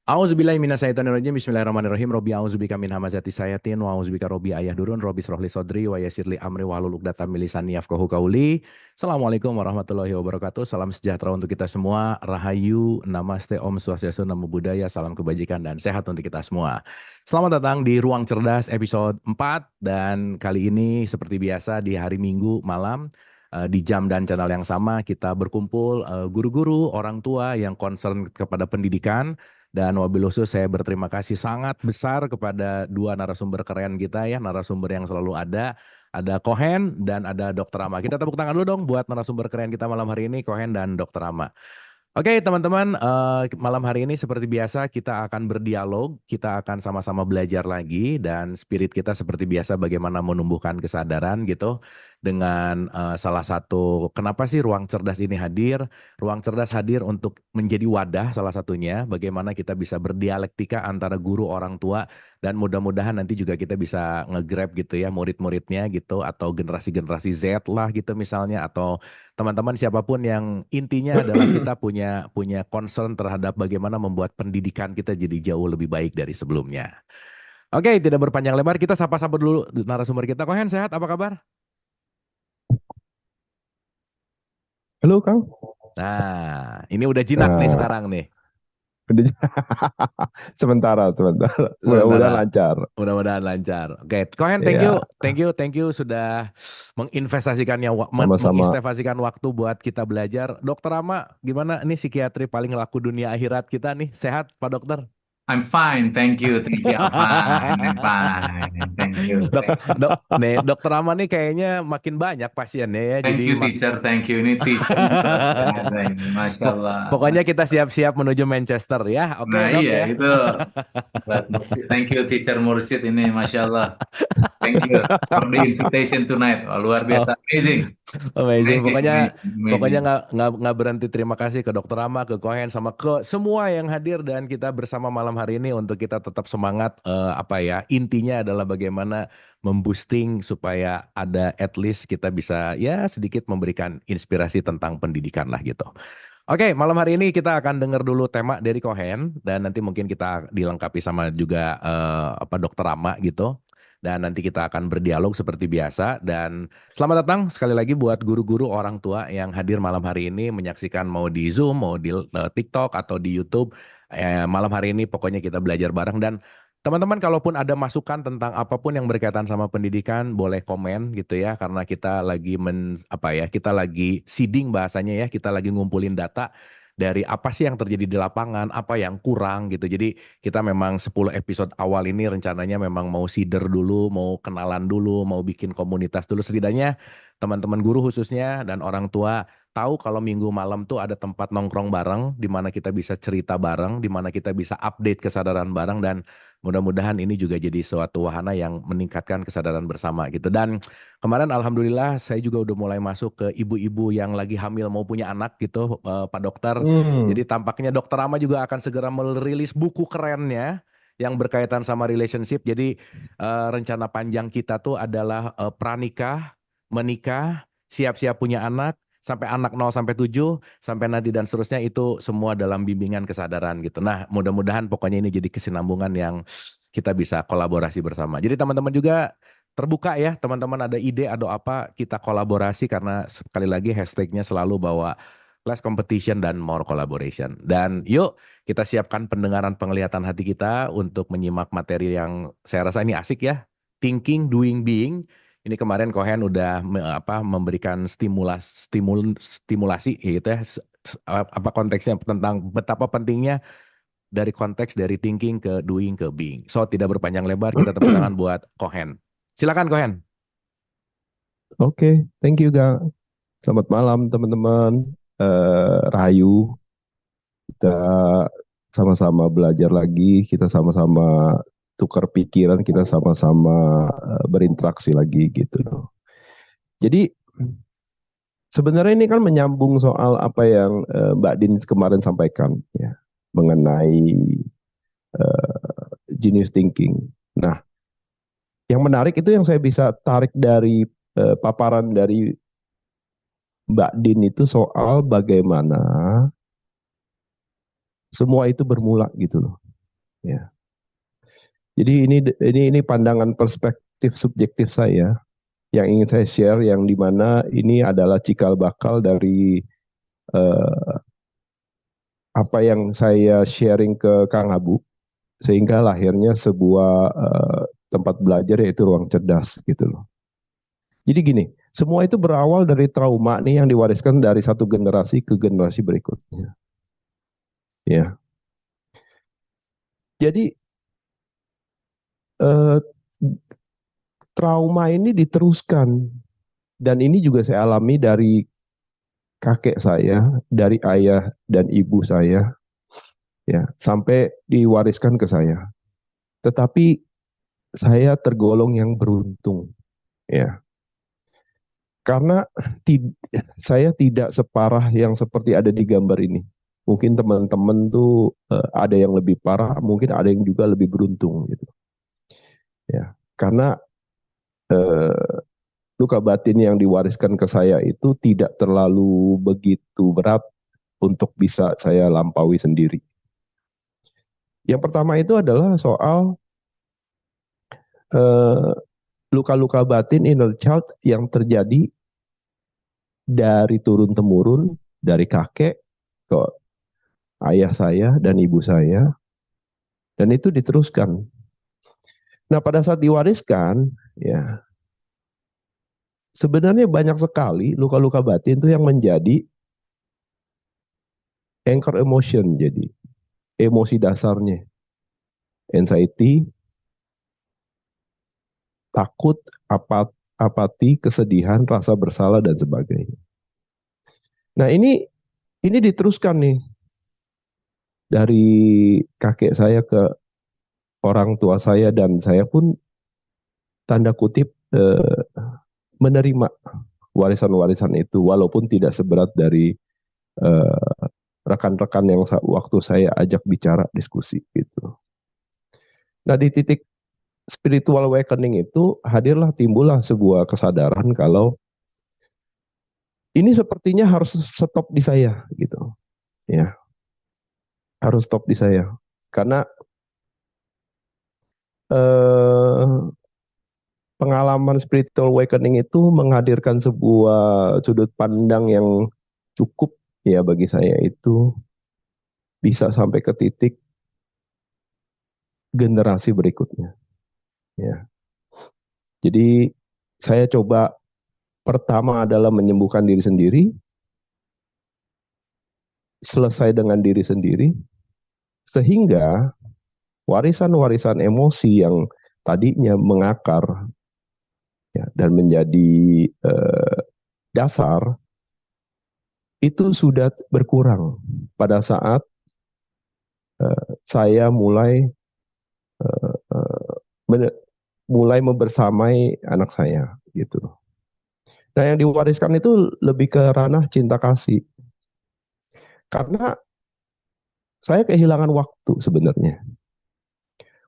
A'udzubillahi minasyaitonirrajim. Bismillahirrahmanirrahim. Robbi a'udzubika min hamazati sayatin wa a'udzubika robbi ayah durun robbi srohli sodri wa yassirli amri wahlul 'uqdatam min lisani yafqahu qauli. Assalamualaikum warahmatullahi wabarakatuh. Salam sejahtera untuk kita semua. Rahayu, namaste, Om Swastiastu, Namo Buddhaya, salam kebajikan dan sehat untuk kita semua. Selamat datang di Ruang Cerdas episode 4 dan kali ini seperti biasa di hari Minggu malam di jam dan channel yang sama kita berkumpul guru-guru, orang tua yang concern kepada pendidikan. Dan wabil khusus saya berterima kasih sangat besar kepada dua narasumber keren kita ya, narasumber yang selalu ada. Ada Kohen dan ada Dokter Rama. Kita tepuk tangan dulu dong buat narasumber keren kita malam hari ini, Kohen dan Dokter Rama. Oke teman-teman, malam hari ini seperti biasa kita akan berdialog, kita akan sama-sama belajar lagi dan spirit kita seperti biasa bagaimana menumbuhkan kesadaran gitu dengan salah satu, kenapa sih Ruang Cerdas ini hadir? Ruang Cerdas hadir untuk menjadi wadah salah satunya, bagaimana kita bisa berdialektika antara guru orang tua dan mudah-mudahan nanti juga kita bisa nge-grab gitu ya murid-muridnya gitu atau generasi-generasi Z lah gitu misalnya atau teman-teman siapapun yang intinya adalah kita punya punya concern terhadap bagaimana membuat pendidikan kita jadi jauh lebih baik dari sebelumnya. Oke, tidak berpanjang lebar, kita sapa-sapa dulu narasumber kita. Kohen sehat, apa kabar? Halo Kang. Nah, ini udah jinak nih Nah, sekarang nih. udah sementara. Mudah-mudahan Sementara, lancar. mudah-mudahan lancar. Oke, Kohen, Ya, thank you sudah sama-sama. menginvestasikan waktu buat kita belajar. Dokter Rama, gimana nih psikiatri paling laku dunia akhirat kita nih? Sehat, Pak Dokter? I'm fine, thank you. I'm fine, thank you, Dok, thank you. dokter Rama nih kayaknya makin banyak pasiennya ya. Jadi Thank you, teacher, thank you. Ini teacher ini luar biasa ini, Masya Allah. Pokoknya kita siap-siap menuju Manchester ya. Oke, Nah Dok iya, ya. itu buat Mursid. Thank you, teacher Mursid ini, Masya Allah. Thank you for the invitation tonight. Oh, luar Oh, biasa, amazing, amazing. amazing, Pokoknya amazing, pokoknya amazing. nggak berhenti terima kasih ke Dokter Rama, ke Kohen, sama ke semua yang hadir dan kita bersama malam hari ini untuk kita tetap semangat apa ya, intinya adalah bagaimana memboosting supaya ada at least kita bisa ya sedikit memberikan inspirasi tentang pendidikan lah gitu. Oke, malam hari ini kita akan dengar dulu tema dari Kohen dan nanti mungkin kita dilengkapi sama juga apa Dokter Rama gitu. Dan nanti kita akan berdialog seperti biasa dan selamat datang sekali lagi buat guru-guru orang tua yang hadir malam hari ini menyaksikan mau di Zoom, mau di TikTok atau di YouTube. Malam hari ini pokoknya kita belajar bareng dan teman-teman kalaupun ada masukan tentang apapun yang berkaitan sama pendidikan boleh komen gitu ya karena kita lagi apa ya kita lagi seeding bahasanya ya kita lagi ngumpulin data dari apa sih yang terjadi di lapangan, apa yang kurang gitu. Jadi kita memang 10 episode awal ini rencananya memang mau seeder dulu, mau kenalan dulu, mau bikin komunitas dulu setidaknya teman-teman guru khususnya dan orang tua tahu kalau minggu malam tuh ada tempat nongkrong bareng di mana kita bisa cerita bareng, di mana kita bisa update kesadaran bareng dan mudah-mudahan ini juga jadi suatu wahana yang meningkatkan kesadaran bersama gitu. Dan kemarin alhamdulillah saya juga udah mulai masuk ke ibu-ibu yang lagi hamil mau punya anak gitu, Pak Dokter. Jadi Hmm, tampaknya Dokter Rama juga akan segera merilis buku kerennya yang berkaitan sama relationship. Jadi rencana panjang kita tuh adalah pranikah, menikah, siap-siap punya anak, sampai anak 0 sampai 7 sampai nanti dan seterusnya itu semua dalam bimbingan kesadaran gitu. Nah, mudah-mudahan pokoknya ini jadi kesinambungan yang kita bisa kolaborasi bersama. Jadi teman-teman juga terbuka ya, teman-teman ada ide atau apa kita kolaborasi karena sekali lagi hashtagnya selalu bahwa less competition dan more collaboration. Dan yuk kita siapkan pendengaran penglihatan hati kita untuk menyimak materi yang saya rasa ini asik ya. Thinking, doing, being. Ini kemarin Kohen udah memberikan stimulasi gitu ya apa konteksnya tentang betapa pentingnya dari konteks dari thinking ke doing ke being. So tidak berpanjang lebar kita tepuk tangan buat Kohen. Silakan Kohen. oke, thank you Kang. Selamat malam teman-teman. Rahayu, kita sama-sama belajar lagi, kita sama-sama tukar pikiran, kita sama-sama berinteraksi lagi gitu loh. Jadi sebenarnya ini kan menyambung soal apa yang Mbak Din kemarin sampaikan ya mengenai genius thinking. Nah, yang menarik itu yang saya bisa tarik dari paparan dari Mbak Din itu soal bagaimana semua itu bermula gitu loh. Ya. Jadi ini pandangan perspektif subjektif saya yang ingin saya share, yang dimana ini adalah cikal bakal dari eh, apa yang saya sharing ke Kang Abu, sehingga lahirnya sebuah tempat belajar, yaitu Ruang Cerdas gitu loh. Jadi gini, semua itu berawal dari trauma nih yang diwariskan dari satu generasi ke generasi berikutnya. Ya, jadi eh, trauma ini diteruskan, dan ini juga saya alami dari kakek saya, dari ayah dan ibu saya, ya, sampai diwariskan ke saya. Tetapi saya tergolong yang beruntung, ya, karena saya tidak separah yang seperti ada di gambar ini. Mungkin teman-teman tuh ada yang lebih parah, mungkin ada yang juga lebih beruntung gitu. Ya, karena eh, luka batin yang diwariskan ke saya itu tidak terlalu begitu berat untuk bisa saya lampaui sendiri. Yang pertama itu adalah soal eh, luka-luka batin inner child yang terjadi dari turun temurun, dari kakek ke ayah saya dan ibu saya, dan itu diteruskan. Nah, pada saat diwariskan, ya, sebenarnya banyak sekali luka-luka batin itu yang menjadi anchor emotion, jadi emosi dasarnya, anxiety, takut, apati, kesedihan, rasa bersalah dan sebagainya. Nah, ini diteruskan nih dari kakek saya ke orang tua saya, dan saya pun tanda kutip menerima warisan-warisan itu, walaupun tidak seberat dari rekan-rekan yang waktu saya ajak bicara diskusi gitu. Nah, di titik spiritual awakening itu timbullah sebuah kesadaran kalau ini sepertinya harus stop di saya gitu, ya, harus stop di saya, karena pengalaman spiritual awakening itu menghadirkan sebuah sudut pandang yang cukup, ya, bagi saya itu bisa sampai ke titik generasi berikutnya, ya. Jadi saya coba, pertama adalah menyembuhkan diri sendiri, selesai dengan diri sendiri, sehingga warisan-warisan emosi yang tadinya mengakar, ya, dan menjadi dasar itu sudah berkurang pada saat saya mulai mulai membersamai anak saya gitu. Nah, yang diwariskan itu lebih ke ranah cinta kasih. Karena saya kehilangan waktu sebenarnya.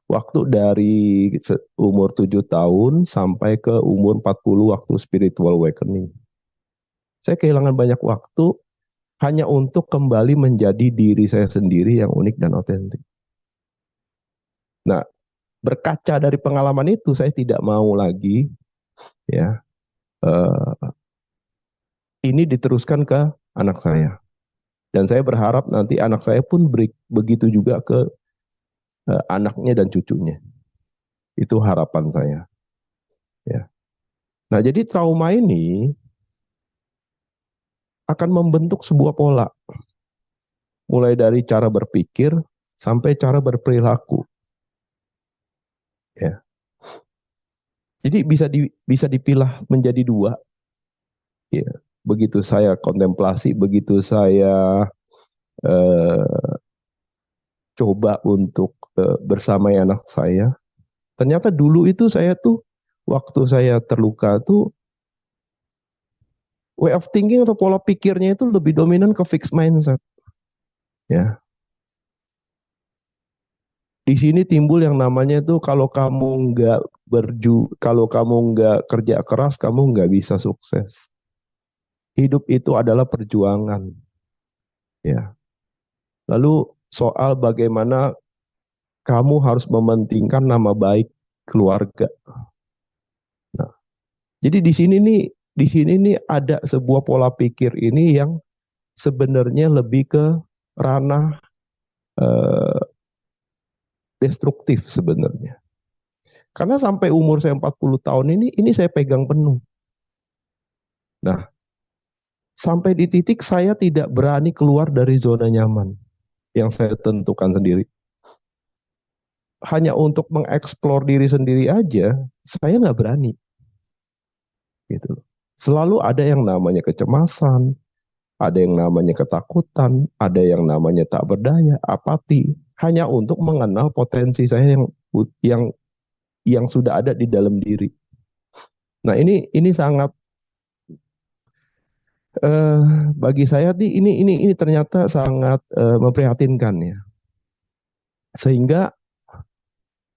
Waktu dari umur 7 tahun sampai ke umur 40 waktu spiritual awakening. Saya kehilangan banyak waktu hanya untuk kembali menjadi diri saya sendiri yang unik dan otentik. Nah, berkaca dari pengalaman itu, saya tidak mau lagi, ya, ini diteruskan ke anak saya. Dan saya berharap nanti anak saya pun begitu juga ke anaknya dan cucunya. Itu harapan saya. Ya. Nah, jadi trauma ini akan membentuk sebuah pola, mulai dari cara berpikir sampai cara berperilaku. Ya. Jadi bisa dipilah menjadi dua. Ya. Begitu saya kontemplasi, begitu saya coba untuk bersama anak saya, ternyata dulu itu saya tuh, waktu saya terluka tuh, way of thinking atau pola pikirnya itu lebih dominan ke fixed mindset. Ya, di sini timbul yang namanya tuh, kalau kamu nggak kerja keras, kamu nggak bisa sukses. Hidup itu adalah perjuangan. Ya. Lalu soal bagaimana kamu harus mementingkan nama baik keluarga. Nah, jadi di sini nih ada sebuah pola pikir ini yang sebenarnya lebih ke ranah eh, destruktif sebenarnya. Karena sampai umur saya 40 tahun ini saya pegang penuh. Nah, sampai di titik saya tidak berani keluar dari zona nyaman yang saya tentukan sendiri. Hanya untuk mengeksplor diri sendiri aja, saya nggak berani. Gitu. Selalu ada yang namanya kecemasan, ada yang namanya ketakutan, ada yang namanya tak berdaya, apati, hanya untuk mengenal potensi saya yang yang sudah ada di dalam diri. Nah, ini sangat bagi saya ini ternyata sangat memprihatinkan ya. Sehingga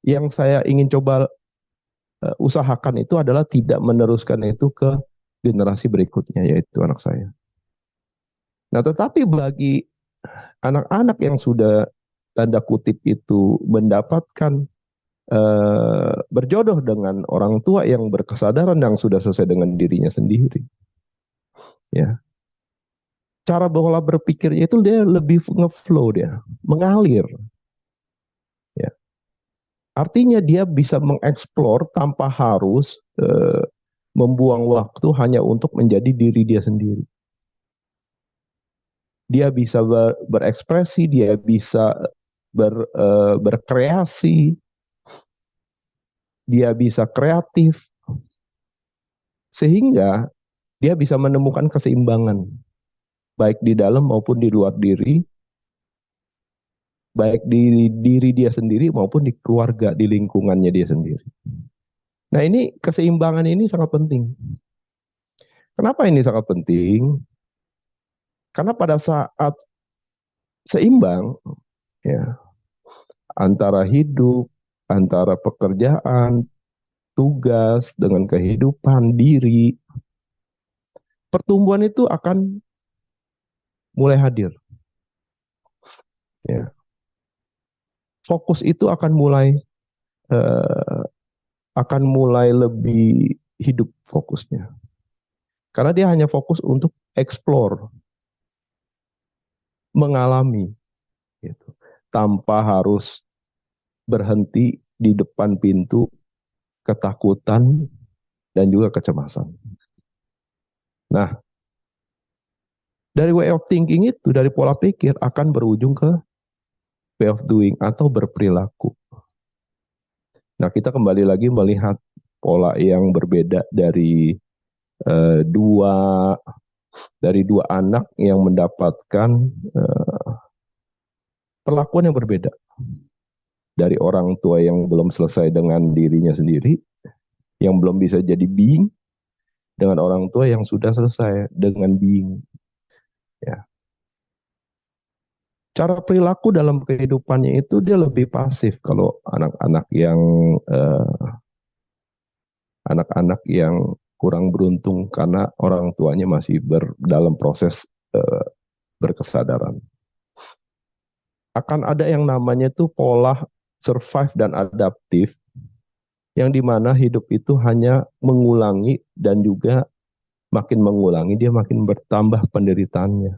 yang saya ingin coba usahakan itu adalah tidak meneruskan itu ke generasi berikutnya, yaitu anak saya. Nah, tetapi bagi anak-anak yang sudah tanda kutip itu mendapatkan berjodoh dengan orang tua yang berkesadaran yang sudah selesai dengan dirinya sendiri, ya, cara pola berpikirnya itu dia lebih ngeflow, dia mengalir, ya. Artinya dia bisa mengeksplor tanpa harus membuang waktu hanya untuk menjadi diri dia sendiri. Dia bisa berekspresi, dia bisa berkreasi, dia bisa kreatif, sehingga dia bisa menemukan keseimbangan, baik di dalam maupun di luar diri, baik di diri dia sendiri maupun di keluarga, di lingkungannya dia sendiri. Nah, ini keseimbangan ini sangat penting. Kenapa ini sangat penting? Karena pada saat seimbang, ya, antara hidup, antara pekerjaan, tugas dengan kehidupan diri, pertumbuhan itu akan mulai hadir. Ya. Fokus itu akan mulai lebih hidup fokusnya. Karena dia hanya fokus untuk explore, mengalami, gitu, tanpa harus berhenti di depan pintu ketakutan dan juga kecemasan. Nah, dari way of thinking itu, dari pola pikir akan berujung ke way of doing atau berperilaku. Nah, kita kembali lagi melihat pola yang berbeda dari dua anak yang mendapatkan perlakuan yang berbeda. Dari orang tua yang belum selesai dengan dirinya sendiri, yang belum bisa jadi being, dengan orang tua yang sudah selesai dengan being. Ya. Cara perilaku dalam kehidupannya itu dia lebih pasif kalau anak-anak yang kurang beruntung karena orang tuanya masih dalam proses berkesadaran. Akan ada yang namanya itu pola survive dan adaptif, yang dimana hidup itu hanya mengulangi dan juga makin mengulangi dia makin bertambah penderitaannya.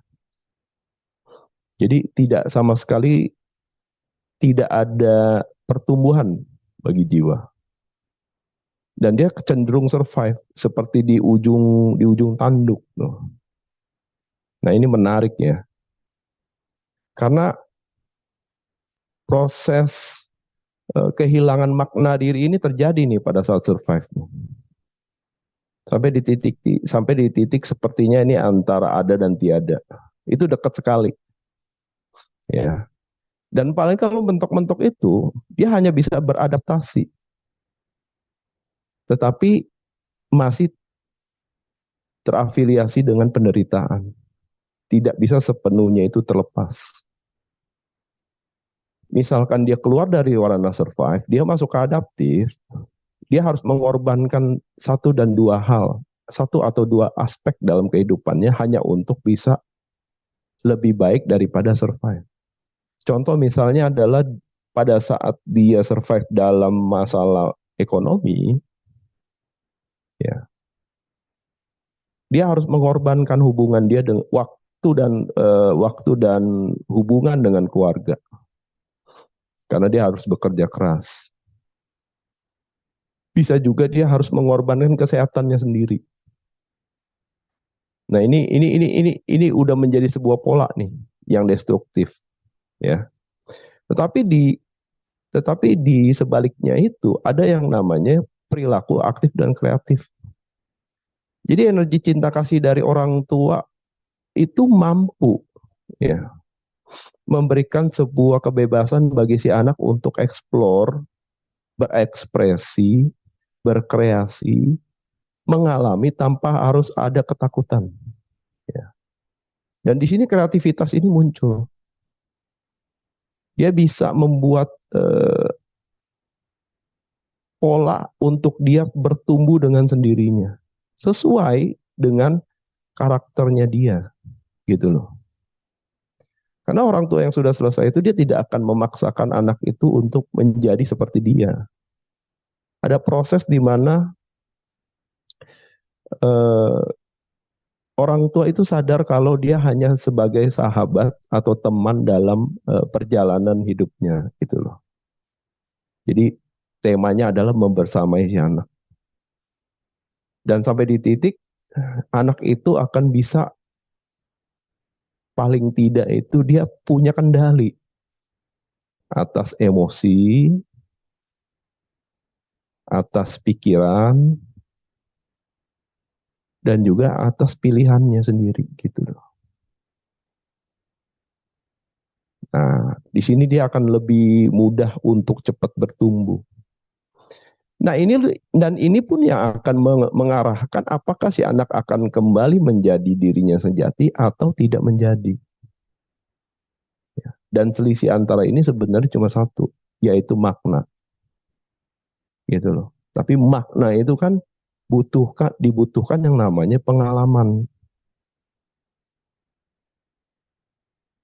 Jadi sama sekali tidak ada pertumbuhan bagi jiwa. Dan dia cenderung survive seperti di ujung tanduk. Nah, ini menarik ya. Karena proses kehilangan makna diri ini terjadi nih pada saat survive. Sampai di titik sepertinya ini antara ada dan tiada. Itu dekat sekali. Ya. Dan paling kalau mentok-mentok itu dia hanya bisa beradaptasi. Tetapi masih terafiliasi dengan penderitaan. Tidak bisa sepenuhnya itu terlepas. Misalkan dia keluar dari warna survive, dia masuk ke adaptif, dia harus mengorbankan satu dan dua hal, satu atau dua aspek dalam kehidupannya hanya untuk bisa lebih baik daripada survive. Contoh misalnya adalah pada saat dia survive dalam masalah ekonomi, ya, dia harus mengorbankan hubungan dia dengan waktu dan hubungan dengan keluarga, karena dia harus bekerja keras. Bisa juga dia harus mengorbankan kesehatannya sendiri. Nah, ini udah menjadi sebuah pola nih yang destruktif, ya. Tetapi di sebaliknya itu ada yang namanya perilaku aktif dan kreatif. Jadi energi cinta kasih dari orang tua itu mampu, ya, memberikan sebuah kebebasan bagi si anak untuk eksplor, berekspresi, berkreasi, mengalami tanpa harus ada ketakutan. Ya. Dan di sini kreativitas ini muncul. Dia bisa membuat pola untuk dia bertumbuh dengan sendirinya, sesuai dengan karakternya dia, gitu loh. Karena orang tua yang sudah selesai itu dia tidak akan memaksakan anak itu untuk menjadi seperti dia. Ada proses di mana orang tua itu sadar kalau dia hanya sebagai sahabat atau teman dalam perjalanan hidupnya, gitu loh. Jadi temanya adalah membersamai si anak. Dan sampai di titik anak itu akan bisa, paling tidak itu dia punya kendali atas emosi, atas pikiran, dan juga atas pilihannya sendiri, gitu loh. Nah, di sini dia akan lebih mudah untuk cepat bertumbuh. Nah, ini pun yang akan mengarahkan apakah si anak akan kembali menjadi dirinya sejati atau tidak menjadi. Ya. Dan selisih antara ini sebenarnya cuma satu, yaitu makna. Gitu loh. Tapi makna itu kan dibutuhkan yang namanya pengalaman.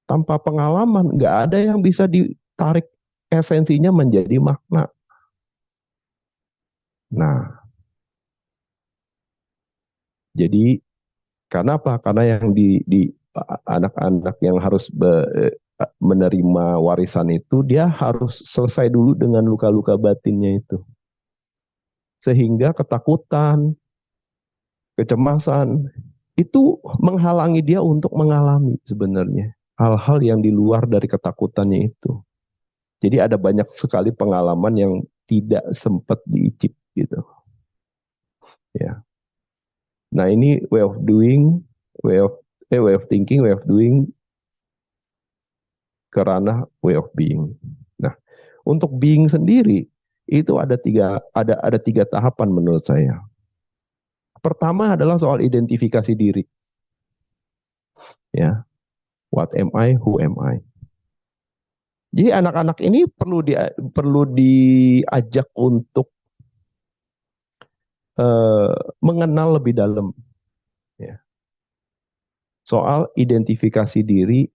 Tanpa pengalaman nggak ada yang bisa ditarik esensinya menjadi makna. Nah, jadi karena apa? Karena yang di anak-anak yang harus menerima warisan itu, dia harus selesai dulu dengan luka-luka batinnya itu. Sehingga ketakutan, kecemasan, itu menghalangi dia untuk mengalami sebenarnya hal-hal yang di luar dari ketakutannya itu. Jadi ada banyak sekali pengalaman yang tidak sempat diicip gitu. Ya. Nah, ini way of thinking, way of doing ke ranah way of being. Nah, untuk being sendiri itu ada tiga tahapan menurut saya. Pertama adalah soal identifikasi diri. Ya. What am I? Who am I? Jadi anak-anak ini perlu diajak untuk mengenal lebih dalam, ya, soal identifikasi diri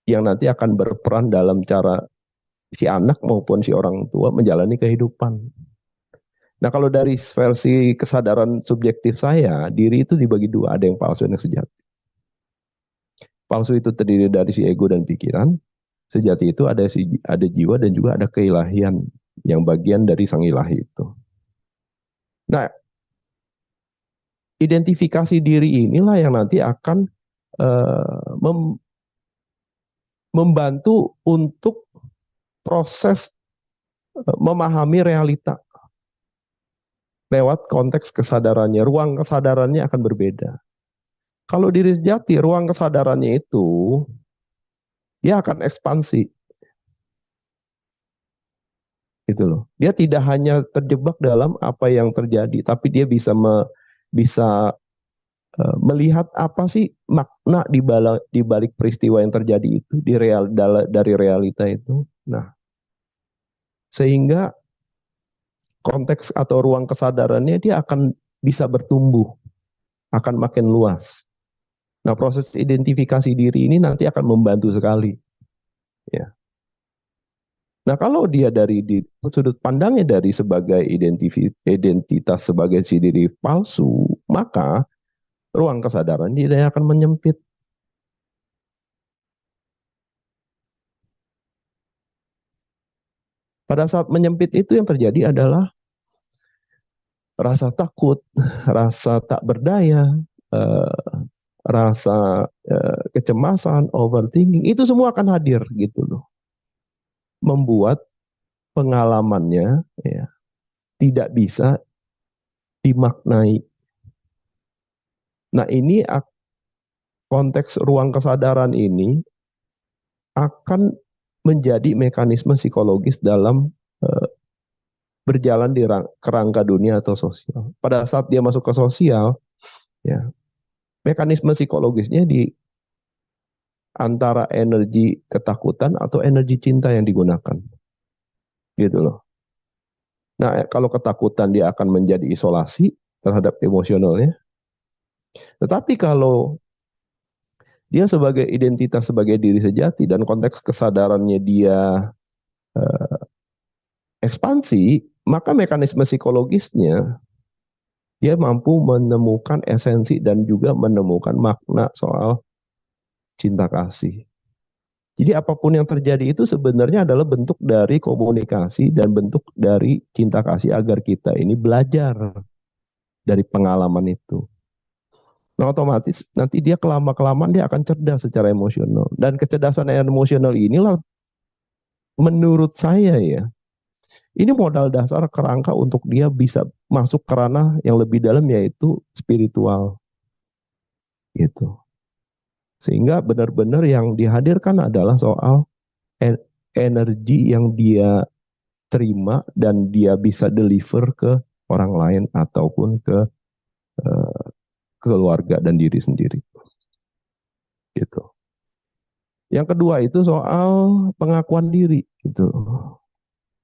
yang nanti akan berperan dalam cara si anak maupun si orang tua menjalani kehidupan. Nah, kalau dari versi kesadaran subjektif saya, diri itu dibagi dua, ada yang palsu dan yang sejati. Palsu itu terdiri dari si ego dan pikiran, sejati itu ada jiwa dan juga ada keilahian yang bagian dari sang ilahi itu. Nah, identifikasi diri inilah yang nanti akan membantu untuk proses memahami realita lewat konteks kesadarannya. Ruang kesadarannya akan berbeda. Kalau diri sejati, ruang kesadarannya itu dia akan ekspansi. Gitu loh. Dia tidak hanya terjebak dalam apa yang terjadi, tapi dia bisa melihat apa sih makna di balik peristiwa yang terjadi itu dari realita itu. Nah, sehingga konteks atau ruang kesadarannya dia akan bisa bertumbuh, akan makin luas. Nah, proses identifikasi diri ini nanti akan membantu sekali. Ya. Nah, kalau dia dari sudut pandangnya dari sebagai identitas sebagai si diri palsu, maka ruang kesadaran dia akan menyempit. Pada saat menyempit itu yang terjadi adalah rasa takut, rasa tak berdaya, eh, rasa kecemasan, overthinking, itu semua akan hadir gitu loh. Membuat pengalamannya ya, tidak bisa dimaknai. Nah, ini konteks ruang kesadaran ini akan menjadi mekanisme psikologis dalam eh, berjalan di kerangka dunia atau sosial. Pada saat dia masuk ke sosial, ya, mekanisme psikologisnya di antara energi ketakutan atau energi cinta yang digunakan. Gitu loh. Nah, kalau ketakutan dia akan menjadi isolasi terhadap emosionalnya. Tetapi kalau dia sebagai identitas, sebagai diri sejati dan konteks kesadarannya dia eh, ekspansi, maka mekanisme psikologisnya dia mampu menemukan esensi dan juga menemukan makna soal cinta kasih. Jadi apapun yang terjadi itu sebenarnya adalah bentuk dari komunikasi dan bentuk dari cinta kasih agar kita ini belajar dari pengalaman itu. Nah, otomatis nanti dia kelamaan dia akan cerdas secara emosional. Dan kecerdasan emosional inilah menurut saya ya, ini modal dasar kerangka untuk dia bisa masuk ke ranah yang lebih dalam yaitu spiritual. Gitu. Sehingga benar-benar yang dihadirkan adalah soal energi yang dia terima dan dia bisa deliver ke orang lain ataupun ke uh, keluarga dan diri sendiri. Gitu. Yang kedua itu soal pengakuan diri. Gitu.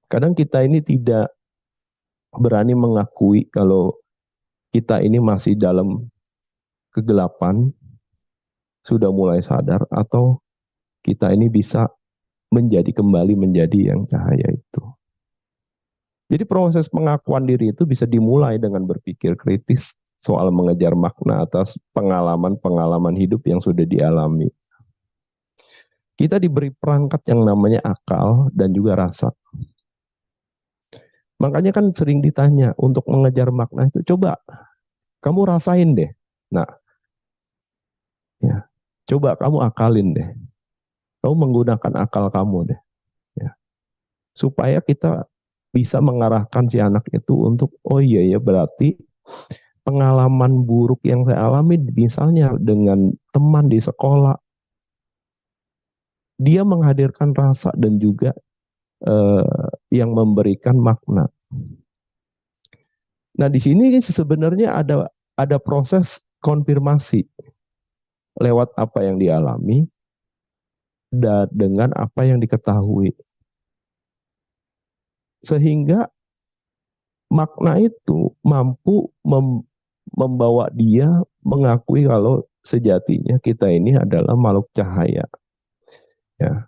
Kadang kita ini tidak berani mengakui kalau kita ini masih dalam kegelapan, sudah mulai sadar, atau kita ini bisa kembali menjadi yang cahaya itu. Jadi proses pengakuan diri itu bisa dimulai dengan berpikir kritis soal mengejar makna atas pengalaman-pengalaman hidup yang sudah dialami. Kita diberi perangkat yang namanya akal dan juga rasa. Makanya kan sering ditanya untuk mengejar makna itu, coba kamu rasain deh. Nah, ya, coba kamu akalin deh. Kamu menggunakan akal kamu deh. Ya. Supaya kita bisa mengarahkan si anak itu untuk, oh iya ya berarti pengalaman buruk yang saya alami misalnya dengan teman di sekolah, dia menghadirkan rasa dan juga yang memberikan makna. Nah, di sini sebenarnya ada proses konfirmasi lewat apa yang dialami dan dengan apa yang diketahui. Sehingga makna itu mampu membawa dia mengakui kalau sejatinya kita ini adalah makhluk cahaya. Ya.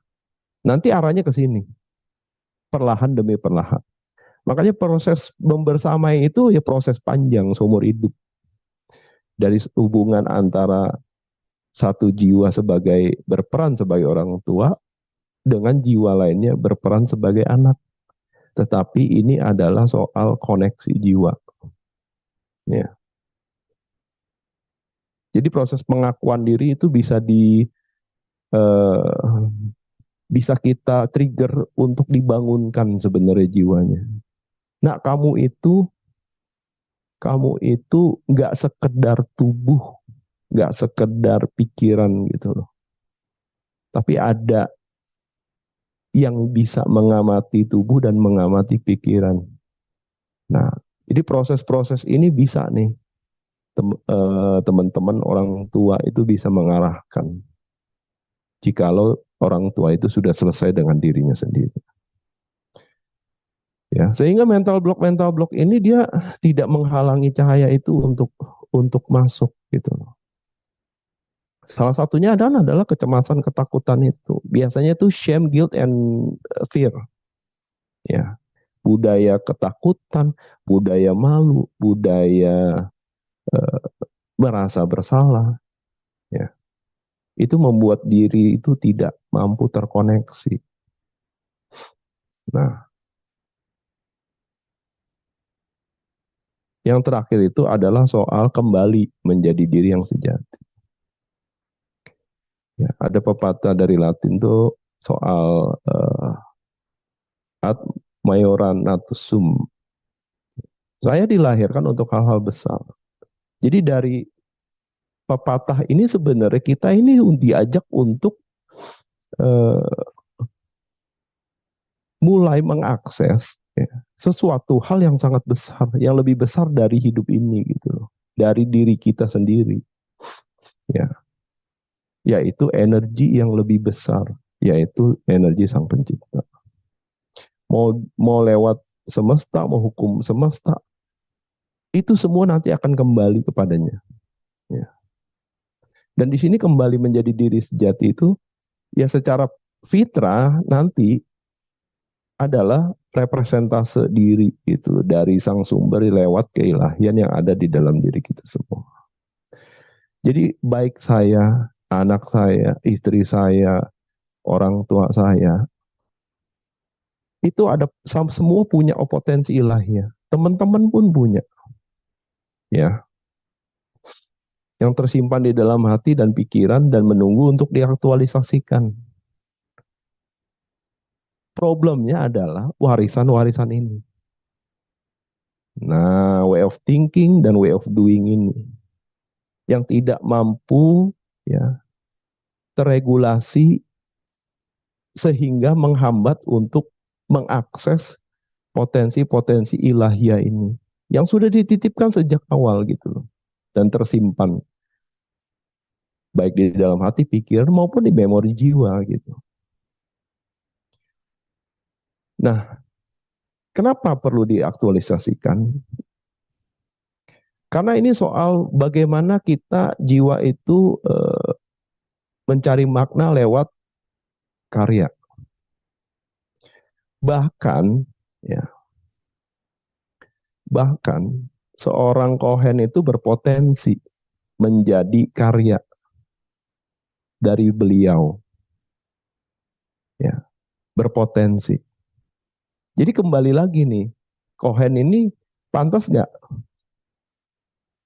Nanti arahnya ke sini. Perlahan demi perlahan. Makanya proses membersamai itu ya proses panjang seumur hidup. Dari hubungan antara satu jiwa berperan sebagai orang tua dengan jiwa lainnya berperan sebagai anak. Tetapi ini adalah soal koneksi jiwa. Ya. Jadi proses pengakuan diri itu bisa kita trigger untuk dibangunkan sebenarnya jiwanya. Nah, kamu itu nggak sekedar tubuh, nggak sekedar pikiran gitu loh. Tapi ada yang bisa mengamati tubuh dan mengamati pikiran. Nah, jadi proses-proses ini bisa nih teman-teman orang tua itu bisa mengarahkan. Jikalau orang tua itu sudah selesai dengan dirinya sendiri. Ya, sehingga mental block ini dia tidak menghalangi cahaya itu untuk masuk gitu loh. Salah satunya adalah kecemasan, ketakutan itu. Biasanya itu shame, guilt, and fear. ya. Budaya ketakutan, budaya malu, budaya merasa bersalah, ya. Itu membuat diri itu tidak mampu terkoneksi. Nah, yang terakhir itu adalah soal kembali menjadi diri yang sejati. Ya, ada pepatah dari Latin tuh soal ad maioran natus sum. Saya dilahirkan untuk hal-hal besar. Jadi dari pepatah ini sebenarnya kita ini diajak untuk mulai mengakses ya, sesuatu hal yang sangat besar, yang lebih besar dari hidup ini gitu loh, dari diri kita sendiri, ya, yaitu energi yang lebih besar, yaitu energi Sang Pencipta. Mau lewat semesta, mau hukum semesta, itu semua nanti akan kembali kepadanya. Ya. Dan di sini kembali menjadi diri sejati itu, ya secara fitrah nanti adalah representase diri itu dari sang sumber lewat keilahian yang ada di dalam diri kita semua. Jadi baik saya, anak saya, istri saya, orang tua saya, itu ada semua punya potensi ilahiyah. Teman-teman pun punya, ya, yang tersimpan di dalam hati dan pikiran dan menunggu untuk diaktualisasikan. Problemnya adalah warisan-warisan ini. Nah, way of thinking dan way of doing ini yang tidak mampu ya terregulasi sehingga menghambat untuk mengakses potensi-potensi ilahiyah ini yang sudah dititipkan sejak awal gitu loh dan tersimpan baik di dalam hati, pikiran maupun di memori jiwa gitu. Nah, kenapa perlu diaktualisasikan? Karena ini soal bagaimana kita jiwa itu mencari makna lewat karya. Bahkan ya, bahkan seorang Kohen itu berpotensi menjadi karya dari beliau. Ya, berpotensi. Jadi kembali lagi nih, Kohen ini pantas nggak?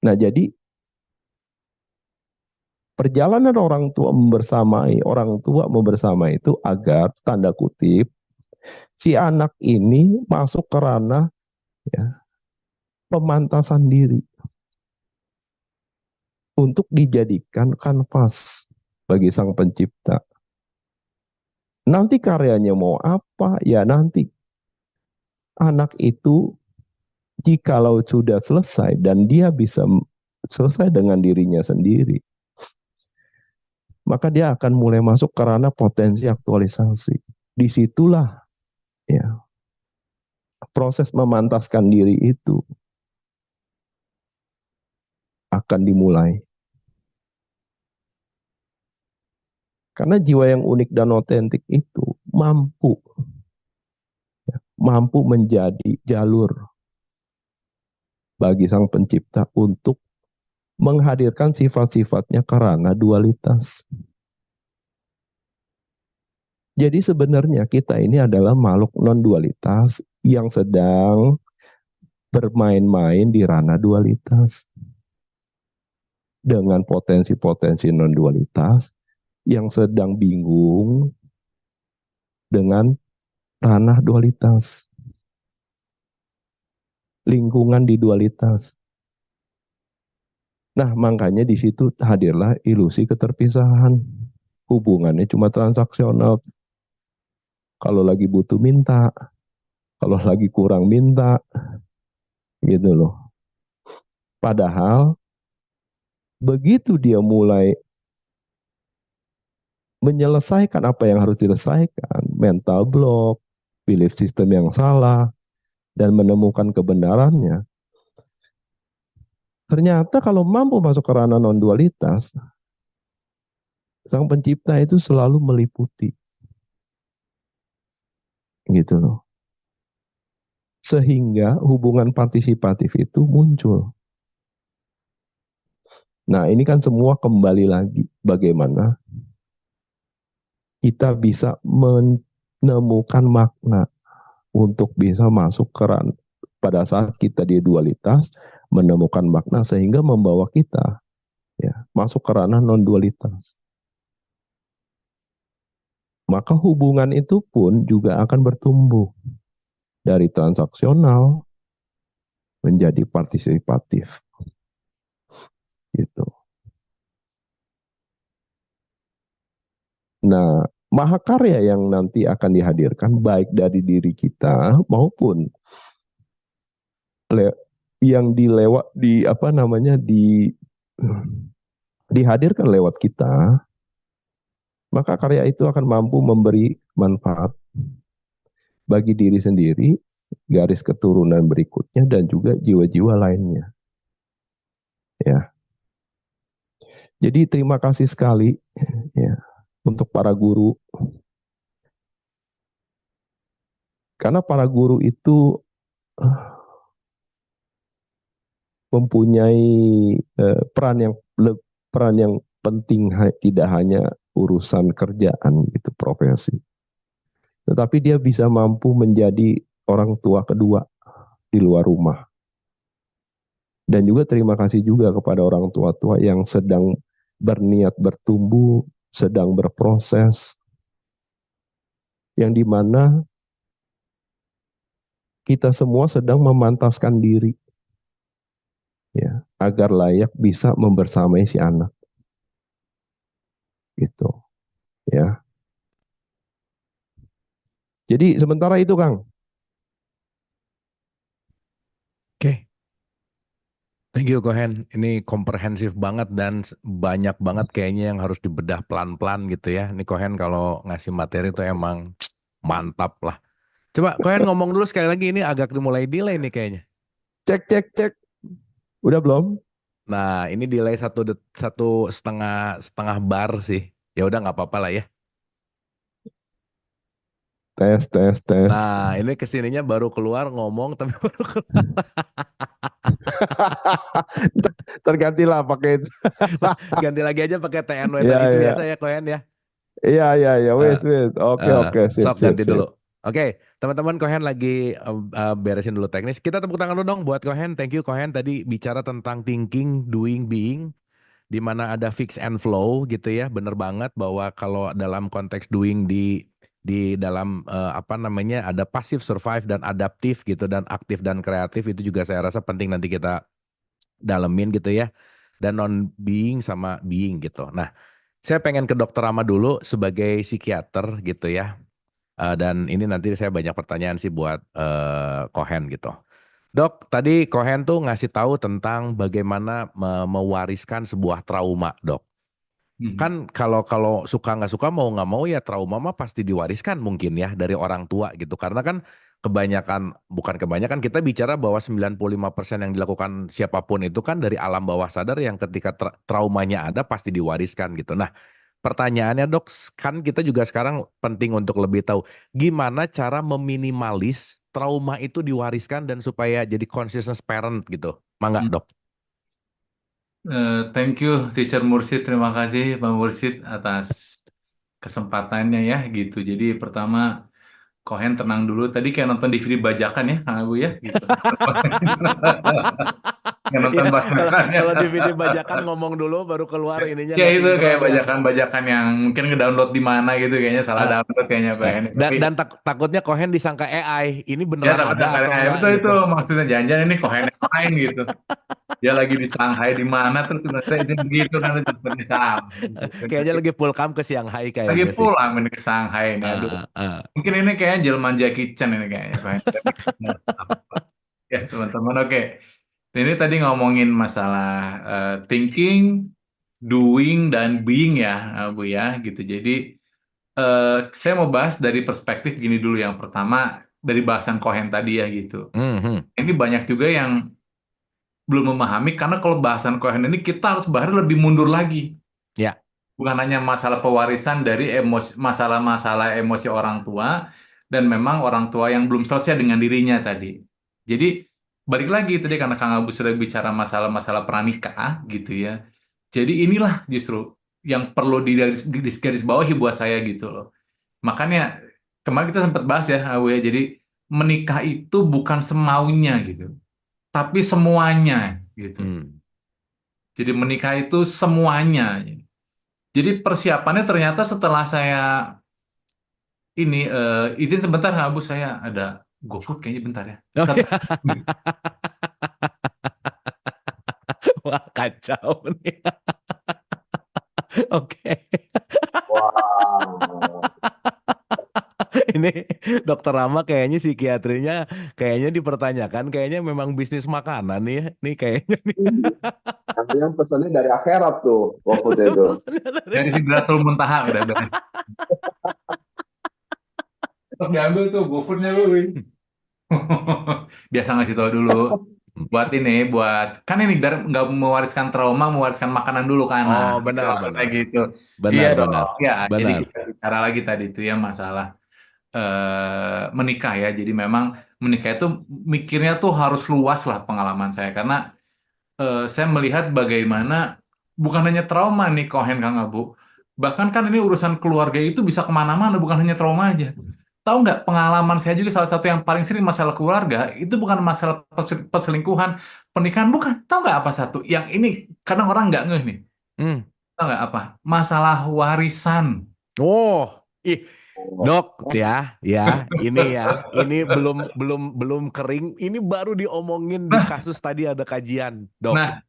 Nah, jadi perjalanan orang tua membersama itu agar tanda kutip si anak ini masuk ke ranah ya, pemantasan diri untuk dijadikan kanvas bagi Sang Pencipta. Nanti karyanya mau apa? Ya nanti anak itu jikalau sudah selesai dan dia bisa selesai dengan dirinya sendiri, maka dia akan mulai masuk ke ranah potensi aktualisasi. Disitulah ya proses memantaskan diri itu akan dimulai. Karena jiwa yang unik dan otentik itu mampu menjadi jalur bagi Sang Pencipta untuk menghadirkan sifat-sifatnya karena dualitas. Jadi sebenarnya kita ini adalah makhluk non-dualitas yang sedang bermain-main di ranah dualitas. Dengan potensi-potensi non-dualitas yang sedang bingung dengan ranah dualitas. Lingkungan di dualitas. Nah, makanya di situ hadirlah ilusi keterpisahan. Hubungannya cuma transaksional. Kalau lagi butuh minta, kalau lagi kurang minta, gitu loh. Padahal begitu dia mulai menyelesaikan apa yang harus diselesaikan, mental block, belief system yang salah, dan menemukan kebenarannya, ternyata kalau mampu masuk ke ranah non-dualitas, Sang Pencipta itu selalu meliputi. Gitu loh. sehingga hubungan partisipatif itu muncul. Nah, ini kan semua kembali lagi bagaimana kita bisa menemukan makna untuk bisa masuk ke pada saat kita di dualitas, menemukan makna sehingga membawa kita ya masuk ke ranah non dualitas. Maka hubungan itu pun juga akan bertumbuh dari transaksional menjadi partisipatif gitu. Nah, mahakarya yang nanti akan dihadirkan baik dari diri kita maupun yang dihadirkan lewat kita, maka karya itu akan mampu memberi manfaat bagi diri sendiri, garis keturunan berikutnya, dan juga jiwa-jiwa lainnya. Ya, jadi terima kasih sekali ya untuk para guru, karena para guru itu mempunyai peran yang penting, tidak hanya urusan kerjaan gitu, profesi, tetapi dia bisa mampu menjadi orang tua kedua di luar rumah. Dan juga terima kasih juga kepada orang tua-tua yang sedang berniat bertumbuh, sedang berproses, yang dimana kita semua sedang memantaskan diri ya agar layak bisa membersamai si anak gitu ya. Jadi sementara itu Kang. Oke. Thank you Kohen, ini komprehensif banget dan banyak banget kayaknya yang harus dibedah pelan-pelan gitu ya. Ini Kohen kalau ngasih materi itu emang mantap lah. Coba Kohen ngomong dulu sekali lagi, ini agak dimulai delay nih kayaknya. Cek. Udah belum? Nah ini delay satu setengah bar sih. Ya udah nggak apa-apa lah ya. Tes. Nah ini kesininya baru keluar ngomong tapi baru keluar. Tergantilah pakai itu. Ganti lagi aja pakai TNW Iya, tadi itu iya. biasa ya Kohen ya. Iya. Eh, Wait. Oke, sip, Sok sip, ganti sip. dulu. Oke, teman-teman Kohen lagi beresin dulu teknis. Kita tepuk tangan dulu dong buat Kohen. Thank you Kohen tadi bicara tentang thinking, doing, being, di mana ada fix and flow gitu ya. Bener banget bahwa kalau dalam konteks doing di dalam apa namanya ada pasif, survive dan adaptif gitu, dan aktif dan kreatif itu juga saya rasa penting nanti kita dalemin gitu ya. Dan non being sama being gitu. Nah, saya pengen ke Dokter Rama dulu sebagai psikiater gitu ya. Dan ini nanti saya banyak pertanyaan sih buat Kohen gitu. Dok, tadi Kohen tuh ngasih tahu tentang bagaimana mewariskan sebuah trauma, Dok. Kan kalau suka nggak suka mau nggak mau ya trauma mah pasti diwariskan mungkin ya dari orang tua gitu. Karena kan bukan kebanyakan kita bicara bahwa 95% yang dilakukan siapapun itu kan dari alam bawah sadar yang ketika traumanya ada pasti diwariskan gitu. Nah, pertanyaannya Dok, kan kita juga sekarang penting untuk lebih tahu gimana cara meminimalis trauma itu diwariskan dan supaya jadi conscious parent gitu. Mangga Dok. Thank you, Teacher Mursid. Terima kasih, Pak Mursid, atas kesempatannya ya gitu. Jadi pertama, Kohen tenang dulu. Tadi kayak nonton DVD bajakan ya, Kang Agu ya, gitu. Kayak nonton Ya, kalau bajakan ya. kalau DVD bajakan ngomong dulu baru keluar ininya Ya nggak itu kayak sinkron ya. bajakan-bajakan yang mungkin ngedownload di mana gitu, kayaknya salah Ah, download kayaknya Kohen. dan Tapi dan takutnya Kohen disangka AI. Ini ya beneran takutnya ada atau kayak enggak betul itu gitu. maksudnya jangan-jangan ini Kohen yang lain gitu. Dia lagi di Shanghai di mana terus sebenarnya itu begitu kan itu seperti sama gitu. Kayaknya lagi pulkam ke Shanghai Lagi kayaknya sih. pulang ini ke Shanghai ini. Aduh. Ah, ah. Mungkin ini kayaknya jelmaan Jackie Chan ini kayaknya. Kohen. Ya teman-teman oke. Ini tadi ngomongin masalah thinking, doing, dan being ya Bu ya gitu. Jadi saya mau bahas dari perspektif gini dulu. Yang pertama dari bahasan Cohen tadi ya gitu. Mhm. Ini banyak juga yang belum memahami karena kalau bahasan Cohen ini kita harus bahas lebih mundur lagi. Ya. Bukan hanya masalah pewarisan dari masalah-masalah emosi orang tua dan memang orang tua yang belum selesai dengan dirinya tadi. Jadi balik lagi tadi karena Kang Abu sudah bicara masalah-masalah pranikah gitu ya. Jadi inilah justru yang perlu garis bawahi buat saya gitu loh. Makanya kemarin kita sempat bahas ya, Abu ya. Jadi menikah itu bukan semaunya gitu, tapi semuanya gitu. Hmm. Jadi menikah itu semuanya. Jadi persiapannya ternyata setelah saya ini izin sebentar, Abu, saya ada GoFood kayaknya bentar ya. Oh, Satu. iya. Wah, kacau nih. Oke. Wow. Ini Dokter Rama kayaknya psikiatrinya kayaknya dipertanyakan, kayaknya memang bisnis makanan nih ya. Nih kayaknya nih. Ini yang pesannya dari akhirat tuh, GoFood itu. Pesannya dari Dari Sidratul Muntaha udah beres. Terus diambil tuh GoFood-nya lu. Biasa ngasih tahu dulu. Buat ini, kan ini biar nggak mewariskan trauma, mewariskan makanan dulu kan. Nah, Oh, itu benar kayak benar. gitu. Iya Benar dong. benar. Ya, jadi Benar. kita bicara lagi tadi itu ya masalah menikah ya. Jadi memang menikah itu mikirnya tuh harus luas lah pengalaman saya. Karena saya melihat bagaimana bukan hanya trauma nih Kohen Kang Abu. Bahkan kan ini urusan keluarga itu bisa kemana-mana, bukan hanya trauma aja. Tahu nggak pengalaman saya juga salah satu yang paling sering masalah keluarga itu bukan masalah perselingkuhan, pernikahan bukan. Tahu nggak apa satu? Yang ini kadang orang nggak ngeh nih. Hmm. Tahu nggak apa? Masalah warisan. Oh, ih, Oh, Dok, ini belum belum belum kering. Ini baru diomongin di Nah, kasus tadi ada kajian, Dok. nah,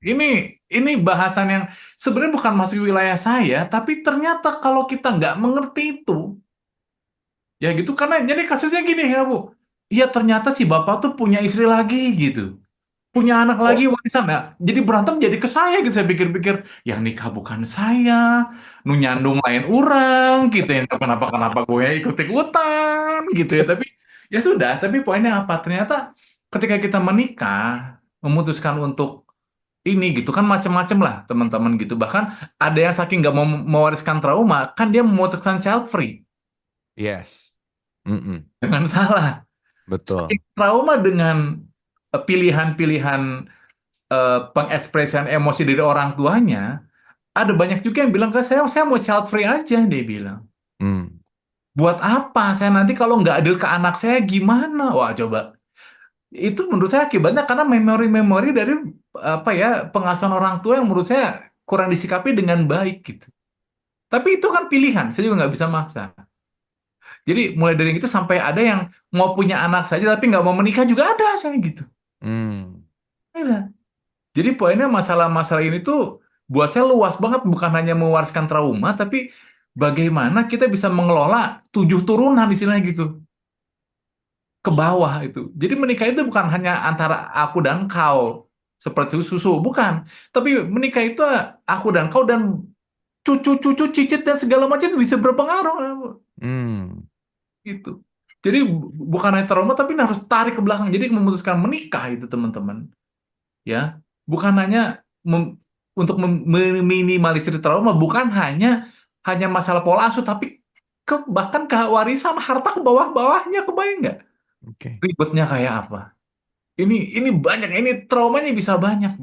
ini bahasan yang sebenarnya bukan masuk wilayah saya, tapi ternyata kalau kita nggak mengerti itu, ya gitu karena jadi kasusnya gini ya Bu. Iya ternyata si bapak tuh punya istri lagi gitu. Punya anak lagi oh, warisan ya. Jadi berantem jadi ke saya gitu. Saya pikir-pikir yang nikah bukan saya, nu nyandung lain orang gitu ya. Kenapa gue ikut-ikutan gitu ya. Tapi ya sudah, tapi poinnya apa? Ternyata ketika kita menikah, memutuskan untuk ini gitu kan macam-macam lah teman-teman gitu. Bahkan ada yang saking nggak mau mewariskan trauma, kan dia memutuskan child free Yes. Mm-mm. dengan salah. Betul. Saking trauma dengan pilihan-pilihan pengekspresian emosi dari orang tuanya, ada banyak juga yang bilang ke saya mau child free aja, dia bilang. Hmm. Buat apa? Saya nanti kalau nggak adil ke anak saya gimana? Wah, coba. Itu menurut saya akibatnya karena memori-memori dari apa ya pengasuhan orang tua yang menurut saya kurang disikapi dengan baik gitu. Tapi itu kan pilihan, saya juga nggak bisa maksa. Jadi mulai dari itu sampai ada yang mau punya anak saja tapi nggak mau menikah juga ada saya gitu. Hmm. Ada. Jadi poinnya masalah-masalah ini tuh buat saya luas banget, bukan hanya mewariskan trauma, tapi bagaimana kita bisa mengelola 7 turunan istilahnya gitu ke bawah itu. Jadi menikah itu bukan hanya antara aku dan kau seperti susu, bukan. Tapi menikah itu aku dan kau dan cucu-cucu, cicit dan segala macam itu bisa berpengaruh Hmm. gitu. Jadi bukan hanya trauma tapi harus tarik ke belakang. Jadi memutuskan menikah itu teman-teman. Ya bukan hanya untuk meminimalisir trauma, bukan hanya masalah pola asuh tapi bahkan ke warisan harta ke bawah-bawahnya, kebayang nggak Oke. ribetnya kayak apa. Ini banyak, ini traumanya bisa banyak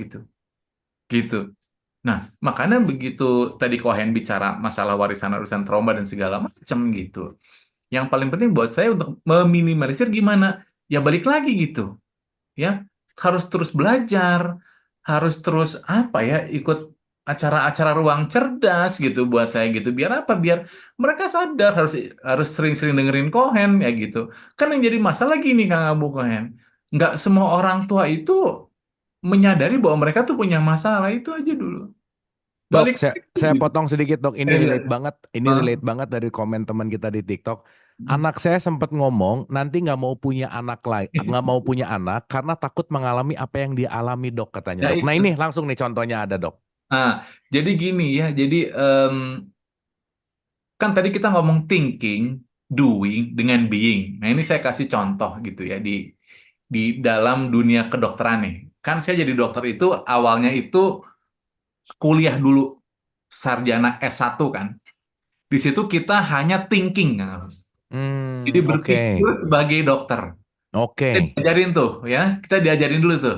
gitu. Nah makanya begitu tadi Kohen bicara masalah warisan urusan trauma dan segala macam gitu, yang paling penting buat saya untuk meminimalisir gimana, ya balik lagi gitu ya, harus terus belajar, harus terus apa ya, ikut acara-acara ruang cerdas gitu buat saya gitu. Biar apa? Biar mereka sadar harus harus sering-sering dengerin Kohen ya gitu. Kan yang jadi masalah gini Kang Abu Kohen, nggak semua orang tua itu menyadari bahwa mereka tuh punya masalah itu aja dulu. Dok, Balik saya potong sedikit, Dok. Ini ya, ya. relate banget. Ini Hah? relate banget dari komen teman kita di TikTok. Anak saya sempat ngomong nanti nggak mau punya anak lagi, nggak mau punya anak karena takut mengalami apa yang dia alami, Dok, katanya, Ya Dok. Nah itu. ini langsung nih contohnya ada, Dok. Nah, jadi gini ya, jadi kan tadi kita ngomong thinking, doing, dengan being. Nah, ini saya kasih contoh gitu ya di dalam dunia kedokteran nih. Kan saya jadi dokter itu awalnya itu kuliah dulu sarjana S1 kan. Di situ kita hanya thinking kan. Jadi Oke. berpikir sebagai dokter. Oke. Kita diajarin tuh ya, kita diajarin dulu tuh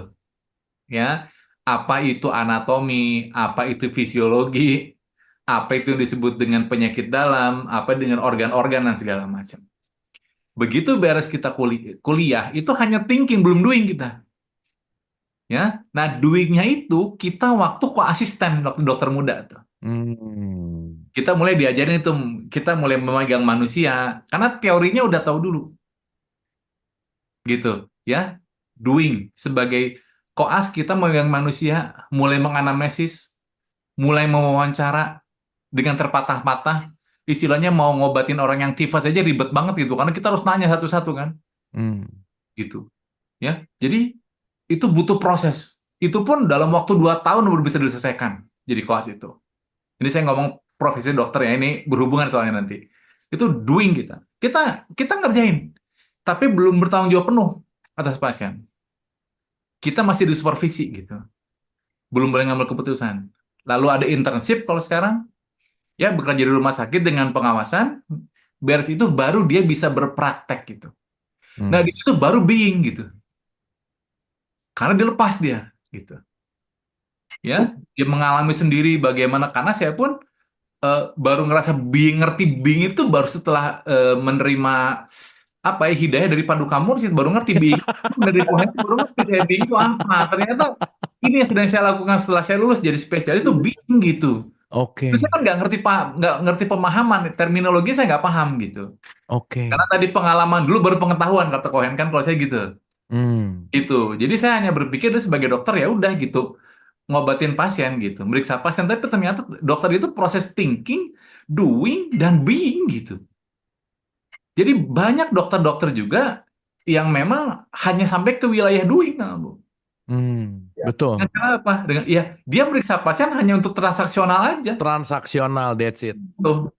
ya, apa itu anatomi, apa itu fisiologi, apa itu yang disebut dengan penyakit dalam, apa dengan organ-organ dan segala macam. Begitu beres kita kuliah, itu hanya thinking, belum doing kita. Ya, nah doingnya itu kita waktu asisten waktu dokter muda tuh. Hmm. Kita mulai diajarin itu, kita mulai memegang manusia, karena teorinya udah tahu dulu, gitu. Ya, doing sebagai koas kita memegang manusia, mulai menganamnesis, mulai mewawancara dengan terpatah-patah, istilahnya mau ngobatin orang yang tifus aja ribet banget gitu, karena kita harus nanya satu-satu kan, Hmm. gitu. Ya, jadi itu butuh proses. Itu pun dalam waktu 2 tahun baru bisa diselesaikan jadi koas itu. Ini saya ngomong profesi dokter ya, ini berhubungan soalnya nanti. Itu doing kita. Kita ngerjain, tapi belum bertanggung jawab penuh atas pasien. Kita masih disupervisi gitu. Belum boleh ngambil keputusan. Lalu ada internship kalau sekarang, ya bekerja di rumah sakit dengan pengawasan, beres itu baru dia bisa berpraktek gitu. Nah, Hmm. di situ baru being gitu. Karena dilepas dia gitu. Ya, dia mengalami sendiri bagaimana, karena saya pun baru ngerasa being, ngerti being itu baru setelah menerima apa ya, hidayah dari Paduka Mursyid, baru ngerti being dari Tuhan, itu baru ngerti saya being itu apa. Ternyata ini yang sedang saya lakukan setelah saya lulus jadi spesialis itu being gitu. Terus Oke. saya kan nggak ngerti pemahaman terminologi, saya nggak paham gitu. Karena Oke. tadi pengalaman dulu baru pengetahuan kata Cohen kan, kalau saya gitu. Hmm. Gitu. Jadi saya hanya berpikir dia sebagai dokter ya udah gitu, ngobatin pasien gitu, meriksa pasien. Tapi ternyata dokter itu proses thinking, doing, dan being gitu. Jadi banyak dokter-dokter juga yang memang hanya sampai ke wilayah doing, nah, Bu. Hmm. Ya. Betul. Dengan cara apa? Dengan ya dia meriksa pasien hanya untuk transaksional aja. Transaksional, that's it. Tuh.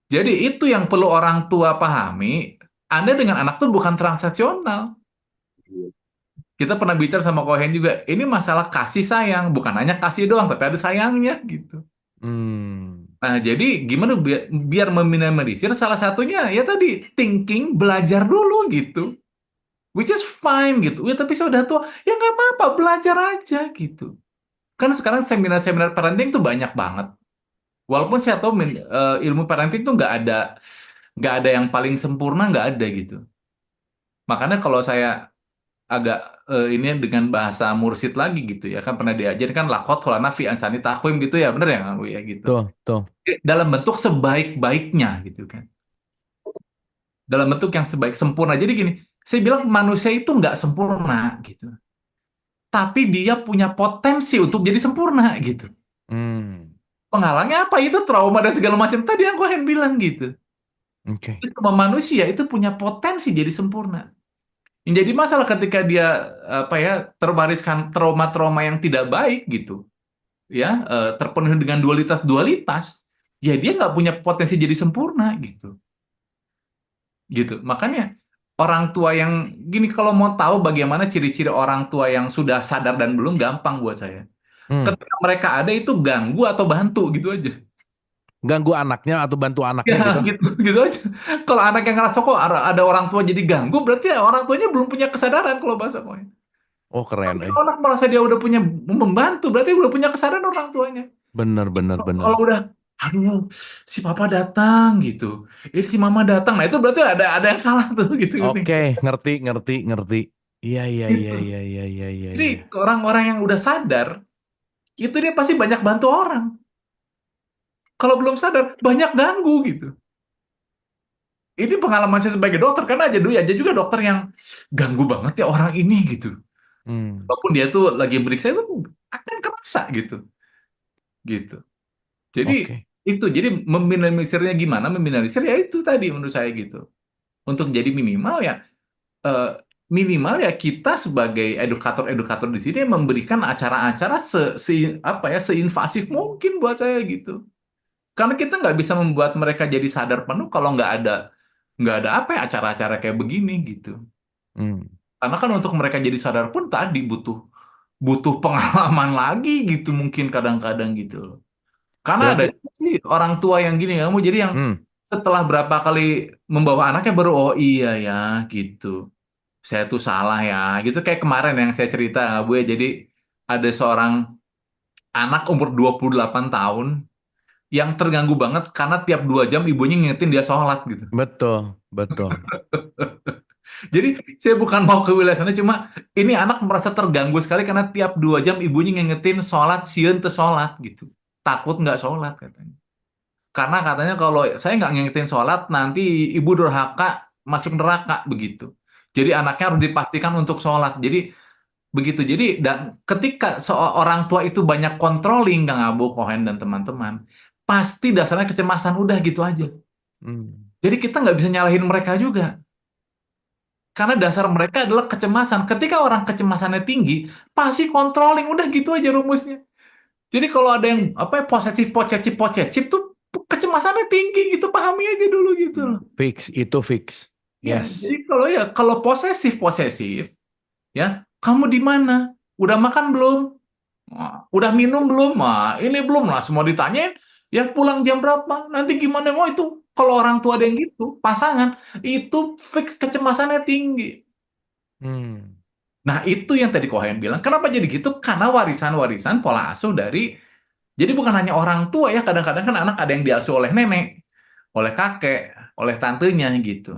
Jadi itu yang perlu orang tua pahami. Anda dengan anak tuh bukan transaksional. Kita pernah bicara sama Kohen juga, ini masalah kasih sayang, bukan hanya kasih doang, tapi ada sayangnya gitu. Hmm. Nah, jadi gimana biar meminimalisir, salah satunya ya tadi, thinking, belajar dulu gitu. Which is fine gitu. Ya tapi saya udah tua, ya nggak apa-apa, belajar aja gitu. Kan sekarang seminar-seminar parenting tuh banyak banget. Walaupun saya tahu ilmu parenting tuh nggak ada yang paling sempurna, nggak ada gitu. Makanya kalau saya agak ini dengan bahasa mursid lagi gitu ya, kan pernah diajarkan lakot holana fi ansani takwim gitu ya, bener ya Kang Bu ya gitu. Tuh, tuh. Dalam bentuk sebaik-baiknya gitu kan. Dalam bentuk yang sebaik sempurna. Jadi gini, saya bilang manusia itu nggak sempurna gitu. Tapi dia punya potensi untuk jadi sempurna gitu. Hmm. Penghalangnya apa? Itu trauma dan segala macam tadi yang Cohen bilang gitu. Oke. Itu sama manusia itu punya potensi jadi sempurna. Yang jadi masalah ketika dia apa ya, terbariskan trauma-trauma yang tidak baik gitu, ya terpenuhi dengan dualitas-dualitas, ya dia nggak punya potensi jadi sempurna gitu. Gitu. Makanya orang tua yang gini, kalau mau tahu bagaimana ciri-ciri orang tua yang sudah sadar dan belum, gampang buat saya. Hmm. Ketika mereka ada itu ganggu atau bantu gitu aja. Ganggu anaknya atau bantu Ya anaknya gitu. gitu gitu aja. Kalau anak yang ngerasa kok ada orang tua jadi ganggu, berarti ya orang tuanya belum punya kesadaran kalau bahasa gue. Oh, keren, Tapi kalau anak merasa dia udah punya membantu, berarti udah punya kesadaran orang tuanya. Bener, bener, bener. Kalau udah, aduh, si papa datang gitu, ini si mama datang, nah itu berarti ada yang salah tuh gitu. Oke, ngerti, ngerti, ngerti. Iya, iya, iya, Gitu. iya, iya, iya, iya, Jadi iya. orang-orang yang udah sadar, itu dia pasti banyak bantu orang. Kalau belum sadar, banyak ganggu gitu. Ini pengalaman saya sebagai dokter, karena aja juga dokter yang ganggu banget ya orang ini gitu. Hmm. Walaupun dia tuh lagi meriksa itu akan kerasa gitu. Gitu. Jadi Oke. jadi meminimalisirnya gimana? Meminimalisir ya itu tadi menurut saya gitu. Untuk jadi eh, minimal ya kita sebagai edukator-edukator di sini memberikan acara-acara apa ya, seinvasif mungkin buat saya gitu. Karena kita nggak bisa membuat mereka jadi sadar penuh kalau nggak ada apa ya, acara-acara kayak begini gitu. Hmm. Karena kan untuk mereka jadi sadar pun tadi butuh butuh pengalaman lagi gitu mungkin kadang-kadang gitu loh. Karena ada Berarti, sih orang tua yang gini, kamu jadi yang hmm. setelah berapa kali membawa anaknya baru oh iya ya gitu. saya tuh salah ya. Gitu kayak kemarin yang saya cerita, Bu ya. Jadi ada seorang anak umur 28 tahun yang terganggu banget karena tiap 2 jam ibunya ngingetin dia sholat gitu. Betul, betul. Jadi saya bukan mau ke wilayah sana, cuma ini anak merasa terganggu sekali karena tiap 2 jam ibunya ngingetin sholat, sieun teu sholat gitu. Takut nggak sholat katanya. Karena katanya kalau saya nggak ngingetin sholat, nanti ibu durhaka masuk neraka begitu. Jadi anaknya harus dipastikan untuk sholat. Jadi begitu. Jadi dan ketika seorang tua itu banyak controlling Kang Abu, Kohen dan teman-teman, pasti dasarnya kecemasan udah gitu aja. Hmm. Jadi kita nggak bisa nyalahin mereka juga. Karena dasar mereka adalah kecemasan. Ketika orang kecemasannya tinggi, pasti controlling. Udah gitu aja rumusnya. Jadi kalau ada yang apa ya, posesif tuh kecemasannya tinggi gitu. Pahami aja dulu gitu loh. Fix, itu fix. Ya, Yes. jadi kalau posesif ya, kamu di mana? Udah makan belum? Wah, udah minum belum? Wah, ini belum lah. Semua ditanyain. Ya pulang jam berapa? Nanti gimana? Oh itu kalau orang tua ada yang gitu, pasangan itu fix kecemasannya tinggi. Hmm. Nah, itu yang tadi Kohen bilang. Kenapa jadi gitu? Karena warisan-warisan pola asuh dari, jadi bukan hanya orang tua ya, kadang-kadang kan anak ada yang diasuh oleh nenek, oleh kakek, oleh tantenya gitu.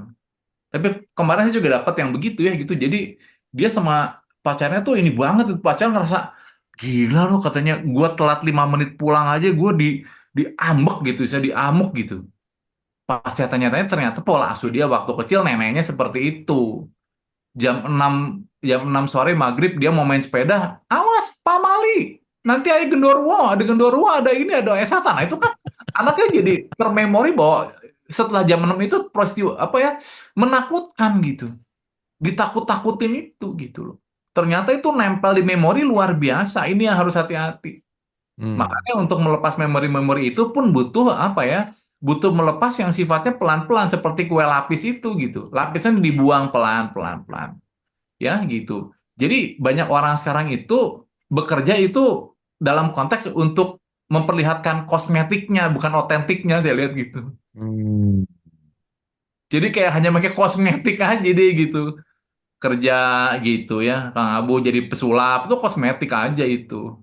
Tapi kemarin saya juga dapat yang begitu ya gitu. Jadi dia sama pacarnya tuh ini banget, pacar ngerasa gila loh katanya, gue telat 5 menit pulang aja gue diambek gitu, saya diamuk gitu. Pas saya tanya-tanya ternyata pola asuh dia waktu kecil neneknya seperti itu. Jam 6 sore maghrib dia mau main sepeda, awas Pak Mali, nanti ada gendorwo, ada ini, ada esatan. Nah itu kan anaknya jadi termemori bahwa setelah jam 6 itu peristiwa apa ya, menakutkan gitu, ditakut-takutin itu gitu loh. Ternyata itu nempel di memori luar biasa. Ini yang harus hati-hati. Hmm. Makanya untuk melepas memori-memori itu pun butuh apa ya? Butuh melepas yang sifatnya pelan-pelan seperti kue lapis itu gitu. Lapisnya dibuang pelan-pelan ya gitu. Jadi banyak orang sekarang itu bekerja itu dalam konteks untuk memperlihatkan kosmetiknya, bukan otentiknya, saya lihat gitu. Hmm. Jadi kayak hanya pakai kosmetik aja deh gitu. Kerja gitu ya, Kang Abu jadi pesulap itu kosmetik aja itu.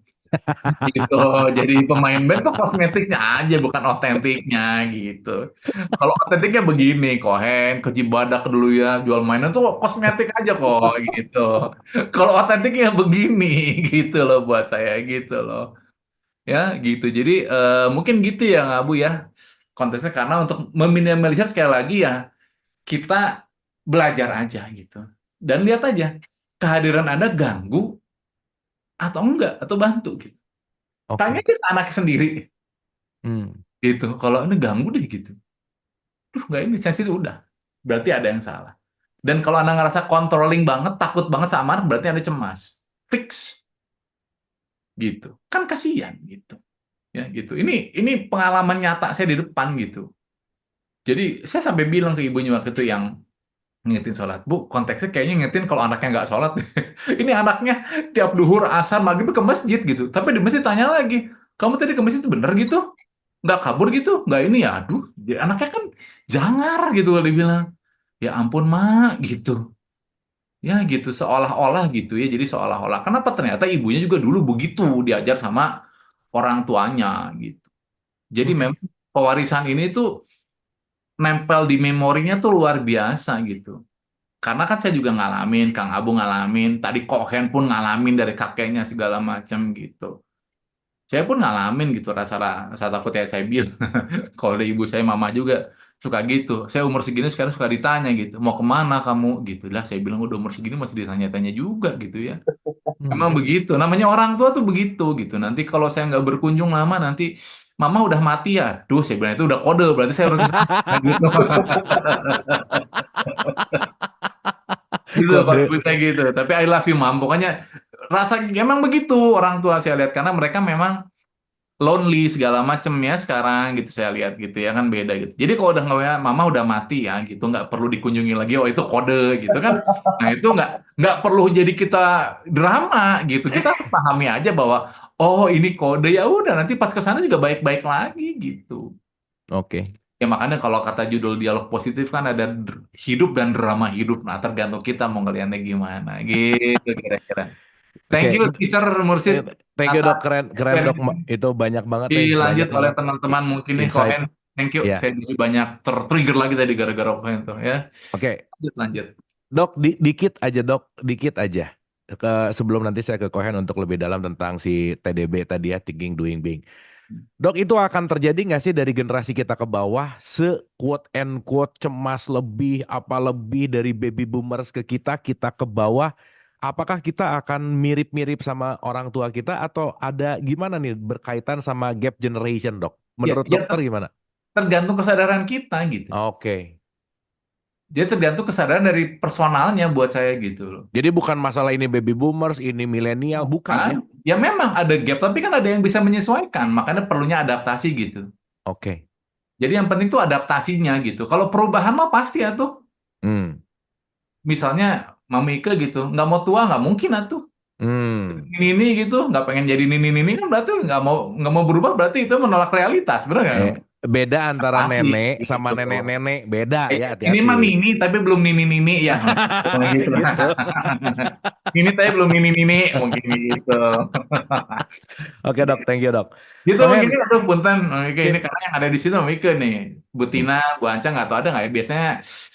Gitu. Jadi pemain band tuh kosmetiknya aja, bukan otentiknya gitu. Kalau otentiknya begini, Kohen, ke Cibadak dulu ya, jual mainan tuh kosmetik aja kok gitu. Kalau otentiknya begini gitu loh buat saya gitu loh. Ya gitu. Jadi mungkin gitu ya Abu ya. Konteksnya karena untuk meminimalisir sekali lagi ya, kita belajar aja gitu. Dan lihat aja kehadiran Anda ganggu atau enggak atau bantu gitu. Tanya Oke. aja ke anaknya sendiri Hmm. gitu. Kalau ini ganggu deh gitu. Duh, nggak ini sensitif udah. Berarti ada yang salah. Dan kalau Anda ngerasa controlling banget, takut banget sama anak, berarti Anda cemas. Fix gitu. Kan kasihan gitu. Ya gitu. Ini pengalaman nyata saya di depan gitu. Jadi saya sampai bilang ke ibunya waktu itu yang ngingetin sholat, Bu, konteksnya kayaknya ngingetin kalau anaknya nggak sholat. Ini anaknya tiap duhur, asar, maghrib ke masjid gitu. Tapi di masjid tanya lagi, kamu tadi ke masjid itu bener gitu? Nggak kabur gitu? Nggak ini ya? Aduh, jadi anaknya kan jangar gitu kalau dibilang. Ya ampun, Mak, gitu. Ya gitu, seolah-olah gitu ya. Jadi seolah-olah. Kenapa ternyata ibunya juga dulu begitu diajar sama orang tuanya gitu. Jadi Oke. memang pewarisan ini tuh nempel di memorinya tuh luar biasa gitu. Karena kan saya juga ngalamin, Kang Abu ngalamin, tadi Kohen pun ngalamin dari kakeknya segala macam gitu. Saya pun ngalamin gitu rasa rasa takut ya saya bilang. Kalau dari ibu saya, mama juga suka gitu. Saya umur segini sekarang suka ditanya gitu, mau kemana kamu gitu lah. Saya bilang udah umur segini masih ditanya-tanya juga gitu ya. Emang Hmm. begitu. Namanya orang tua tuh begitu gitu. Nanti kalau saya nggak berkunjung lama, nanti mama udah mati ya. Duh, saya bilang itu udah kode. Berarti saya harus ke sana gitu. Gitu kalau Kode. ibu saya gitu. Tapi I love you mom. Pokoknya rasa emang begitu orang tua saya lihat karena mereka memang lonely segala macem ya sekarang gitu saya lihat gitu ya kan beda gitu. Jadi kalau udah nggak mama udah mati ya gitu nggak perlu dikunjungi lagi oh itu kode gitu kan. Nah itu nggak perlu jadi kita drama gitu. Kita pahami aja bahwa oh ini kode ya udah nanti pas ke sana juga baik-baik lagi gitu. Oke. Ya makanya kalau kata judul dialog positif kan ada hidup dan drama hidup. Nah, tergantung kita mau ngeliatnya gimana. Gitu kira-kira. Oke, Thank you, Teacher Mursid, eh, thank you dok, atas keren keren dok. Itu banyak banget nih, dilanjut banyak oleh banget teman-teman mungkin nih insight. Kohen. Thank you. Ya, Saya jadi banyak tertrigger lagi tadi gara-gara Kohen tuh ya. oke. Lanjut, lanjut. Dok, dikit aja dok, dikit aja. Sebelum nanti saya ke Kohen untuk lebih dalam tentang si TDB tadi ya, thinking, doing, being. Dok, itu akan terjadi nggak sih dari generasi kita ke bawah, quote and quote cemas lebih, apa lebih dari baby boomers ke kita ke bawah, apakah kita akan mirip-mirip sama orang tua kita atau ada gimana nih berkaitan sama gap generation dok? Ya, Menurut ya dokter gimana? tergantung kesadaran kita gitu. Oke. Jadi tergantung kesadaran dari personalnya buat saya gitu loh. Jadi bukan masalah ini baby boomers, ini milenial, bukan ya? Ya memang ada gap, tapi kan ada yang bisa menyesuaikan. Makanya perlunya adaptasi gitu. Oke. Jadi yang penting tuh adaptasinya gitu. Kalau perubahan mah pasti ya tuh. Hmm. Misalnya Mami Ike gitu, nggak mau tua nggak mungkin atuh. Hmm. Ini gitu, nggak pengen jadi ini kan berarti nggak mau berubah berarti itu menolak realitas, benar nggak? Beda antara Pasti nenek sama gitu. nenek-nenek, beda ya, Ini hati-hati. mah Nini tapi belum Nini ya, gitu. Gitu. Ini tapi belum Nini mungkin gitu. Oke dok, thank you dok. Gitu mungkin Kohen, aduh punten. Oke, ini ki- karena yang ada di sini Mika nih. Bu Tina, Bu Anca nggak tahu ada nggak ya? Biasanya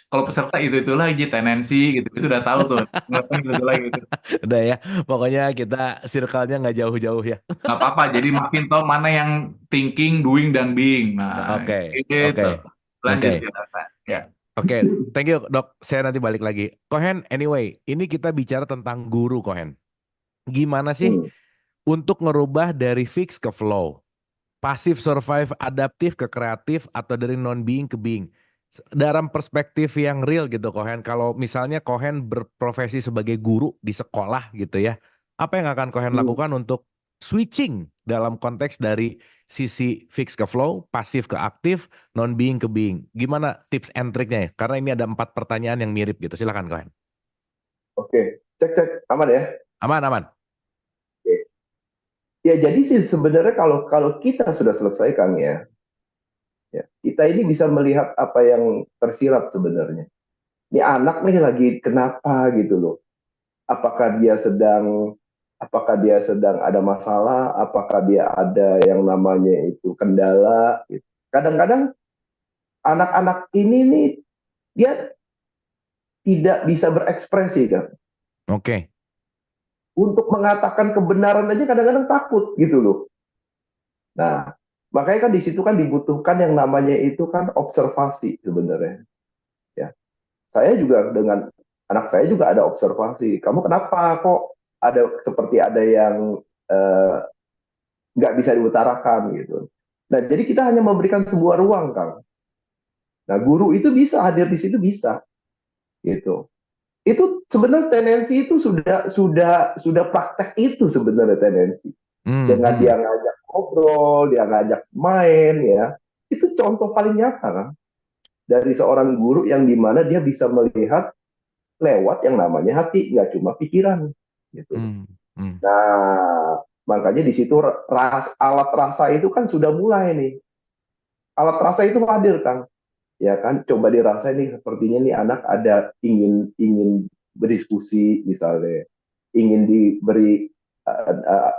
kalau peserta itu lagi tendensi gitu. Sudah tahu tuh. Ngapain itu lagi gitu. udah ya, pokoknya kita circle-nya nggak jauh-jauh ya. Nggak apa-apa. Jadi makin tahu mana yang thinking, doing, dan being. Nah, Oke, oke, gitu. oke, Lanjut kita. Ya. oke. Thank you dok. Saya nanti balik lagi. Kohen, anyway, ini kita bicara tentang guru Kohen. Gimana sih Hmm. untuk ngerubah dari fix ke flow? Pasif survive, adaptif ke kreatif, atau dari non being ke being? Dalam perspektif yang real gitu Kohen, kalau misalnya Kohen berprofesi sebagai guru di sekolah gitu ya, apa yang akan Kohen Hmm. lakukan untuk switching dalam konteks dari sisi fix ke flow, pasif ke aktif, non being ke being? Gimana tips and triknya ya? Karena ini ada 4 pertanyaan yang mirip gitu. Silakan Kohen. Oke, cek aman ya. Aman, aman. Oke. Ya jadi sih sebenarnya kalau kalau kita sudah selesai Kang ya, kita ini bisa melihat apa yang tersirat sebenarnya. Ini anak nih lagi kenapa gitu loh. Apakah dia sedang ada masalah, apakah dia ada yang namanya itu kendala gitu. Kadang-kadang anak-anak ini nih dia tidak bisa berekspresi kan. Oke. Untuk mengatakan kebenaran aja kadang-kadang takut gitu loh. Nah, makanya kan di situ kan dibutuhkan yang namanya itu kan observasi sebenarnya. Ya, saya juga dengan anak saya juga ada observasi. Kamu kenapa kok seperti ada yang eh, nggak bisa diutarakan gitu. Nah, jadi kita hanya memberikan sebuah ruang, Kang. Nah, guru itu bisa hadir di situ bisa, gitu. Itu sebenarnya tendensi itu sudah praktek itu sebenarnya tendensi. Dengan dia ngajak ngobrol, dia ngajak main, ya. Itu contoh paling nyata, kan? Dari seorang guru yang dimana dia bisa melihat lewat yang namanya hati, nggak cuma pikiran, gitu. Nah, makanya di situ alat rasa itu kan sudah mulai nih. Alat rasa itu hadir, Kang. Ya kan, coba dirasa nih sepertinya nih anak ada ingin ingin berdiskusi misalnya, ingin diberi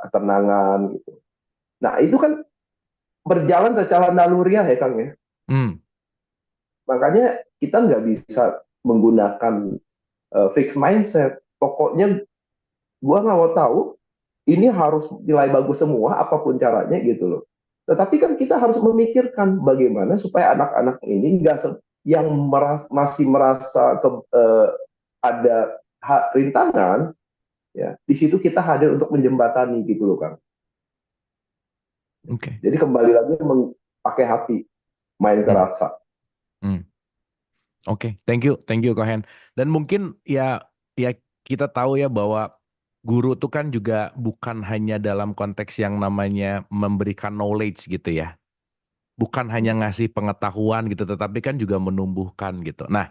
ketenangan gitu. Nah, itu kan berjalan secara naluriah ya, Kang ya. Makanya kita nggak bisa menggunakan fixed mindset. Pokoknya gua nggak mau tahu ini harus nilai bagus semua apapun caranya gitu loh. Tetapi kan kita harus memikirkan bagaimana supaya anak-anak ini yang masih merasa ada rintangan, ya di situ kita hadir untuk menjembatani gitu loh Kang. Oke. Jadi kembali lagi pakai hati, main ke rasa. Oke, thank you Kohen. Dan mungkin ya kita tahu ya bahwa guru itu kan juga bukan hanya dalam konteks yang namanya memberikan knowledge gitu ya. Bukan hanya ngasih pengetahuan gitu, tetapi kan juga menumbuhkan gitu. Nah,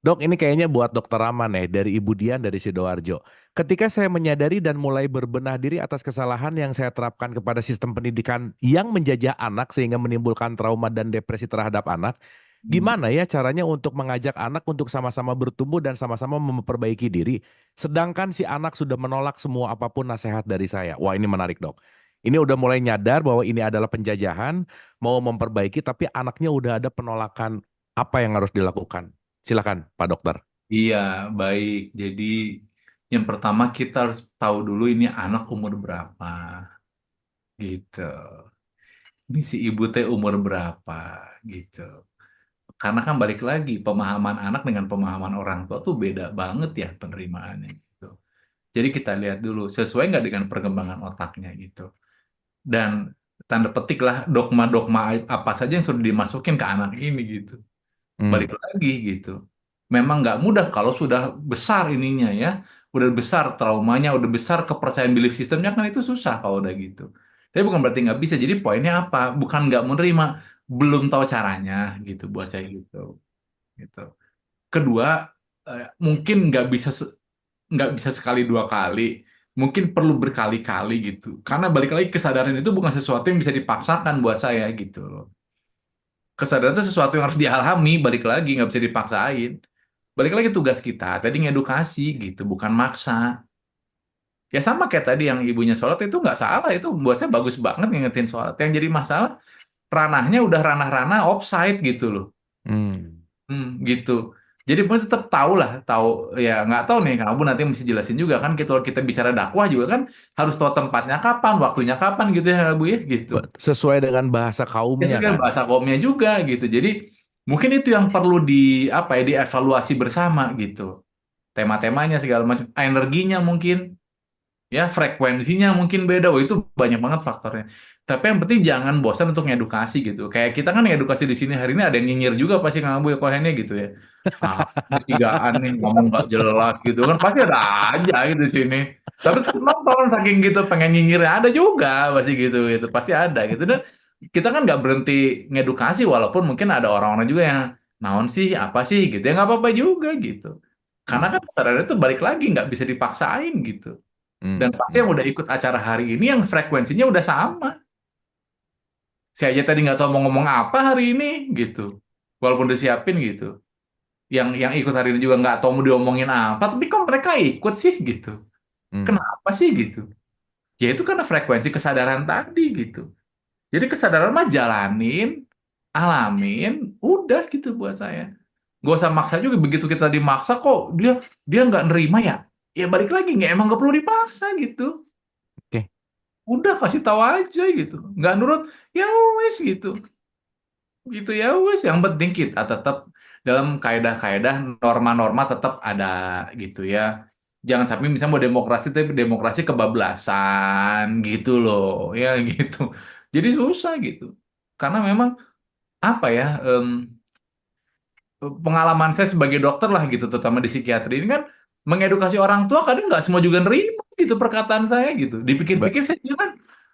Dok, ini kayaknya buat Dokter Rama nih, dari Ibu Dian dari Sidoarjo. Ketika saya menyadari dan mulai berbenah diri atas kesalahan yang saya terapkan kepada sistem pendidikan yang menjajah anak sehingga menimbulkan trauma dan depresi terhadap anak, Hmm. gimana ya caranya untuk mengajak anak untuk sama-sama bertumbuh dan sama-sama memperbaiki diri, sedangkan si anak sudah menolak semua apapun nasihat dari saya. Wah, ini menarik, Dok. Ini udah mulai nyadar bahwa ini adalah penjajahan, mau memperbaiki, tapi anaknya udah ada penolakan apa yang harus dilakukan. Silakan, Pak Dokter. Iya, baik. Jadi yang pertama kita harus tahu dulu ini anak umur berapa, gitu. Ini si ibu teh umur berapa, gitu. Karena kan balik lagi pemahaman anak dengan pemahaman orang tua tuh beda banget ya penerimaannya, gitu. Jadi kita lihat dulu sesuai nggak dengan perkembangan otaknya, gitu. Dan tanda petik lah dogma-dogma apa saja yang sudah dimasukin ke anak ini, gitu. Hmm, Balik lagi gitu. Memang nggak mudah kalau sudah besar ininya ya, udah besar traumanya, udah besar kepercayaan belief sistemnya kan itu susah kalau udah gitu. Tapi bukan berarti nggak bisa. Jadi poinnya apa? Bukan nggak menerima, belum tahu caranya gitu buat saya gitu. Gitu. Kedua, mungkin nggak bisa sekali dua kali, mungkin perlu berkali-kali gitu. Karena balik lagi kesadaran itu bukan sesuatu yang bisa dipaksakan buat saya gitu loh. Kesadaran itu sesuatu yang harus dialami, balik lagi nggak bisa dipaksain. Balik lagi tugas kita tadi ngedukasi gitu, bukan maksa. Ya sama kayak tadi yang ibunya sholat itu nggak salah, itu buat saya bagus banget ngingetin sholat. Yang jadi masalah ranahnya udah ranah-ranah offside gitu loh. hmm. Gitu. Jadi pun tetap tahu lah, tahu ya nggak tahu nih kamu nanti mesti jelasin juga kan kita kalau kita bicara dakwah juga kan harus tahu tempatnya kapan, waktunya kapan gitu ya Bu ya gitu. Sesuai dengan bahasa Itu kaumnya kan kan. bahasa komnya juga gitu. Jadi mungkin itu yang perlu di apa ya dievaluasi bersama gitu. Tema-temanya segala macam, energinya mungkin ya frekuensinya mungkin beda. Oh, itu banyak banget faktornya. Tapi yang penting jangan bosan untuk ngedukasi gitu. Kayak kita kan ngedukasi di sini hari ini ada yang nyinyir juga pasti nggak Bu ya kohennya gitu ya. Ah, ini tigaan nih ngomong nggak jelas gitu kan pasti ada aja gitu di sini. Tapi tetap nonton saking gitu pengen nyinyirnya ada juga pasti gitu gitu pasti ada gitu dan kita kan nggak berhenti ngedukasi walaupun mungkin ada orang-orang juga yang naon sih apa sih gitu ya nggak apa-apa juga gitu. Karena Hmm, kan kesadaran itu balik lagi nggak bisa dipaksain gitu. Dan hmm, pasti hmm. yang udah ikut acara hari ini yang frekuensinya udah sama. Saya aja tadi nggak tahu mau ngomong apa hari ini gitu. Walaupun disiapin gitu. Yang ikut hari ini juga nggak tahu mau diomongin apa, tapi kok mereka ikut sih gitu. Hmm. Kenapa sih gitu? Ya itu karena frekuensi kesadaran tadi gitu. Jadi kesadaran mah jalanin, alamin, udah gitu buat saya. Gak usah maksa juga. Begitu kita dimaksa kok dia dia nggak nerima ya. Ya balik lagi nggak emang nggak perlu dipaksa gitu. Oke. Udah kasih tahu aja gitu. Nggak nurut ya wes gitu. Gitu ya wes. Yang penting kita tetap dalam kaedah-kaedah norma-norma tetap ada gitu ya. Jangan sampai misalnya mau demokrasi tapi demokrasi kebablasan gitu loh ya gitu. Jadi susah gitu. Karena memang apa ya pengalaman saya sebagai dokter lah gitu terutama di psikiatri ini kan mengedukasi orang tua kadang nggak semua juga nerima gitu perkataan saya gitu. Ba- Dipikir-pikir saya juga kan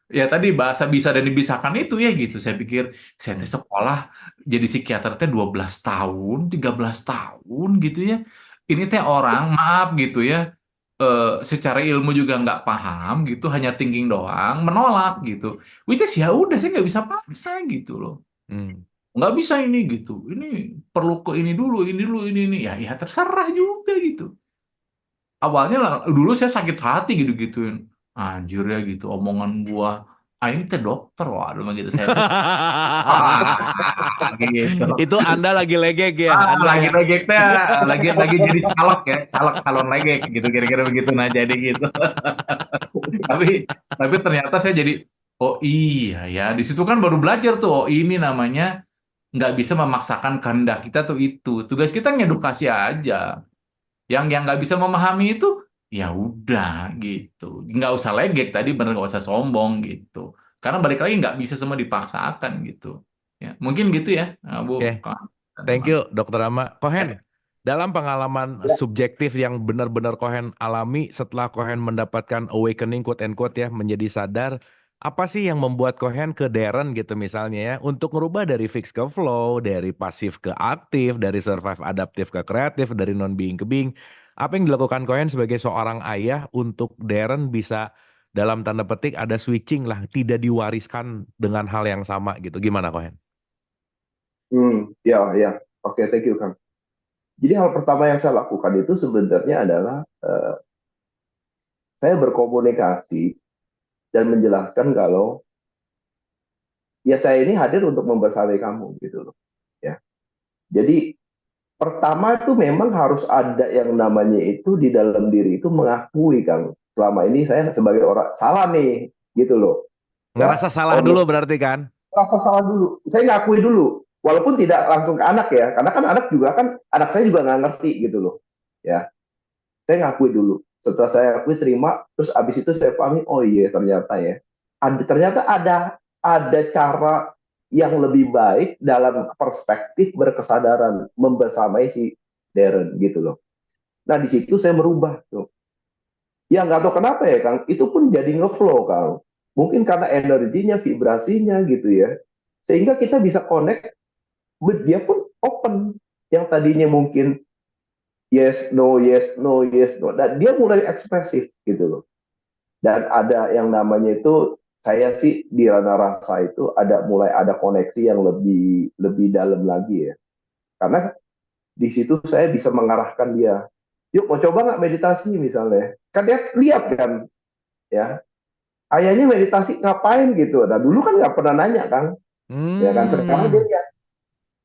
ya tadi bahasa bisa dan dibisakan itu ya gitu. Saya pikir saya teh hmm. sekolah jadi psikiater teh 12 tahun, 13 tahun gitu ya. Ini teh orang maaf gitu ya secara ilmu juga nggak paham gitu, hanya thinking doang, menolak gitu. Which is ya udah saya nggak bisa paksa gitu loh. Hmm. Nggak bisa ini gitu. Ini perlu ke ini dulu, ini. Ya, ya terserah juga gitu. Awalnya lah, dulu saya sakit hati gitu-gituin. Anjir ya gitu, omongan gua. Ah ini teh dokter, waduh gitu. Saya tuh, gitu. Itu Anda lagi legek ya, Ah, Anda ya. lagi-lagi teh, lagi jadi caleg ya, caleg calon legek gitu, kira-kira begitu. Nah jadi gitu. Tapi, tapi ternyata saya jadi, oh iya ya, di situ kan baru belajar tuh, oh ini namanya nggak bisa memaksakan kehendak kita tuh itu. Tugas kita ngedukasi aja. Yang nggak bisa memahami itu, ya udah gitu. Nggak usah legek tadi, bener nggak usah sombong gitu. Karena balik lagi nggak bisa semua dipaksakan gitu. Ya, mungkin gitu ya, Bu. Oke, thank Teman-teman. you Dokter Rama. Kohen, Ya. dalam pengalaman subjektif yang benar-benar Kohen alami setelah Kohen mendapatkan awakening quote and quote ya, menjadi sadar Apa sih yang membuat Cohen ke Darren gitu misalnya ya, untuk merubah dari fix ke flow, dari pasif ke aktif, dari survive adaptif ke kreatif, dari non being ke being. Apa yang dilakukan Cohen sebagai seorang ayah untuk Darren bisa dalam tanda petik ada switching lah, tidak diwariskan dengan hal yang sama gitu. Gimana Cohen? Ya, ya. Oke, thank you, Kang. Jadi hal pertama yang saya lakukan itu sebenarnya adalah saya berkomunikasi dan menjelaskan kalau ya saya ini hadir untuk membersamai kamu gitu loh. Ya. Jadi pertama itu memang harus ada yang namanya itu di dalam diri itu mengakui, Kang. Selama ini saya sebagai orang salah nih gitu loh. Ya. Ngerasa salah Oh, dulu berarti kan? rasa salah dulu. Saya ngakui dulu. Walaupun tidak langsung ke anak ya, karena kan anak juga kan anak saya juga nggak ngerti gitu loh. Ya, saya ngakui dulu. Setelah saya akui terima, terus abis itu saya pahami, oh iya ternyata ya, ternyata ada cara yang lebih baik dalam perspektif berkesadaran membersamai si Darren gitu loh. Nah di situ saya merubah tuh. Ya nggak tahu kenapa ya Kang, itu pun jadi ngeflow Kang. Mungkin karena energinya, vibrasinya gitu ya. Sehingga kita bisa connect, dia pun open. Yang tadinya mungkin yes, no, yes, no, yes, no. Dan dia mulai ekspresif gitu loh. Dan ada yang namanya itu, saya sih di ranah rasa itu mulai ada koneksi yang lebih lebih dalam lagi ya. Karena di situ saya bisa mengarahkan dia. Yuk mau coba nggak meditasi misalnya? Kan dia lihat kan, ya ayahnya meditasi ngapain gitu. Nah dulu kan nggak pernah nanya kan, ya kan sekarang dia Hmm. lihat.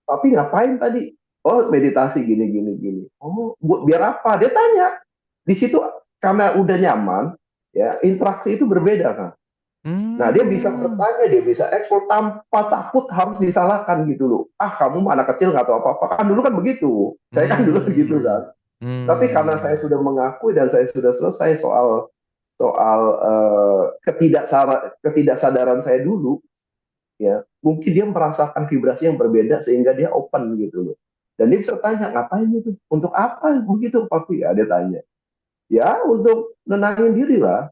Tapi ngapain tadi? Oh meditasi gini gini gini. Oh biar apa? Dia tanya. Di situ karena udah nyaman, ya interaksi itu berbeda kan. Nah dia bisa Hmm. bertanya, dia bisa ekspor tanpa takut harus disalahkan gitu loh. Ah kamu anak kecil nggak tahu apa-apa kan dulu kan begitu. Saya kan dulu begitu Hmm. kan. Tapi karena saya Hmm. sudah mengakui dan saya sudah selesai soal soal ketidaksadaran saya dulu, ya mungkin dia merasakan vibrasi yang berbeda sehingga dia open gitu loh. Dan dia bisa tanya ngapain itu, untuk apa begitu papi, ya dia tanya, ya untuk nenangin diri lah.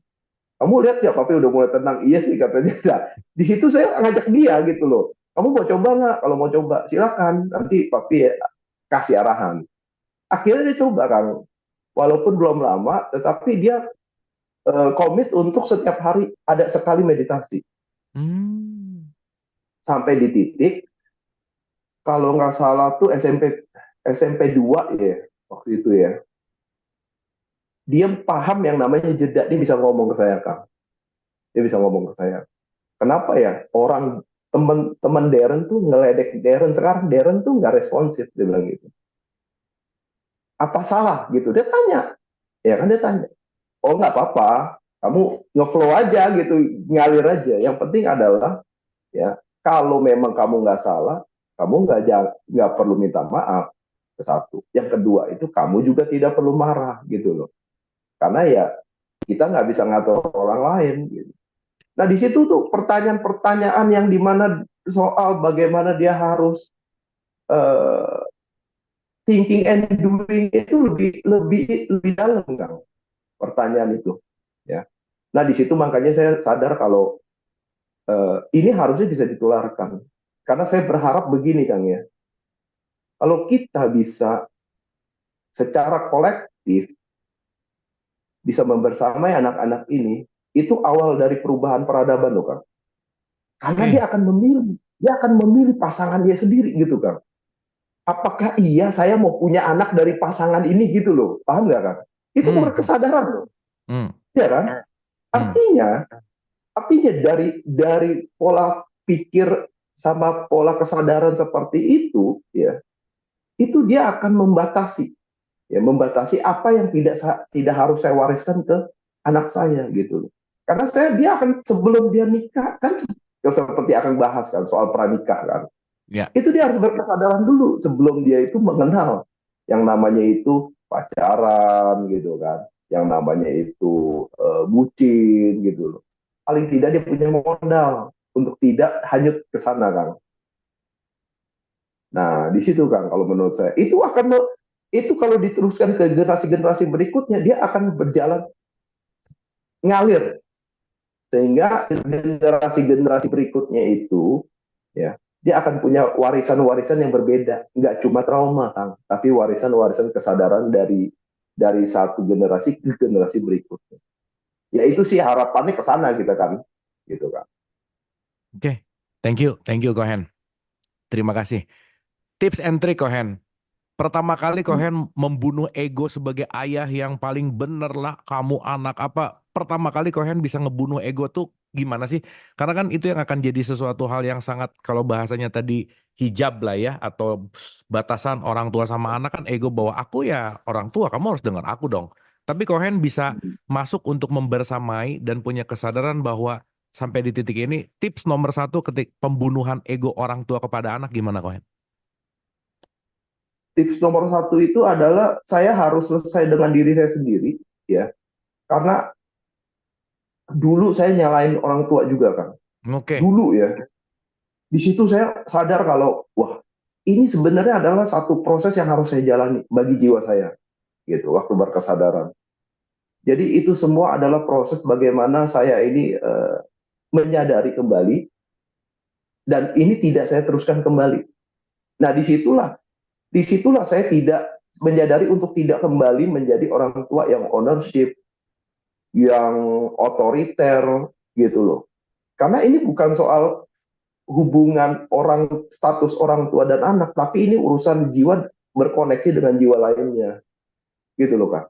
Kamu lihat ya papi udah mulai tenang, iya sih katanya. Nah, di situ saya ngajak dia gitu loh, kamu mau coba nggak? Kalau mau coba silakan, nanti papi ya, kasih arahan. Akhirnya dia coba Kang, walaupun belum lama tetapi dia komit untuk setiap hari ada sekali meditasi, Hmm. sampai di titik kalau nggak salah tuh SMP 2 ya waktu itu ya, dia paham yang namanya jeda, dia bisa ngomong ke saya Kang, dia bisa ngomong ke saya kenapa ya orang teman-teman Darren tuh ngeledek Darren, sekarang Darren tuh nggak responsif, dia bilang gitu, apa salah gitu, dia tanya, ya kan dia tanya, oh nggak apa-apa, kamu ngeflow aja gitu, ngalir aja, yang penting adalah ya kalau memang kamu nggak salah, kamu nggak perlu minta maaf, ke satu. Yang kedua itu kamu juga tidak perlu marah gitu loh, karena ya kita nggak bisa ngatur orang lain gitu. Nah di situ tuh pertanyaan-pertanyaan yang dimana soal bagaimana dia harus uh, thinking and doing itu lebih lebih lebih dalam kan pertanyaan itu ya. Nah di situ makanya saya sadar kalau ini harusnya bisa ditularkan, karena saya berharap begini Kang ya, kalau kita bisa secara kolektif bisa membersamai anak-anak ini, itu awal dari perubahan peradaban loh Kang. Karena Oke. dia akan memilih pasangan dia sendiri gitu Kang. Apakah iya saya mau punya anak dari pasangan ini gitu loh, paham nggak Kang? Itu Hmm. berkesadaran loh, Hmm. ya kan? Hmm. Artinya, artinya dari pola pikir sama pola kesadaran seperti itu, ya, itu dia akan membatasi, ya membatasi apa yang tidak harus saya wariskan ke anak saya gitu loh. Karena dia akan sebelum dia nikah kan, seperti akan bahas kan soal pranikah kan, Ya. itu dia harus berkesadaran dulu sebelum dia itu mengenal yang namanya itu pacaran gitu kan, yang namanya itu bucin gitu loh. Paling tidak dia punya modal untuk tidak hanyut ke sana kan. Nah, di situ kan kalau menurut saya itu kalau diteruskan ke generasi-generasi berikutnya dia akan berjalan ngalir Sehingga generasi-generasi berikutnya itu, ya, dia akan punya warisan-warisan yang berbeda. Nggak cuma trauma, Kang, tapi warisan-warisan kesadaran dari satu generasi ke generasi berikutnya. Ya itu sih harapannya ke sana kita kan, gitu kan. Oke, thank you Kohen. Terima kasih. Tips and trick Kohen. Pertama kali Kohen membunuh ego sebagai ayah yang paling bener lah, kamu anak apa. Pertama kali Kohen bisa ngebunuh ego tuh gimana sih? Karena kan itu yang akan jadi sesuatu hal yang sangat, kalau bahasanya tadi hijab lah ya, atau batasan orang tua sama anak kan ego bahwa aku ya orang tua, kamu harus dengar aku dong. Tapi Kohen bisa masuk untuk membersamai dan punya kesadaran bahwa sampai di titik ini, tips nomor satu ketik pembunuhan ego orang tua kepada anak gimana Kohen? Tips nomor satu itu adalah saya harus selesai dengan diri saya sendiri, ya. Karena dulu saya nyalain orang tua juga, kan. Oke. Dulu ya. Di situ saya sadar kalau, wah, ini sebenarnya adalah satu proses yang harus saya jalani bagi jiwa saya, gitu, waktu berkesadaran. Jadi itu semua adalah proses bagaimana saya ini menyadari kembali, dan ini tidak saya teruskan kembali. Nah, disitulah saya tidak menyadari untuk tidak kembali menjadi orang tua yang ownership, yang otoriter, gitu loh. Karena ini bukan soal hubungan status orang tua dan anak, tapi ini urusan jiwa berkoneksi dengan jiwa lainnya, gitu loh, Kak.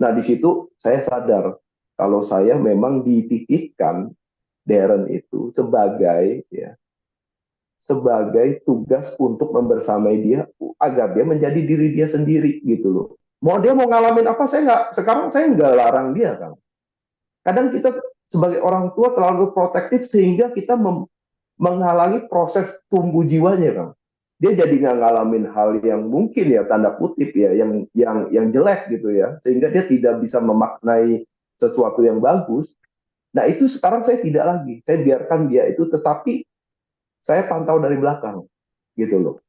Nah, di situ saya sadar kalau saya memang dititipkan Darren itu sebagai tugas untuk membersamai dia agar dia menjadi diri dia sendiri, gitu loh. Dia mau ngalamin apa, sekarang saya nggak larang dia, kan. Kadang kita sebagai orang tua terlalu protektif sehingga kita menghalangi proses tumbuh jiwanya, kan. Dia jadi nggak ngalamin hal yang mungkin ya tanda kutip ya yang jelek gitu ya, sehingga dia tidak bisa memaknai sesuatu yang bagus. Nah, itu sekarang saya tidak lagi, saya biarkan dia itu, tetapi saya pantau dari belakang, gitu loh.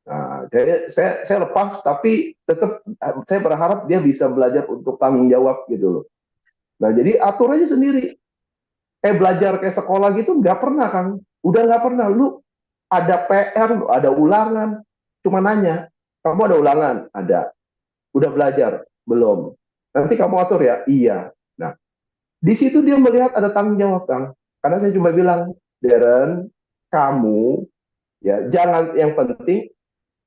Nah, saya lepas, tapi tetap saya berharap dia bisa belajar untuk tanggung jawab, gitu loh. Nah, jadi atur aja sendiri. Kayak belajar kayak sekolah gitu nggak pernah, Kang. Udah nggak pernah. Lu ada PR, lu ada ulangan, cuma nanya, kamu ada ulangan? Ada. Udah belajar? Belum. Nanti kamu atur ya? Iya. Nah, di situ dia melihat ada tanggung jawab, Kang. Karena saya cuma bilang, Darren, kamu ya jangan, yang penting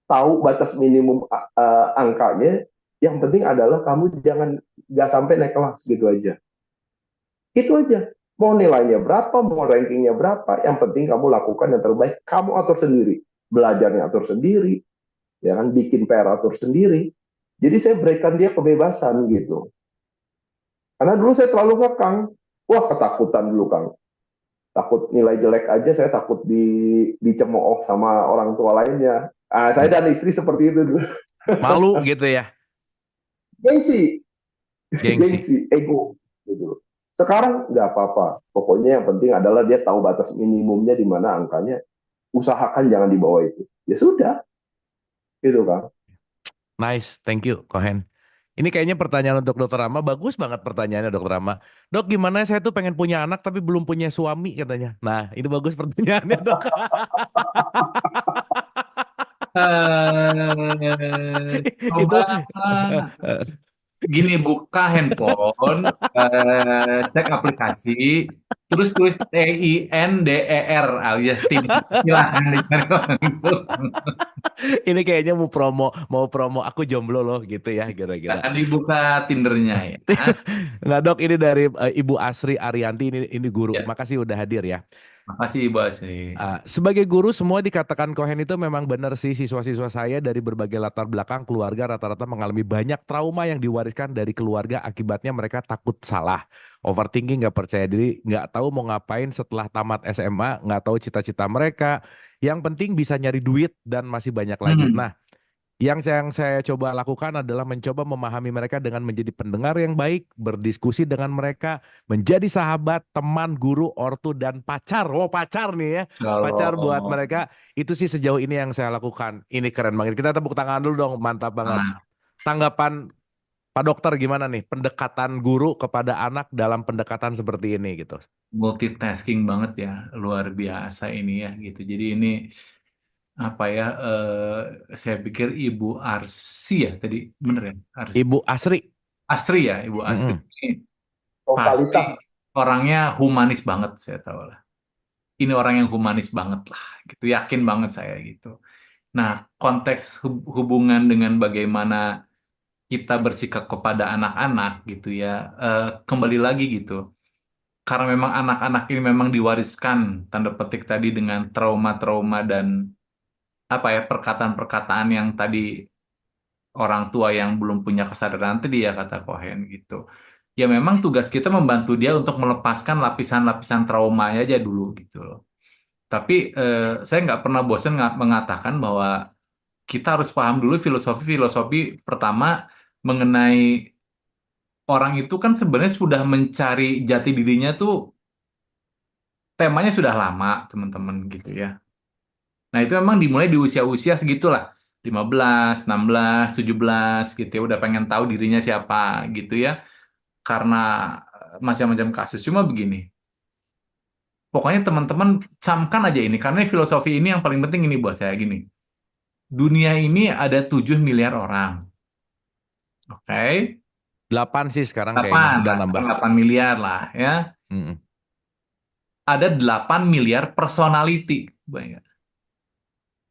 tahu batas minimum angkanya. Yang penting adalah kamu jangan nggak sampai naik kelas, gitu aja. Itu aja. Mau nilainya berapa, mau rankingnya berapa, yang penting kamu lakukan yang terbaik. Kamu atur sendiri. Belajarnya atur sendiri, ya kan, bikin PR atur sendiri. Jadi saya berikan dia kebebasan, gitu. Karena dulu saya terlalu ngekang. Wah, ketakutan dulu, Kang. Takut nilai jelek aja, saya takut dicemooh sama orang tua lainnya. Saya dan istri seperti itu dulu. Malu gitu ya. Gengsi, Gengsi. ego, gitu. Sekarang nggak apa-apa. Pokoknya yang penting adalah dia tahu batas minimumnya di mana angkanya. Usahakan jangan di bawah itu. Ya sudah, gitu, Kang. Nice, thank you Kohen. Ini kayaknya pertanyaan untuk Dokter Rama, bagus banget pertanyaannya Dokter Rama. Dok, gimana saya tuh pengen punya anak tapi belum punya suami katanya. Nah, itu bagus pertanyaannya Dok. Itu Coba gini, buka handphone, cek aplikasi, terus tulis TINDER alias Tinder. Silahkan dicari langsung. ini kayaknya mau promo aku jomblo loh gitu ya kira-kira. Akan dibuka Tindernya ya. Nah Dok, ini dari Ibu Asri Arianti, ini guru. Ya, Makasih udah hadir ya. makasih Ibu Asri. Sebagai guru semua dikatakan Kohen itu memang benar sih, siswa-siswa saya dari berbagai latar belakang keluarga rata-rata mengalami banyak trauma yang diwariskan dari keluarga, akibatnya mereka takut salah, overthinking, nggak percaya diri, nggak tahu mau ngapain setelah tamat SMA, nggak tahu cita-cita mereka, yang penting bisa nyari duit dan masih banyak lagi. Hmm. Nah, yang saya coba lakukan adalah mencoba memahami mereka dengan menjadi pendengar yang baik, berdiskusi dengan mereka, menjadi sahabat, teman, guru, ortu, dan pacar. Oh, pacar nih ya. Pacar buat Kalau mereka. Itu sih sejauh ini yang saya lakukan. Ini keren banget. Kita tepuk tangan dulu dong. Mantap banget. Tanggapan Pak Dokter gimana nih pendekatan guru kepada anak dalam pendekatan seperti ini gitu? Multitasking banget ya, luar biasa ini ya gitu. Jadi ini apa ya? Saya pikir Ibu Arsy ya tadi bener ya, Ibu Asri. Asri ya, Ibu Asri Mm-mm. ini pasti orangnya humanis banget, saya tahu lah. Ini orang yang humanis banget lah, gitu. Yakin banget saya gitu. Nah, konteks hubungan dengan bagaimana kita bersikap kepada anak-anak gitu ya, kembali lagi gitu. Karena memang anak-anak ini memang diwariskan tanda petik tadi dengan trauma-trauma dan apa ya perkataan-perkataan yang tadi orang tua yang belum punya kesadaran tadi ya kata Cohen gitu. Ya memang tugas kita membantu dia untuk melepaskan lapisan-lapisan traumanya aja dulu gitu loh. Tapi saya nggak pernah bosan mengatakan bahwa kita harus paham dulu filosofi-filosofi pertama mengenai orang itu kan sebenarnya sudah mencari jati dirinya tuh temanya sudah lama teman-teman gitu ya. Nah itu memang dimulai di usia-usia segitulah 15, 16, 17 gitu ya udah pengen tahu dirinya siapa gitu ya karena macam-macam kasus. Cuma begini, pokoknya teman-teman camkan aja ini karena filosofi ini yang paling penting ini buat saya gini. Dunia ini ada 7 miliar orang. Oke. 8 sih sekarang kayaknya 8 udah lah, nambah. 8 miliar lah ya. Mm-mm. Ada 8 miliar personality. Bayangkan.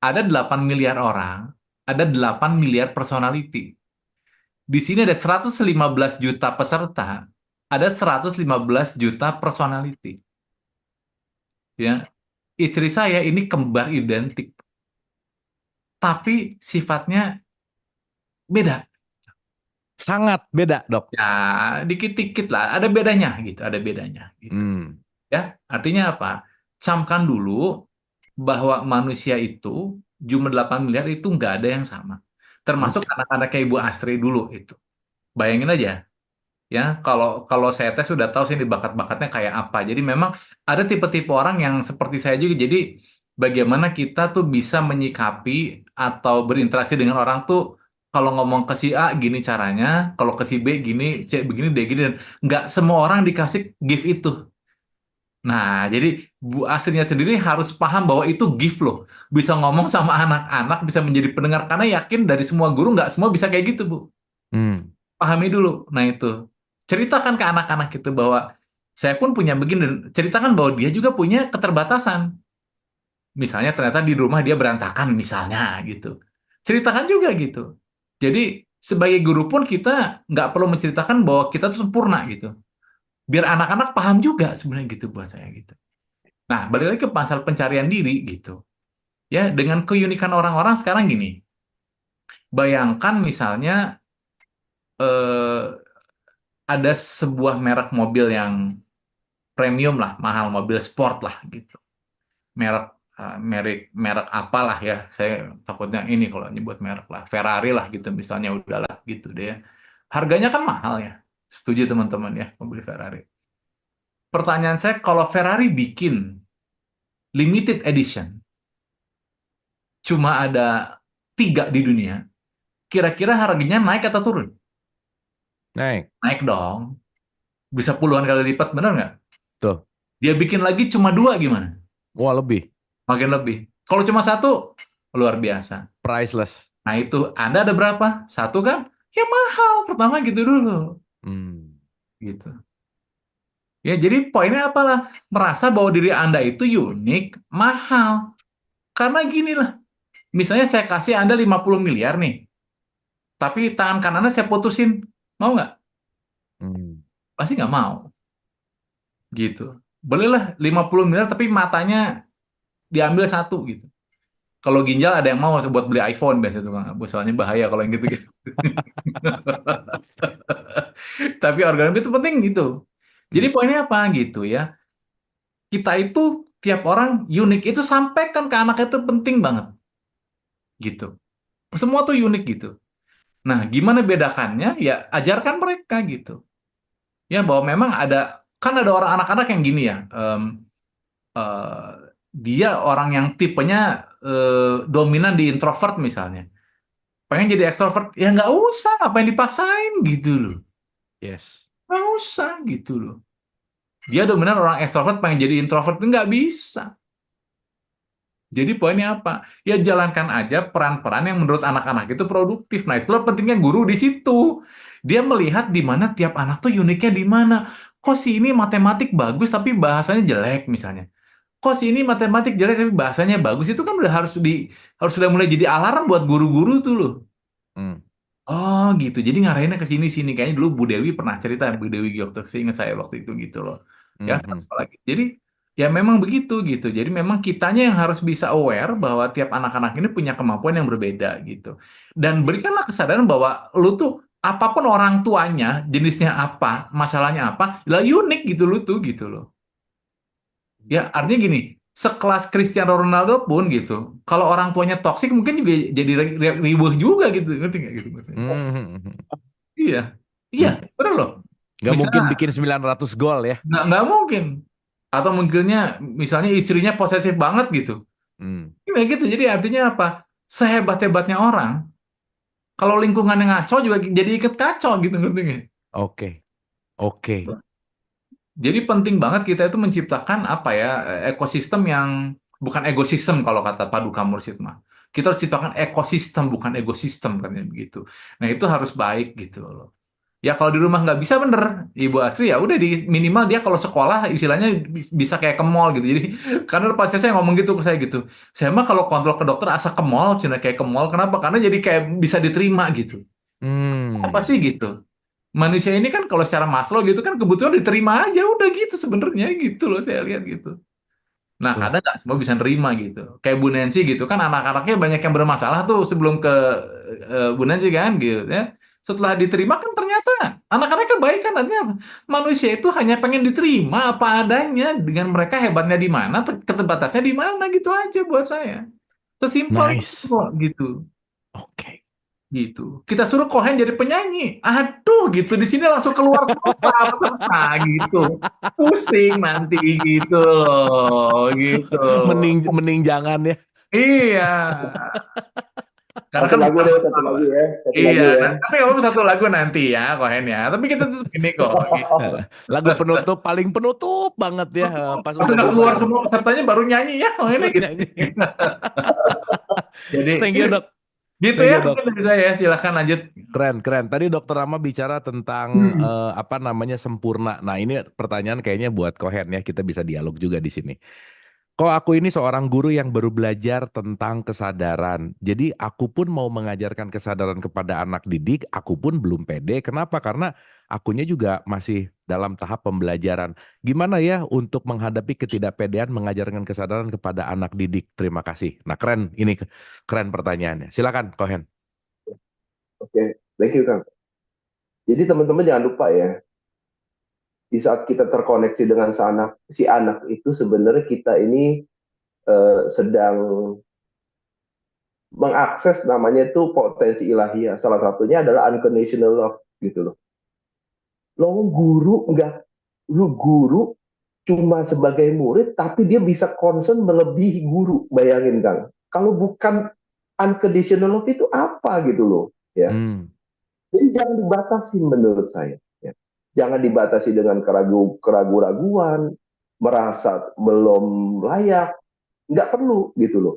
Ada 8 miliar orang, ada 8 miliar personality. Di sini ada 115 juta peserta, ada 115 juta personality. Ya, istri saya ini kembar identik, tapi sifatnya beda. Sangat beda, Dok. Ya, dikit-dikit lah, ada bedanya gitu, ada bedanya gitu. Hmm. Ya, artinya apa? Camkan dulu bahwa manusia itu cuma 8 miliar itu nggak ada yang sama. Termasuk anak-anak kayak Ibu Astri dulu itu. Bayangin aja, ya kalau kalau saya tes sudah tahu sih ini bakat-bakatnya kayak apa. Jadi memang ada tipe-tipe orang yang seperti saya juga. Jadi bagaimana kita tuh bisa menyikapi atau berinteraksi dengan orang tuh kalau ngomong ke si A gini caranya, kalau ke si B gini, C begini, D gini dan nggak semua orang dikasih gift itu. Nah, jadi Bu Asrinya sendiri harus paham bahwa itu gift loh. Bisa ngomong sama anak-anak, bisa menjadi pendengar. Karena yakin dari semua guru nggak semua bisa kayak gitu, Bu. Hmm. Pahami dulu. Nah itu. Ceritakan ke anak-anak itu bahwa saya pun punya begini. Dan ceritakan bahwa dia juga punya keterbatasan. Misalnya ternyata di rumah dia berantakan misalnya gitu. Ceritakan juga gitu. Jadi sebagai guru pun kita nggak perlu menceritakan bahwa kita tuh sempurna gitu. Biar anak-anak paham juga sebenarnya gitu buat saya gitu. Nah, balik lagi ke pasal pencarian diri gitu. Ya, dengan keunikan orang-orang sekarang gini. Bayangkan misalnya eh, ada sebuah merek mobil yang premium lah, mahal mobil sport lah gitu. Merek merek apalah ya. Saya takutnya ini kalau nyebut merek lah, Ferrari lah gitu misalnya udahlah gitu deh. Ya. Harganya kan mahal ya. Setuju teman-teman ya, mobil Ferrari. Pertanyaan saya, kalau Ferrari bikin limited edition, cuma ada 3 di dunia, kira-kira harganya naik atau turun? Naik. Naik dong. Bisa puluhan kali lipat, benar nggak? Tuh. Dia bikin lagi cuma 2 gimana? Wah, lebih. Makin lebih. Kalau cuma 1, luar biasa. Priceless. Nah itu, Anda ada berapa? 1 kan? Ya mahal. Pertama gitu dulu. Hmm. Gitu. Ya jadi poinnya apalah? Merasa bahwa diri Anda itu unik, mahal. Karena gini lah. Misalnya saya kasih Anda 50 miliar nih. Tapi tangan kanannya saya putusin. Mau nggak? Hmm. Pasti nggak mau. Gitu. Bolehlah 50 miliar tapi matanya diambil 1 gitu. Kalau ginjal ada yang mau buat beli iPhone biasa tuh Kang. Soalnya bahaya kalau yang gitu-gitu. Tapi organ itu penting gitu. Jadi poinnya apa gitu ya. Kita itu tiap orang unik itu sampaikan ke anak itu penting banget. Gitu. Semua tuh unik gitu. Nah, gimana bedakannya? Ya ajarkan mereka gitu. Ya bahwa memang ada kan ada orang anak-anak yang gini ya. Dia orang yang tipenya dominan di introvert misalnya. pengen jadi ekstrovert, ya nggak usah, ngapain dipaksain gitu loh. Yes. Nggak usah gitu loh. Dia dominan orang ekstrovert pengen jadi introvert, nggak bisa. Jadi poinnya apa? Ya jalankan aja peran-peran yang menurut anak-anak itu produktif. Nah, itulah pentingnya guru di situ. Dia melihat di mana tiap anak tuh uniknya di mana. Kok si ini matematik bagus tapi bahasanya jelek misalnya. Kok si ini matematik jelek tapi bahasanya bagus. Itu kan udah harus sudah mulai jadi alarm buat guru-guru tuh loh. Hmm. Oh gitu. Jadi ngarahinnya ke sini-sini. Kayaknya dulu Bu Dewi pernah cerita, Bu Dewi Giokto. Saya ingat saya waktu itu gitu loh. Ya, Mhm. sekolah lagi. Jadi ya memang begitu gitu. Jadi memang kitanya yang harus bisa aware bahwa tiap anak-anak ini punya kemampuan yang berbeda gitu. Dan berikanlah kesadaran bahwa lu tuh apapun orang tuanya, jenisnya apa, masalahnya apa, lah unik gitu lu tuh gitu loh. Ya, artinya gini, sekelas Cristiano Ronaldo pun gitu, kalau orang tuanya toksik mungkin juga jadi riweuh juga gitu, ngerti nggak gitu maksudnya? Mhm. Iya, iya, bener loh. Nggak mungkin Misalnya bikin 900 gol ya. nggak mungkin. Atau mungkinnya misalnya istrinya posesif banget gitu. Hmm. Iya gitu. Jadi artinya apa? Sehebat-hebatnya orang, kalau lingkungannya ngaco juga jadi ikut kacau gitu, ngerti nggak? Oke, oke. Jadi penting banget kita itu menciptakan apa ya, ekosistem yang bukan ekosistem kalau kata Paduka Mursid mah. Kita harus ciptakan ekosistem bukan ekosistem kan begitu. Nah itu harus baik gitu loh. Ya kalau di rumah nggak bisa bener, Ibu Asri ya udah di minimal dia kalau sekolah istilahnya bisa kayak ke mall gitu. Jadi karena pacar saya ngomong gitu ke saya gitu. Saya mah kalau kontrol ke dokter asa ke mall, cina kayak ke mall. Kenapa? Karena jadi kayak bisa diterima gitu. Apa Hmm. sih gitu? Manusia ini kan kalau secara Maslow gitu kan kebutuhan diterima aja udah gitu sebenarnya gitu loh saya lihat gitu. Nah, Tuh. kadang nggak semua bisa nerima gitu. Kayak Bu Nancy gitu kan anak-anaknya banyak yang bermasalah tuh sebelum ke Bu Nancy kan gitu ya. Setelah diterima kan ternyata anak-anaknya baik kan artinya apa? Manusia itu hanya pengen diterima apa adanya dengan mereka hebatnya di mana, keterbatasnya di mana gitu aja buat saya. Sesimpel itu Nice. kok gitu. Oke. Gitu. Kita suruh Cohen jadi penyanyi. Aduh gitu di sini langsung keluar semua peserta gitu. Pusing nanti gitu loh, gitu. Mending mending jangan ya. Iya, karena Satu kan lagu bukan deh, satu masalah. lagu ya, satu Iya, lagu ya. nah, tapi kalau satu lagu nanti ya Cohen ya. Tapi kita tetap gini kok. Gitu. Lagu penutup paling penutup banget ya, pas Pas udah udah keluar bubar. semua pesertanya baru nyanyi ya Cohennya gitu. Nyanyi. Jadi Thank you, Dok. gitu Thank ya you, Dok. mungkin dari saya. Silahkan lanjut. Keren, keren. Tadi Dokter Rama bicara tentang apa namanya sempurna. Nah, ini pertanyaan kayaknya buat Kohen ya. Kita bisa dialog juga di sini. Kok aku ini seorang guru yang baru belajar tentang kesadaran. Jadi aku pun mau mengajarkan kesadaran kepada anak didik, aku pun belum pede. Kenapa? Karena akunya juga masih dalam tahap pembelajaran. Gimana ya untuk menghadapi ketidakpedean mengajarkan kesadaran kepada anak didik? Terima kasih. Nah, keren. Ini keren pertanyaannya. Silakan, Kohen. Oke, thank you Kang. Jadi teman-teman jangan lupa ya, di saat kita terkoneksi dengan si anak itu sebenarnya kita ini sedang mengakses namanya itu potensi ilahiyah. Salah satunya adalah unconditional love gitu loh. Lu guru cuma sebagai murid, tapi dia bisa concern melebihi guru. Bayangin Kang, kalau bukan unconditional love itu apa gitu loh, ya. Hmm, Jadi jangan dibatasi menurut saya. Ya. Jangan dibatasi dengan keraguan-raguan, merasa belum layak, nggak perlu gitu loh.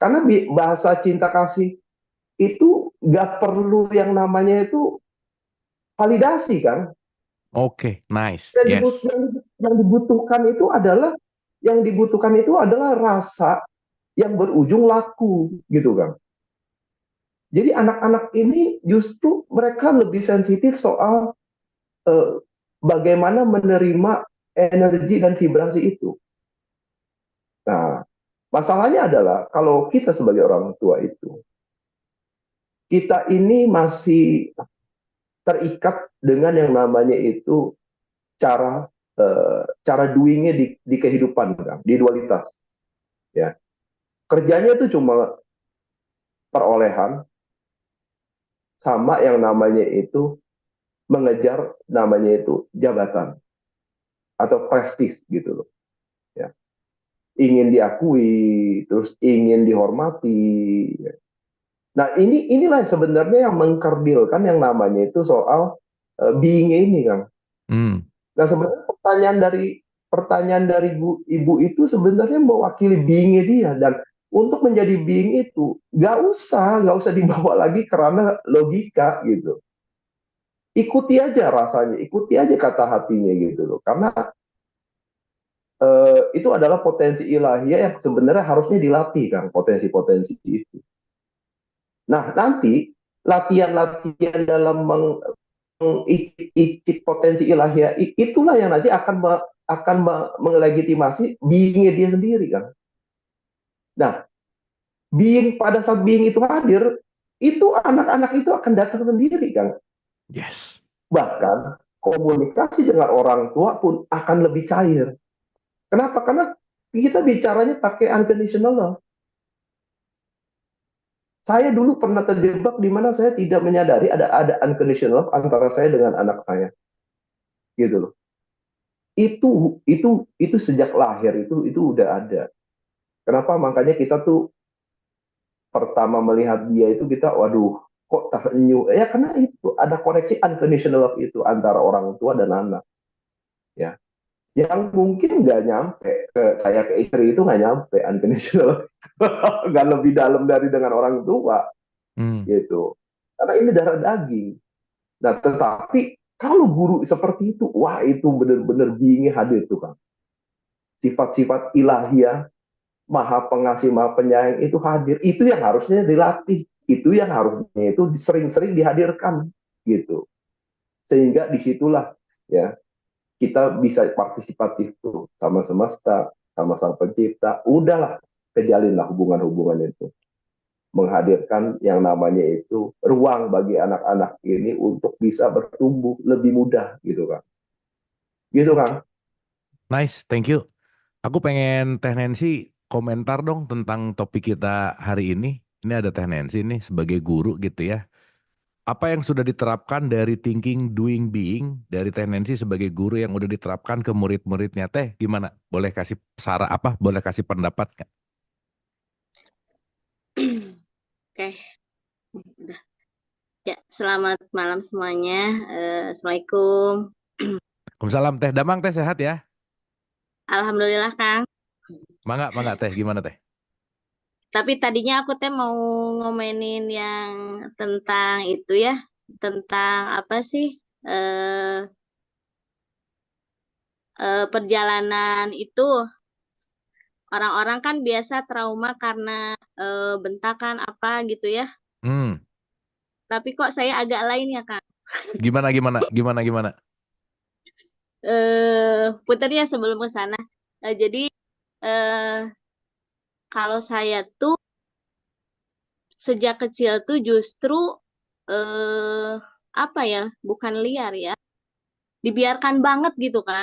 Karena bahasa cinta kasih itu nggak perlu yang namanya itu validasi kan. oke, nice. Yang, Yes. yang dibutuhkan itu adalah rasa yang berujung laku gitu kan. Jadi anak-anak ini justru mereka lebih sensitif soal eh, bagaimana menerima energi dan vibrasi itu. Nah, masalahnya adalah kalau kita sebagai orang tua itu, kita ini masih terikat dengan yang namanya itu cara doingnya di kehidupan, kan? Di dualitas. Ya, kerjanya itu cuma perolehan sama yang namanya itu mengejar namanya itu jabatan atau prestis gitu loh. Ya. Ingin diakui, terus ingin dihormati. Ya. Nah, inilah sebenarnya yang mengkerdilkan yang namanya itu soal being ini, Kang. Hmm. Nah, sebenarnya pertanyaan dari ibu itu sebenarnya mewakili beingnya dia, dan untuk menjadi being itu nggak usah dibawa lagi kerana logika gitu. Ikuti aja rasanya, ikuti aja kata hatinya gitu loh. Karena itu adalah potensi ilahiyah yang sebenarnya harusnya dilatih, Kang, potensi-potensi itu. Nah, nanti latihan-latihan dalam mengicip potensi ilahiyah itulah yang nanti akan melegitimasi beingnya dia sendiri, kan. Nah, pada saat being itu hadir, itu anak-anak itu akan datang sendiri, kan. Yes. Bahkan komunikasi dengan orang tua pun akan lebih cair. Kenapa? Karena kita bicaranya pakai unconditional love. Saya dulu pernah terjebak di mana saya tidak menyadari ada unconditional love antara saya dengan anak saya, gitu loh. Itu sejak lahir itu udah ada. Kenapa? Makanya kita tuh pertama melihat dia itu kita, waduh, kok terenyuh. Ya karena itu ada koneksi unconditional love itu antara orang tua dan anak. Ya, yang mungkin nggak nyampe ke saya, ke istri itu nggak nyampe unconditional love. Nggak lebih dalam dari dengan orang tua, gitu. Karena ini darah daging. Nah, tetapi kalau guru seperti itu, wah itu benar-benar beingnya hadir tuh, Kang. Sifat-sifat ilahiyah, maha pengasih, maha penyayang itu hadir. Itu yang harusnya dilatih. Itu yang harusnya itu sering-sering dihadirkan, gitu. Sehingga disitulah ya kita bisa partisipatif tuh sama semesta, sama sang pencipta. Udahlah, kejalinlah hubungan-hubungan itu. Menghadirkan yang namanya itu ruang bagi anak-anak ini untuk bisa bertumbuh lebih mudah, gitu, Kang. Gitu, Kang. Nice, thank you. Aku pengen Teh Nancy komentar dong tentang topik kita hari ini. Ini ada Teh Nancy nih sebagai guru gitu ya. Apa yang sudah diterapkan dari thinking, doing, being dari Teh Nancy sebagai guru yang udah diterapkan ke murid-muridnya, Teh? Gimana? Boleh kasih saran apa? Boleh kasih pendapat nggak? Oke, udah. Ya, selamat malam semuanya. Assalamualaikum. Waalaikumsalam, Teh. Damang, Teh, sehat ya? Alhamdulillah, Kang. Mangga, Teh. Gimana, Teh? Tapi tadinya aku mau ngomenin yang tentang itu ya, tentang apa sih? Perjalanan itu orang-orang kan biasa trauma karena bentakan apa gitu ya. Tapi kok saya agak lain ya, Kang. Gimana? Putarnya sebelum ke sana. Jadi kalau saya tuh sejak kecil tuh justru apa ya, bukan liar ya, dibiarkan banget gitu kan.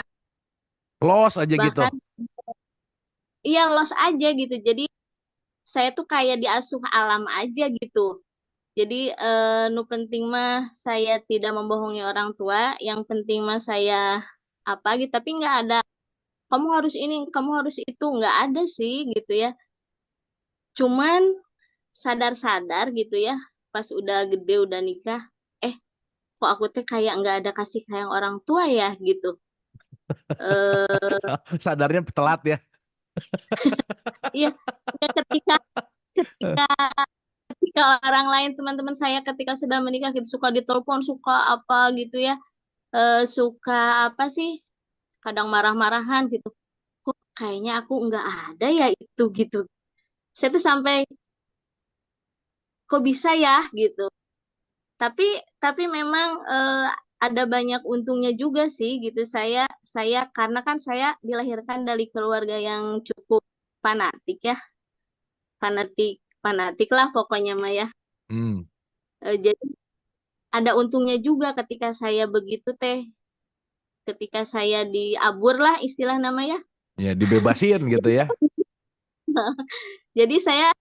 Los aja gitu. Bahkan iya los aja gitu. Jadi saya tuh kayak diasuh alam aja gitu. Jadi nu penting mah saya tidak membohongi orang tua. Yang penting mah saya apa gitu. Tapi nggak ada kamu harus ini, kamu harus itu, nggak ada sih gitu ya. Cuman sadar-sadar gitu ya, pas udah gede udah nikah, kok aku teh kayak nggak ada kasih sayang orang tua ya gitu. Sadarnya telat ya. Iya, ya ketika ketika orang lain, teman-teman saya ketika sudah menikah gitu suka ditelepon, suka apa gitu ya, suka apa sih, kadang marah-marahan gitu. Kok kayaknya aku nggak ada ya itu gitu. Saya tuh sampai kok bisa ya gitu. Tapi memang ada banyak untungnya juga sih gitu. Saya karena kan saya dilahirkan dari keluarga yang cukup fanatik ya, fanatik lah pokoknya mah ya. Jadi ada untungnya juga ketika saya begitu teh, ketika saya diabur lah istilah namanya. Ya dibebasin gitu ya. Jadi saya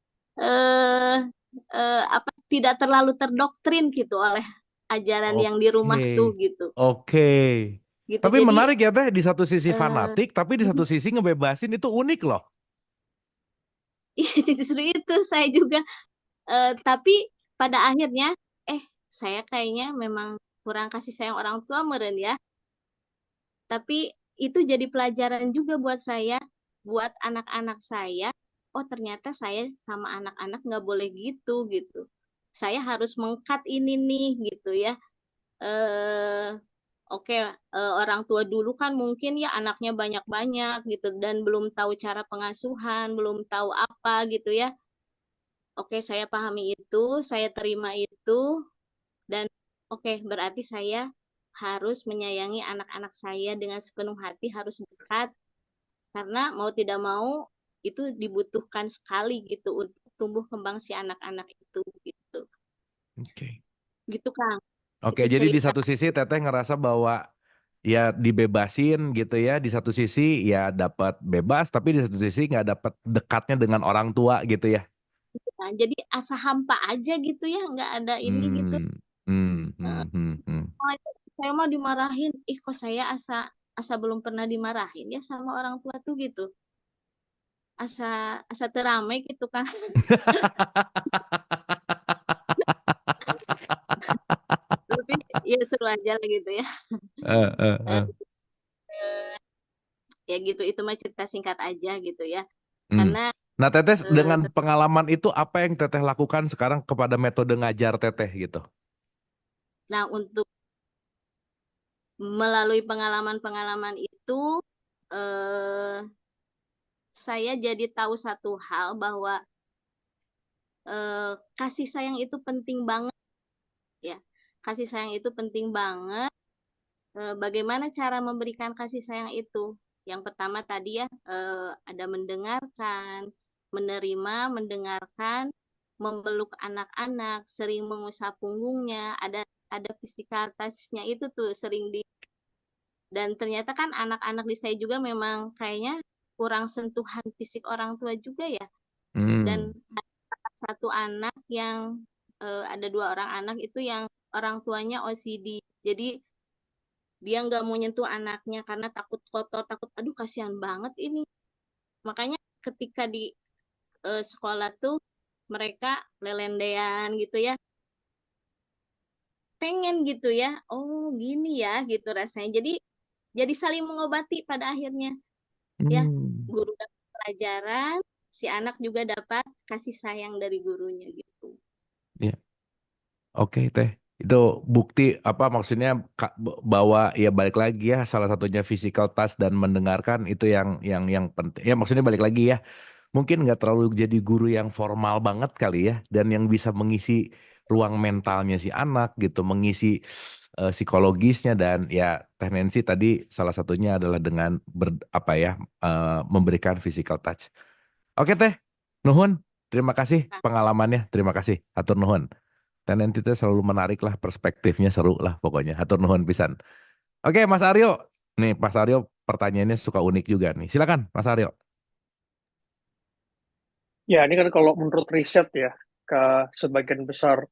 apa tidak terlalu terdoktrin gitu oleh ajaran yang di rumah tuh gitu. Oke. Gitu. Tapi Jadi menarik ya Teh, di satu sisi fanatik, tapi di satu sisi ngebebasin, itu unik loh. Iya, justru itu saya juga. Tapi pada akhirnya saya kayaknya memang kurang kasih sayang orang tua meren ya. Tapi itu jadi pelajaran juga buat saya, buat anak-anak saya. Oh ternyata saya sama anak-anak nggak boleh gitu gitu. Saya harus mengkat ini nih gitu ya. eh Oke, orang tua dulu kan mungkin ya anaknya banyak-banyak gitu dan belum tahu cara pengasuhan, belum tahu apa gitu ya. Oke, saya pahami itu, saya terima itu, dan oke, berarti saya harus menyayangi anak-anak saya dengan sepenuh hati, harus dekat, karena mau tidak mau itu dibutuhkan sekali gitu untuk tumbuh kembang si anak-anak itu gitu. Oke. Gitu Kang. Oke, Itu jadi di cerita. satu sisi Teteh ngerasa bahwa ya dibebasin gitu ya, di satu sisi ya dapat bebas, tapi di satu sisi nggak dapat dekatnya dengan orang tua gitu ya. Nah, jadi asa hampa aja gitu ya, nggak ada ini gitu. Hmm, hmm, Eh, hmm, hmm, hmm. saya mah dimarahin, kok saya asa asa belum pernah dimarahin ya sama orang tua tuh gitu. Asa asa teramai gitu kan. Tapi ya seru aja lah gitu ya. Eh, eh, Eh, eh. ya gitu, itu mah cerita singkat aja gitu ya. Hmm. Karena Nah, Teteh eh, dengan pengalaman itu apa yang Teteh lakukan sekarang kepada metode ngajar Teteh gitu? nah untuk melalui pengalaman-pengalaman itu eh, saya jadi tahu satu hal bahwa kasih sayang itu penting banget ya. Kasih sayang itu penting banget. Bagaimana cara memberikan kasih sayang itu? Yang pertama tadi ya, ada mendengarkan, menerima, mendengarkan, memeluk anak-anak, sering mengusap punggungnya, ada physical touch-nya itu tuh sering di, dan ternyata kan anak-anak di saya juga memang kayaknya kurang sentuhan fisik orang tua juga ya. Dan Hmm. ada satu anak yang ada dua orang anak itu yang orang tuanya OCD. Jadi dia nggak mau nyentuh anaknya karena takut kotor, takut aduh kasihan banget ini. Makanya ketika di sekolah tuh mereka lelendean gitu ya, pengen gitu ya, oh gini ya gitu rasanya. Jadi saling mengobati pada akhirnya ya. Hmm. Guru dapat pelajaran, si anak juga dapat kasih sayang dari gurunya gitu. Ya. Oke, Teh. Itu bukti apa maksudnya bahwa ya balik lagi ya salah satunya physical touch dan mendengarkan itu yang penting. Ya maksudnya balik lagi ya. Mungkin nggak terlalu jadi guru yang formal banget kali ya dan yang bisa mengisi ruang mentalnya si anak gitu, mengisi psikologisnya dan ya Teh Nancy tadi salah satunya adalah dengan apa ya memberikan physical touch. Oke, Teh. Nuhun. Terima kasih Nah, pengalamannya. Terima kasih. Atur nuhun. Tenan itu selalu menarik lah, perspektifnya seru lah pokoknya. Hatur nuhun pisan. Oke, Mas Aryo. Nih, Mas Aryo pertanyaannya suka unik juga nih. Silakan, Mas Aryo. Ya, ini kan kalau menurut riset ya, ke sebagian besar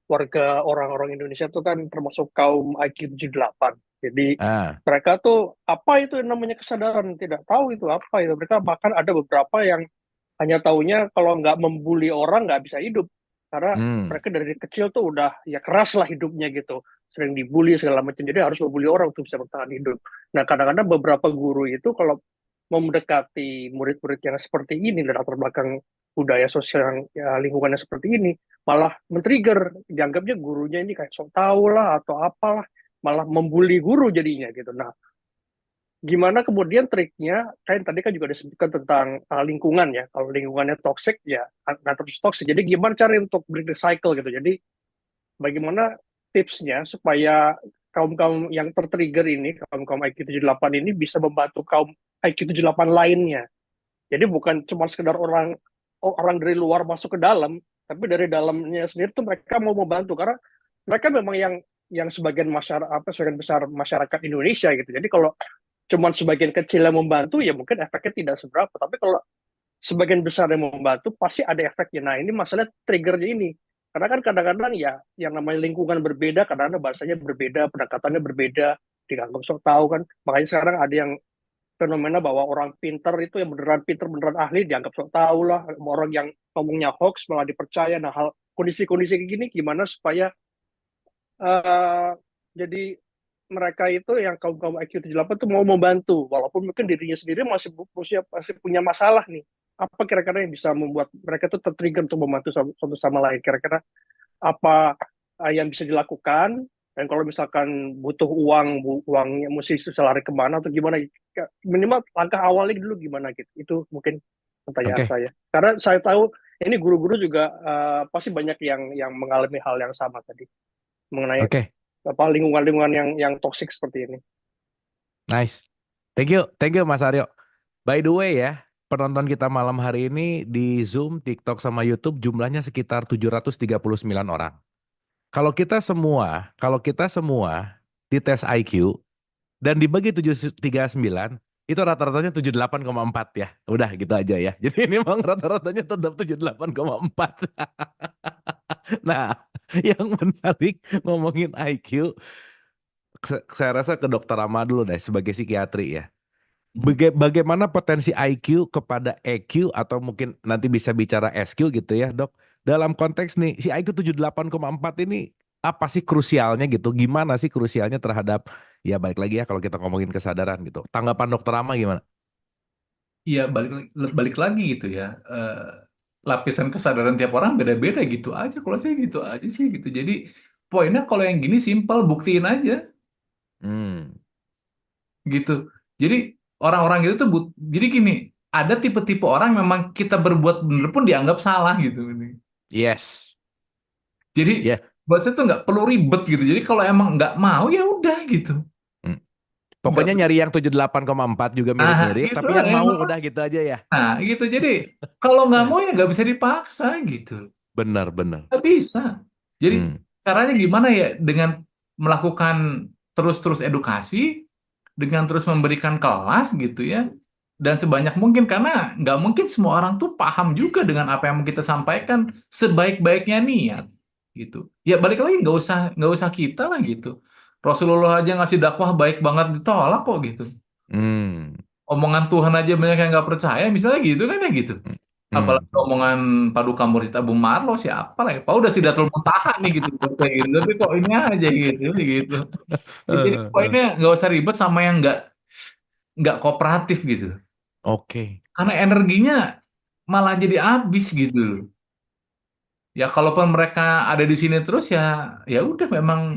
warga orang-orang Indonesia itu kan termasuk kaum IQ 78. Jadi Ah, mereka tuh apa itu yang namanya kesadaran, tidak tahu itu apa itu. Mereka bahkan ada beberapa yang hanya taunya kalau nggak membuli orang nggak bisa hidup. Karena hmm, mereka dari kecil tuh udah ya keras lah hidupnya gitu. Sering dibully segala macam. Jadi harus membuli orang untuk bisa bertahan hidup. Nah, kadang-kadang beberapa guru itu kalau mau mendekati murid-murid yang seperti ini dari latar belakang budaya sosial yang ya, lingkungannya seperti ini, malah men-trigger, dianggapnya gurunya ini kayak sok tahu lah atau apalah, malah membuli guru jadinya gitu. Nah, gimana kemudian triknya, kayak tadi kan juga disebutkan tentang lingkungan ya, kalau lingkungannya toxic ya nggak terus toxic, jadi gimana cara untuk break the cycle gitu. Jadi bagaimana tipsnya supaya kaum-kaum yang tertrigger ini, kaum-kaum IQ 78 ini bisa membantu kaum IQ 78 lainnya. Jadi bukan cuma sekedar orang orang dari luar masuk ke dalam, tapi dari dalamnya sendiri tuh mereka mau membantu karena mereka memang yang sebagian masyarakat apa sebagian besar masyarakat Indonesia gitu. Jadi kalau cuma sebagian kecil yang membantu ya mungkin efeknya tidak seberapa. Tapi kalau sebagian besar yang membantu pasti ada efeknya. Nah ini masalah triggernya ini. Karena kan kadang-kadang ya yang namanya lingkungan berbeda, kadang-kadang bahasanya berbeda, pendekatannya berbeda, dianggap sok tahu kan. Makanya sekarang ada yang fenomena bahwa orang pinter itu yang beneran pinter beneran ahli dianggap sok tahu lah, orang yang ngomongnya hoax malah dipercaya. Nah kondisi-kondisi kayak gini gimana supaya eh jadi mereka itu yang kaum IQ 78 tuh mau membantu, walaupun mungkin dirinya sendiri masih punya masalah nih. Apa kira-kira yang bisa membuat mereka tuh tertrigger untuk membantu satu sama lain? Kira-kira apa yang bisa dilakukan? Dan kalau misalkan butuh uangnya mesti lari kemana atau gimana? Minimal langkah awalnya dulu gimana gitu. Itu mungkin pertanyaan Oke, saya. Karena saya tahu ini guru-guru juga pasti banyak yang mengalami hal yang sama tadi mengenai oke, lingkungan-lingkungan yang toksik seperti ini. nice. Thank you Mas Aryo. By the way ya, penonton kita malam hari ini di Zoom, TikTok sama YouTube jumlahnya sekitar 739 orang. Kalau kita semua dites IQ dan dibagi 739, itu rata-ratanya 78,4 ya. Udah gitu aja ya. Jadi ini memang rata-ratanya tetap 78,4. Nah, yang menarik ngomongin IQ, saya rasa ke Dokter Rama dulu deh sebagai psikiatri ya. Bagaimana potensi IQ kepada EQ atau mungkin nanti bisa bicara SQ gitu ya, Dok. Dalam konteks nih, si IQ 78,4 ini apa sih krusialnya gitu? Gimana sih krusialnya terhadap, ya balik lagi ya kalau kita ngomongin kesadaran gitu. Tanggapan Dokter Rama gimana? Iya, balik lagi gitu ya. Lapisan kesadaran tiap orang beda-beda gitu aja. Kalau saya gitu aja sih gitu. Jadi poinnya kalau yang gini simpel, buktiin aja Hmm, gitu. Jadi orang-orang gitu tuh jadi gini, ada tipe-tipe orang memang kita berbuat bener pun dianggap salah gitu. yes, Jadi ya. buat saya tuh nggak perlu ribet gitu. Jadi kalau emang nggak mau ya udah gitu. Hmm. Nggak, Pokoknya nyari yang 78,4 juga mirip-mirip, gitu tapi lah yang mau emang. udah gitu aja ya. Nah, gitu. Jadi kalau nggak mau ya nggak bisa dipaksa gitu. Benar-benar. Nggak bisa. Jadi Hmm. caranya gimana ya? Dengan melakukan terus-terus edukasi, dengan terus memberikan kelas gitu ya, dan sebanyak mungkin karena nggak mungkin semua orang tuh paham juga dengan apa yang kita sampaikan sebaik-baiknya niat gitu. Ya balik lagi nggak usah kita lah gitu. Rasulullah aja ngasih dakwah baik banget ditolak kok gitu. Hmm. Omongan Tuhan aja banyak yang nggak percaya, misalnya gitu kan ya gitu. Hmm. Apalagi omongan Paduka Murid Abu Marlo siapa lah ya. Pak udah Sidratul Muntaha nih gitu, kayak gitu. Tapi kok ini aja gitu, gitu. Jadi poinnya nggak usah ribet sama yang nggak kooperatif gitu. Oke. Karena energinya malah jadi habis gitu. Ya kalaupun mereka ada di sini terus ya udah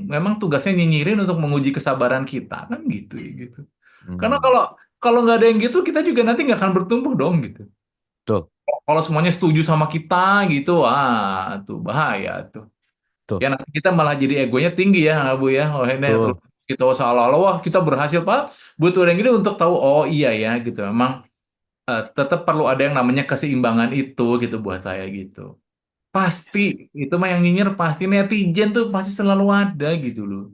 memang tugasnya nyinyirin untuk menguji kesabaran kita kan gitu ya gitu. Karena Hmm. kalau nggak ada yang gitu kita juga nanti nggak akan bertumbuh dong gitu. Tuh, Kalau semuanya setuju sama kita gitu, tuh bahaya tuh. tuh, Ya nanti kita malah jadi egonya tinggi ya, Bu ya. Oh ini terus tuh. kita seolah-olah wah kita berhasil Pak. Butuh yang gini untuk tahu oh iya ya gitu. Memang tetap perlu ada yang namanya keseimbangan itu gitu buat saya gitu. Pasti itu mah yang nyinyir pasti netizen tuh pasti selalu ada gitu loh.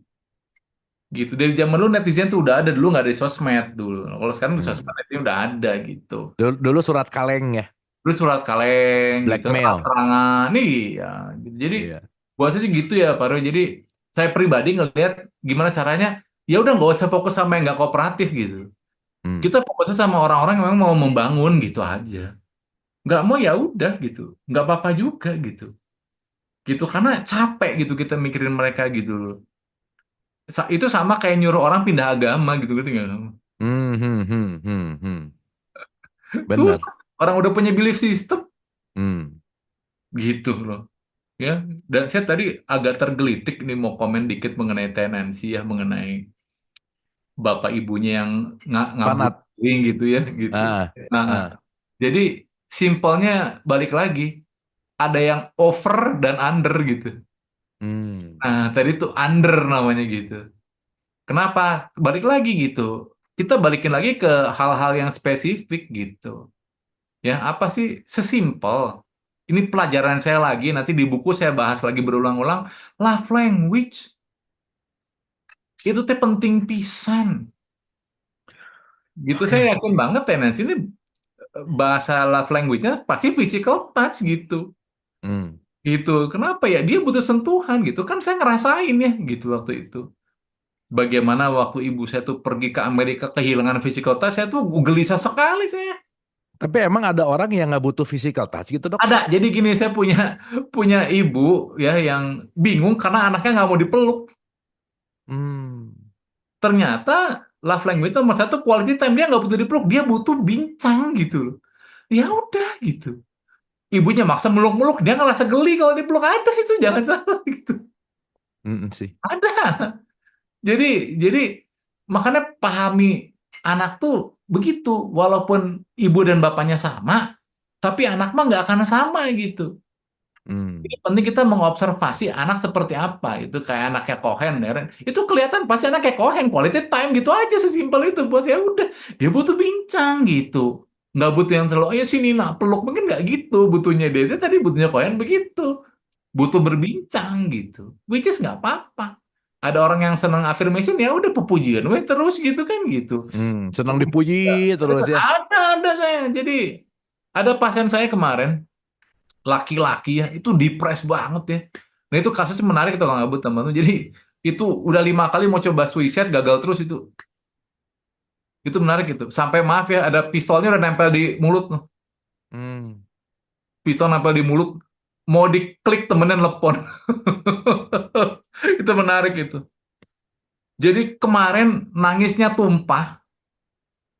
Gitu dari zaman dulu netizen tuh udah ada dulu nggak ada di sosmed dulu. Kalau sekarang di Hmm. sosmed itu udah ada gitu. Dulu surat kaleng ya, Terus surat kaleng gitu, blackmail. terang-terangan nih ya. Gitu. Jadi Iya. buat saya sih gitu ya Pak Roy. Jadi saya pribadi ngelihat gimana caranya ya udah nggak usah fokus sama yang nggak kooperatif gitu. Hmm. Kita fokusnya sama orang-orang yang memang mau membangun gitu aja. Nggak mau ya udah gitu. Nggak apa-apa juga gitu. Gitu karena capek gitu kita mikirin mereka gitu loh. Itu sama kayak nyuruh orang pindah agama gitu gitu nggak? Hmm, hmm, hmm, hmm, hmm. Benar. Susah. Orang udah punya belief system Hmm. gitu loh. Ya, dan saya tadi agak tergelitik nih mau komen dikit mengenai tenancy ya, mengenai bapak ibunya yang Fanat. ngabulin gitu ya, gitu. Ah, Nah, ah. jadi simpelnya balik lagi, ada yang over dan under gitu. Hmm. Nah, tadi tuh under namanya gitu. Kenapa? Balik lagi gitu. Kita balikin lagi ke hal-hal yang spesifik gitu. Ya, apa sih sesimpel? Ini pelajaran saya lagi, nanti di buku saya bahas lagi berulang-ulang. Love language. Itu teh penting pisan. Gitu Oke. saya yakin banget tendensi ini bahasa love language-nya pasti physical touch gitu. Hmm. Gitu. Kenapa ya? Dia butuh sentuhan gitu. Kan saya ngerasain ya gitu waktu itu. Bagaimana waktu ibu saya tuh pergi ke Amerika kehilangan physical touch, saya tuh gelisah sekali saya. Tapi emang ada orang yang nggak butuh physical touch gitu, Dok? Ada. Jadi gini, saya punya ibu ya yang bingung karena anaknya nggak mau dipeluk. Hmm. Ternyata love language nomor satu quality time, dia nggak butuh dipeluk, dia butuh bincang gitu loh. Ya udah gitu. Ibunya maksa meluk-meluk, dia ngerasa geli kalau dipeluk, ada itu, jangan salah gitu. Sih. Ada. Jadi makanya pahami anak tuh begitu, walaupun ibu dan bapaknya sama, tapi anak mah nggak akan sama gitu. Hmm. Jadi penting kita mengobservasi anak seperti apa. Itu kayak anaknya Cohen, Deren. Itu kelihatan pasti anaknya Cohen, quality time gitu aja, sesimpel itu. Bos, ya udah, dia butuh bincang gitu. Nggak butuh yang selalu, ya sini nak peluk, mungkin nggak gitu butuhnya dia. Dia tadi butuhnya Cohen begitu. Butuh berbincang gitu. Which is nggak apa-apa. Ada orang yang senang affirmation, ya udah pepujian, weh terus gitu kan gitu. Senang dipuji terus ya. Ada saya. Jadi ada pasien saya kemarin, laki-laki ya, itu depres banget ya. Nah itu kasusnya menarik tuh Kang Abud, teman-teman. Jadi itu udah 5 kali mau coba suicide, gagal terus itu. Itu menarik itu. Sampai maaf ya, ada pistolnya udah nempel di mulut. Hmm. Pistol nempel di mulut, mau diklik temennya telepon. Itu menarik itu. Jadi kemarin nangisnya tumpah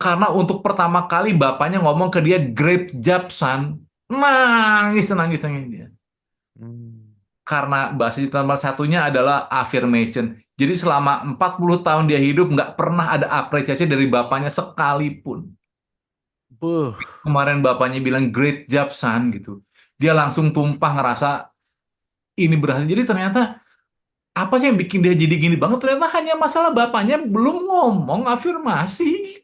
karena untuk pertama kali bapaknya ngomong ke dia, great job son. Nangis dia. Hmm. Karena bahasa nomor satunya adalah affirmation. Jadi selama 40 tahun dia hidup nggak pernah ada apresiasi dari bapaknya sekalipun. Buh. Kemarin bapaknya bilang great job son gitu. Dia langsung tumpah ngerasa ini berhasil. Jadi ternyata apa sih yang bikin dia jadi gini banget? Ternyata hanya masalah bapaknya belum ngomong afirmasi.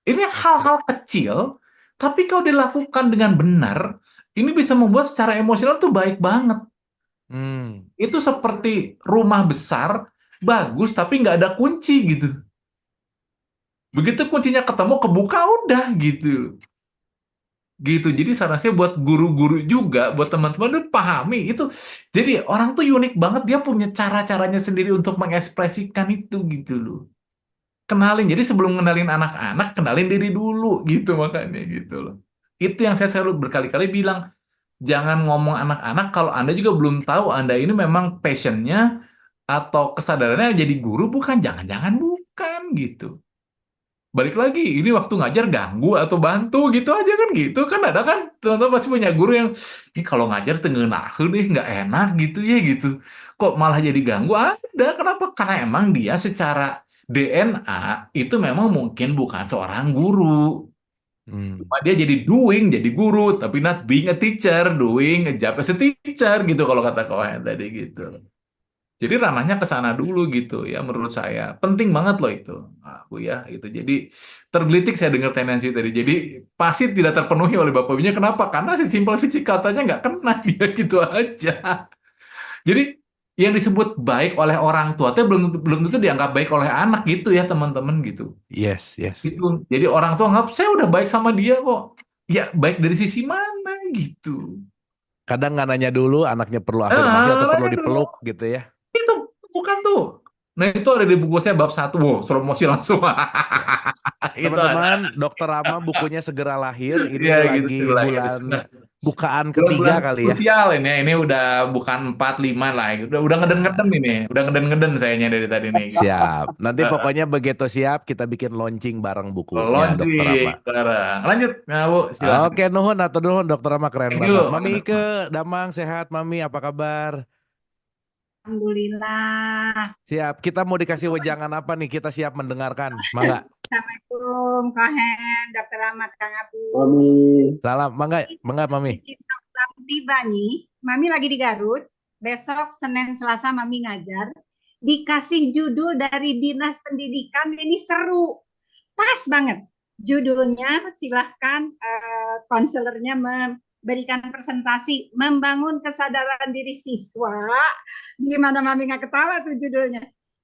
Ini hal-hal kecil, tapi kalau dilakukan dengan benar, ini bisa membuat secara emosional tuh baik banget. Hmm. Itu seperti rumah besar, bagus, tapi nggak ada kunci gitu. Begitu kuncinya ketemu, kebuka udah gitu. Gitu. Jadi seharusnya buat guru-guru juga, buat teman-teman tuh pahami itu. Jadi orang tuh unik banget, dia punya cara-caranya sendiri untuk mengekspresikan itu gitu loh. Kenalin. Jadi sebelum kenalin anak-anak, kenalin diri dulu gitu makanya gitu loh. Itu yang saya selalu berkali-kali bilang, jangan ngomong anak-anak kalau Anda juga belum tahu Anda ini memang passion-nya atau kesadarannya jadi guru, bukan, jangan-jangan bukan gitu. Balik lagi, ini waktu ngajar ganggu atau bantu gitu aja kan gitu. Kan ada kan teman-teman pasti punya guru yang ini kalau ngajar tengenaheun deh, nggak enak gitu ya gitu. Kok malah jadi ganggu? Ada. Kenapa? Karena emang dia secara DNA itu memang mungkin bukan seorang guru. Hmm. Cuma dia jadi doing, jadi guru, tapi not being a teacher, doing a job as a teacher gitu kalau kata kawan tadi gitu. Jadi ranahnya ke sana dulu gitu ya, menurut saya. Penting banget loh itu, Bu ya itu. Jadi tergelitik saya dengar tendensi tadi. Jadi pasti tidak terpenuhi oleh Bapak Ibunya. Kenapa? Karena si simple fisik katanya nggak kena dia gitu aja. Jadi yang disebut baik oleh orang tua itu belum tentu dianggap baik oleh anak gitu ya teman-teman gitu. Yes. Gitu. Jadi orang tua anggap saya udah baik sama dia kok. Ya baik dari sisi mana gitu. Kadang nggak nanya dulu anaknya perlu afirmasi atau perlu Lalu dipeluk gitu ya. itu bukan tuh. Nah itu ada di buku saya bab 1. Wow, promosi langsung. Itu ada. Teman-teman, Dokter Rama bukunya segera lahir. Ini Ya gitu lagi lah. bulan bukaan Bulan-bulan ketiga kali ya. krusial ini. Ini udah bukan 4, 5 lah. Udah ngeden-ngeden ini. Udah ngeden-ngeden sayanya dari tadi nih. Siap. Nanti pokoknya begitu siap kita bikin launching bareng bukunya Dokter Launching Rama. sekarang. Lanjut, ya, Bu, silakan. Oke, nuhun atau nuhun Dokter Rama keren Thank banget. you. Mami Ike, Damang sehat Mami, apa kabar? Alhamdulillah. Siap. Kita mau dikasih wejangan apa nih? Kita siap mendengarkan. Mangga. Assalamualaikum, Kohen, Dr. Ahmad, Kang Abu. Salam. Mangga Mami. Cinta ulang tiba nih. Mami lagi di Garut. Besok Senin Selasa Mami ngajar. Dikasih judul dari Dinas Pendidikan, ini seru. Pas banget. Judulnya silahkan konselornya memberikan presentasi membangun kesadaran diri siswa. Gimana Mami nggak ketawa tuh judulnya?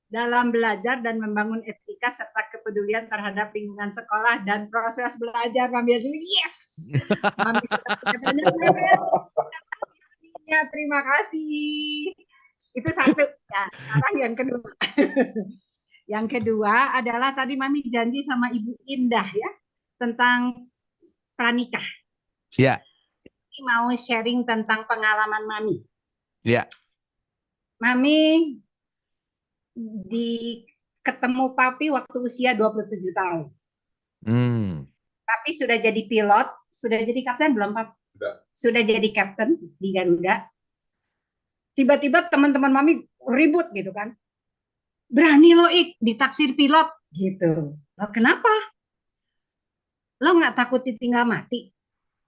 Dalam belajar dan membangun etika serta kepedulian terhadap lingkungan sekolah dan proses belajar. Mami yes, Mami sudah katanya ya, terima kasih. Itu satu. Ya, sekarang yang kedua. Yang kedua adalah tadi Mami janji sama Ibu Indah ya tentang pranikah. Ya, Ini mau sharing tentang pengalaman Mami. ya. Mami ketemu Papi waktu usia 27 tahun. Papi sudah jadi pilot, sudah jadi kapten belum, Pak? Sudah jadi kapten di Garuda. Tiba-tiba teman-teman Mami ribut gitu kan. Berani lo ditaksir pilot gitu. Lo kenapa? Lo nggak takut ditinggal mati?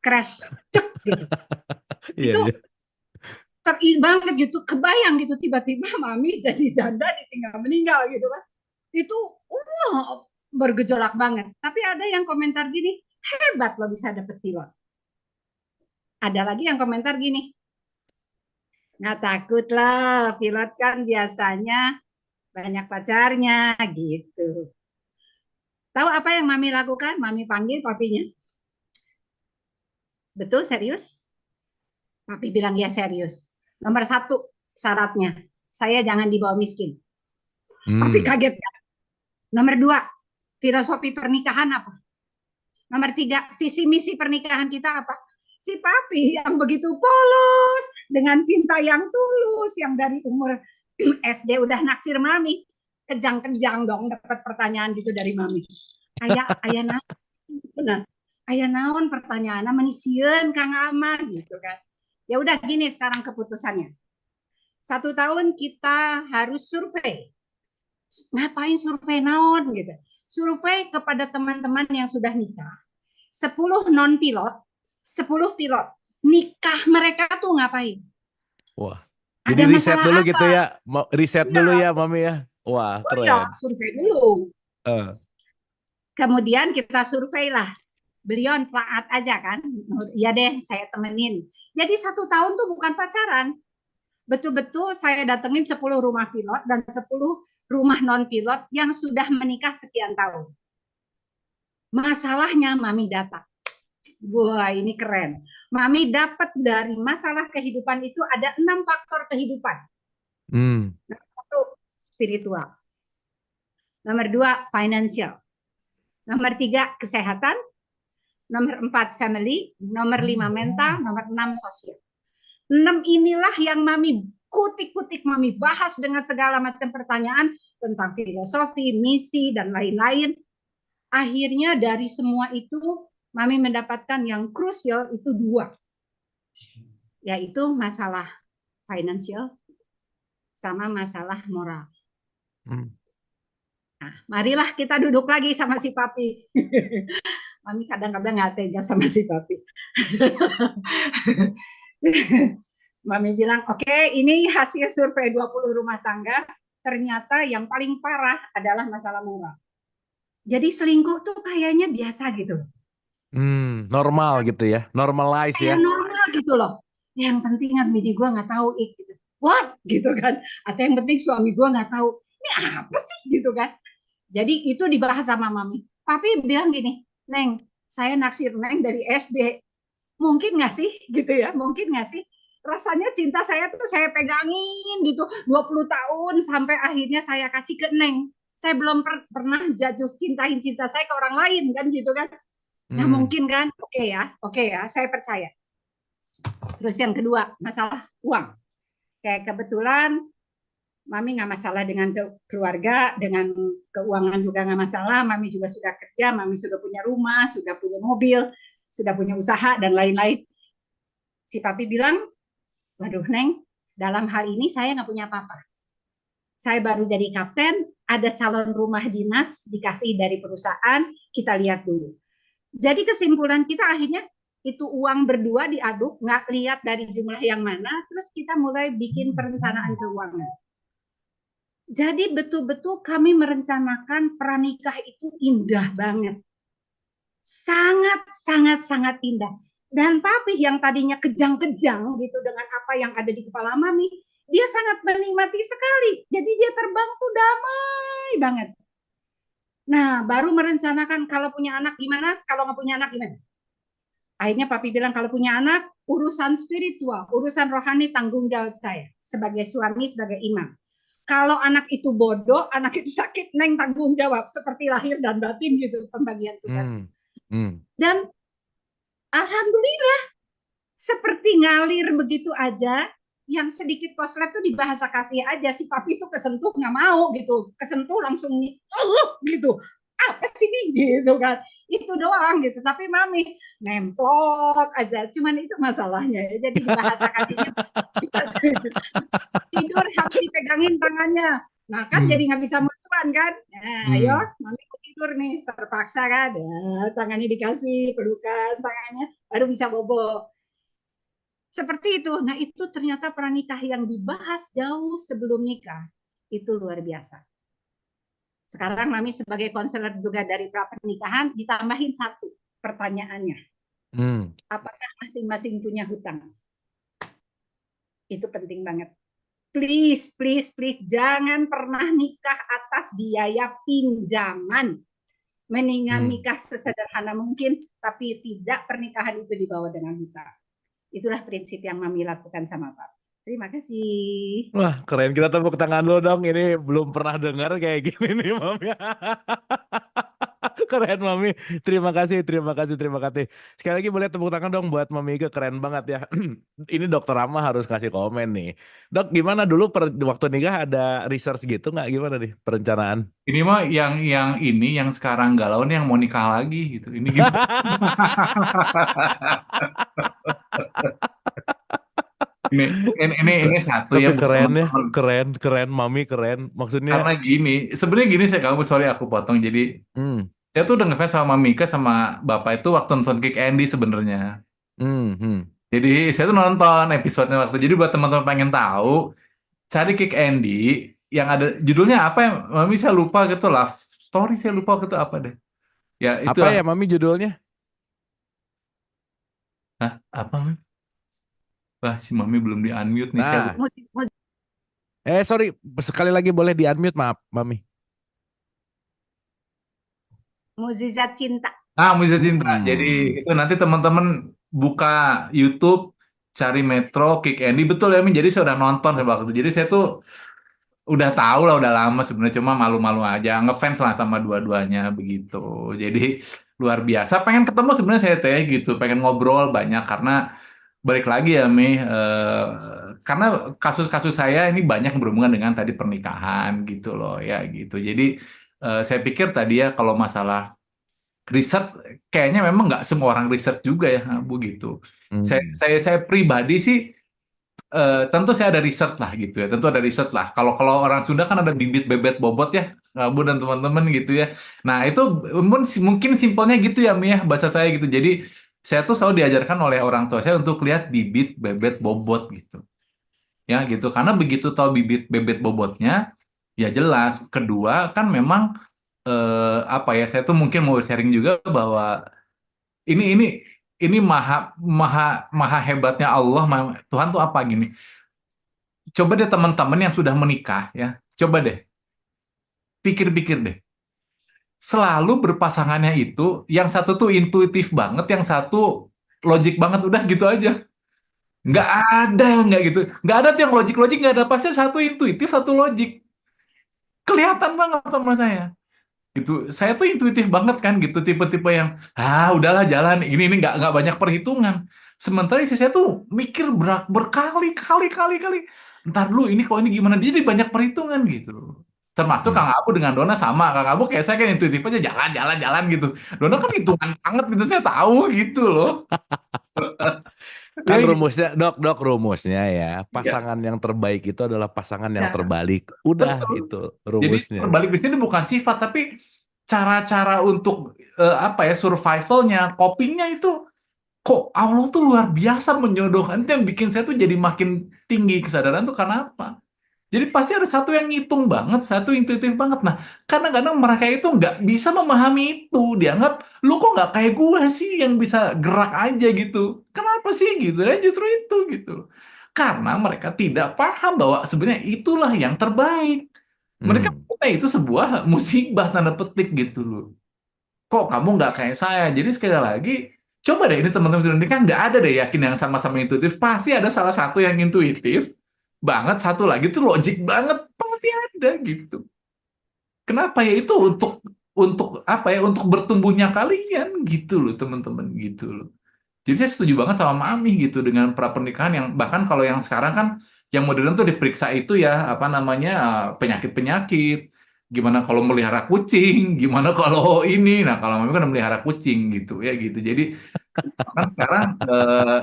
Crash, cek gitu. Iya, Itu iya. banget gitu, kebayang gitu tiba-tiba Mami jadi janda ditinggal meninggal gitu kan. Itu bergejolak banget. Tapi ada yang komentar gini, hebat lo bisa dapet pilot. Ada lagi yang komentar gini, nggak takut lah, pilot kan biasanya banyak pacarnya gitu. Tahu apa yang Mami lakukan? Mami panggil papinya. Betul, serius? Papi bilang ya serius. Nomor 1 syaratnya, saya jangan dibawa miskin. Papi kaget kan? Nomor 2, filosofi pernikahan apa? Nomor 3, visi misi pernikahan kita apa? Si papi yang begitu polos, dengan cinta yang tulus, yang dari umur SD udah naksir Mami. Kejang-kejang dong dapat pertanyaan gitu dari Mami. Ayah naon, benar. Ayah naon pertanyaan menisieun Kang Ama gitu kan. Ya udah gini sekarang keputusannya. 1 tahun kita harus survei. Ngapain survei naon gitu. Survei kepada teman-teman yang sudah nikah. 10 non-pilot, 10 pilot. Nikah mereka tuh ngapain? Wah. Ada Jadi riset masalah dulu apa? gitu ya. Riset Iya. dulu ya, Mami ya. Wah, Oh ya, keren. survei dulu. Kemudian kita survei lah. Beliau taat aja kan. Iya deh, saya temenin. Jadi 1 tahun tuh bukan pacaran. Betul-betul saya datengin 10 rumah pilot dan 10 rumah non-pilot yang sudah menikah sekian tahun. Masalahnya Mami dapat. Wah, ini keren. Mami dapat dari masalah kehidupan itu ada 6 faktor kehidupan. Nomor 1, spiritual. Nomor 2, financial. Nomor 3, kesehatan. Nomor 4, family. Nomor 5, mental. Nomor 6, sosial. 6 inilah yang Mami kutik-kutik, Mami bahas dengan segala macam pertanyaan tentang filosofi, misi, dan lain-lain. Akhirnya dari semua itu Mami mendapatkan yang krusial itu 2, yaitu masalah financial sama masalah moral. Nah, marilah kita duduk lagi sama si papi. Mami kadang-kadang nggak tega sama si papi. Mami bilang, oke, ini hasil survei 20 rumah tangga. Ternyata yang paling parah adalah masalah moral. Jadi selingkuh tuh kayaknya biasa gitu. Normal gitu ya, normalize ya. Kayak normal gitu loh. Yang penting kan bini gue nggak tahu gitu. What? Gitu kan. Atau yang penting suami gue nggak tahu. Ini apa sih gitu kan. Jadi itu dibahas sama Mami. Papi bilang gini, Neng, saya naksir Neng dari SD. Mungkin nggak sih gitu ya? Mungkin nggak sih? Rasanya cinta saya tuh saya pegangin gitu 20 tahun sampai akhirnya saya kasih ke Neng. Saya belum pernah jatuh cintain cinta saya ke orang lain kan gitu kan. Nah mungkin kan, oke ya, saya percaya. Terus yang kedua, masalah uang. Kayak kebetulan Mami nggak masalah dengan keluarga, dengan keuangan juga nggak masalah. Mami juga sudah kerja, Mami sudah punya rumah, sudah punya mobil, sudah punya usaha dan lain-lain. Si papi bilang, waduh Neng, dalam hal ini saya nggak punya apa-apa. Saya baru jadi kapten, ada calon rumah dinas dikasih dari perusahaan, kita lihat dulu. Jadi kesimpulan kita akhirnya itu uang berdua diaduk, nggak lihat dari jumlah yang mana, terus kita mulai bikin perencanaan keuangan. Jadi betul-betul kami merencanakan pranikah itu indah banget. Sangat indah. Dan papi yang tadinya kejang-kejang gitu dengan apa yang ada di kepala Mami, dia sangat menikmati sekali. Jadi dia terbang tuh damai banget. Nah, baru merencanakan kalau punya anak gimana, kalau nggak punya anak gimana. Akhirnya papi bilang kalau punya anak, urusan spiritual, urusan rohani tanggung jawab saya sebagai suami, sebagai imam. Kalau anak itu bodoh, anak itu sakit, Neng tanggung jawab. Seperti lahir dan batin gitu pembagian tugas. Dan Alhamdulillah, seperti ngalir begitu aja. Yang sedikit koslet tuh dibahasa kasih aja, si papi tuh kesentuh nggak mau gitu, kesentuh langsung gitu, apa sih nih gitu kan, itu doang gitu. Tapi mami nemplok aja, cuman itu masalahnya ya. Jadi bahasa kasihnya tidur harus dipegangin tangannya. Nah kan jadi nggak bisa musuhan kan. Nah, ayo mami mau tidur nih, terpaksa kan. Ya, tangannya dikasih, pelukan tangannya, baru bisa bobo. Seperti itu. Nah itu ternyata pranikah yang dibahas jauh sebelum nikah. Itu luar biasa. Sekarang mami sebagai konselor juga dari pernikahan, ditambahin satu pertanyaannya. Apakah masing-masing punya hutang? Itu penting banget. Please, please, please, jangan pernah nikah atas biaya pinjaman. Mendingan nikah sesederhana mungkin, tapi tidak pernikahan itu dibawa dengan hutang. Itulah prinsip yang mami lakukan sama Pak. Terima kasih. Wah, keren. Kita tepuk tangan dulu dong. Ini belum pernah dengar kayak gini nih, Mami. Keren, Mami. Terima kasih, terima kasih, terima kasih. Sekali lagi boleh tepuk tangan dong buat Mami Ike. Keren banget ya. Ini Dokter Rama harus kasih komen nih. Dok, gimana dulu waktu nikah ada research gitu nggak? Gimana nih perencanaan? Ini mah yang sekarang galau nih yang mau nikah lagi gitu. Ini gimana? ini satu Tapi ya buat keren ya, teman-teman. keren, Mami keren. Maksudnya, Karena sebenarnya gini saya kamu sorry aku potong. Jadi saya tuh udah ngefans sama Mika sama Bapak itu waktu nonton Kick Andy sebenarnya. Jadi saya tuh nonton episodenya waktu. Jadi buat teman-teman pengen tahu, cari Kick Andy yang ada judulnya apa ya? Mami saya lupa gitu, Love Story saya lupa gitu apa deh. Ya itu apa ya Mami judulnya? Hah, apa Mami? Wah, si Mami belum di-unmute nih. Saya Nah, lupa. sorry, sekali lagi boleh di-unmute, maaf, Mami. Mukjizat Cinta. Mukjizat Cinta. Jadi itu nanti teman-teman buka YouTube, cari Metro, Kick Andy. Betul ya, Mi? Jadi saya udah nonton waktu itu. Jadi saya tuh udah tahu lah, udah lama sebenarnya. Cuma malu-malu aja. Ngefans lah sama dua-duanya begitu. Jadi luar biasa. Pengen ketemu sebenarnya saya teh gitu. Pengen ngobrol banyak karena balik lagi ya, Mi. Karena kasus-kasus saya ini banyak berhubungan dengan tadi pernikahan gitu loh ya gitu. Jadi saya pikir tadi ya kalau masalah research kayaknya memang nggak semua orang research juga ya Bu gitu. Saya pribadi sih tentu saya ada research lah gitu ya. Tentu ada research lah. Kalau orang Sunda kan ada bibit bebet bobot ya Bu dan teman-teman gitu ya. Nah itu mungkin simpelnya gitu ya Mi ya bahasa saya gitu. Jadi saya tuh selalu diajarkan oleh orang tua saya untuk lihat bibit bebet bobot gitu. Ya gitu. Karena begitu tahu bibit bebet bobotnya ya jelas. Kedua kan memang apa ya saya tuh mungkin mau sharing juga bahwa ini maha hebatnya Allah Tuhan tuh apa gini. Coba deh teman-teman yang sudah menikah ya, coba deh pikir-pikir deh. Selalu berpasangannya itu yang satu tuh intuitif banget, yang satu logik banget, udah gitu aja. Nggak ada yang nggak gitu. Nggak ada tuh yang logik-logik, nggak ada, pasti satu intuitif, satu logik. Kelihatan banget sama saya. Gitu, saya tuh intuitif banget kan gitu, tipe-tipe yang udahlah jalan ini nggak banyak perhitungan. Sementara istri saya tuh mikir berkali-kali, ntar dulu ini kok ini gimana, dia jadi banyak perhitungan gitu. Termasuk Kang Abu dengan Dona sama. Kang Abu kayak saya kan intuitif aja jalan gitu. Dona kan hitungan banget gitu, saya tahu gitu loh. Kan Ya, rumusnya, dok rumusnya ya, pasangan yang terbaik itu adalah pasangan yang terbalik. Udah, betul. itu Jadi rumusnya. terbalik di sini bukan sifat, tapi cara-cara untuk apa ya survivalnya, copingnya itu kok Allah tuh luar biasa menjodohkan. Itu yang bikin saya tuh jadi makin tinggi kesadaran tuh karena apa? Jadi pasti ada satu yang ngitung banget, satu intuitif banget. Nah, kadang-kadang mereka itu nggak bisa memahami itu. Dianggap, lu kok nggak kayak gue sih yang bisa gerak aja gitu. Kenapa sih gitu? Ya justru itu gitu. Karena mereka tidak paham bahwa sebenarnya itulah yang terbaik. Mereka punya itu sebuah musibah tanda petik gitu loh. Kok kamu nggak kayak saya? Jadi sekali lagi, coba deh ini teman-teman sudah nikah, nggak ada deh yakin yang sama-sama intuitif. Pasti ada salah satu yang intuitif banget, satu lagi tuh logik banget, pasti ada gitu. Kenapa ya itu untuk apa ya? Untuk bertumbuhnya kalian gitu loh teman-teman gitu loh. Jadi saya setuju banget sama Mami gitu dengan pra pernikahan yang bahkan kalau yang sekarang kan yang modern tuh diperiksa itu ya apa namanya penyakit-penyakit. Gimana kalau melihara kucing, gimana kalau ini. Nah, kalau Mami kan melihara kucing gitu ya gitu. Jadi kan sekarang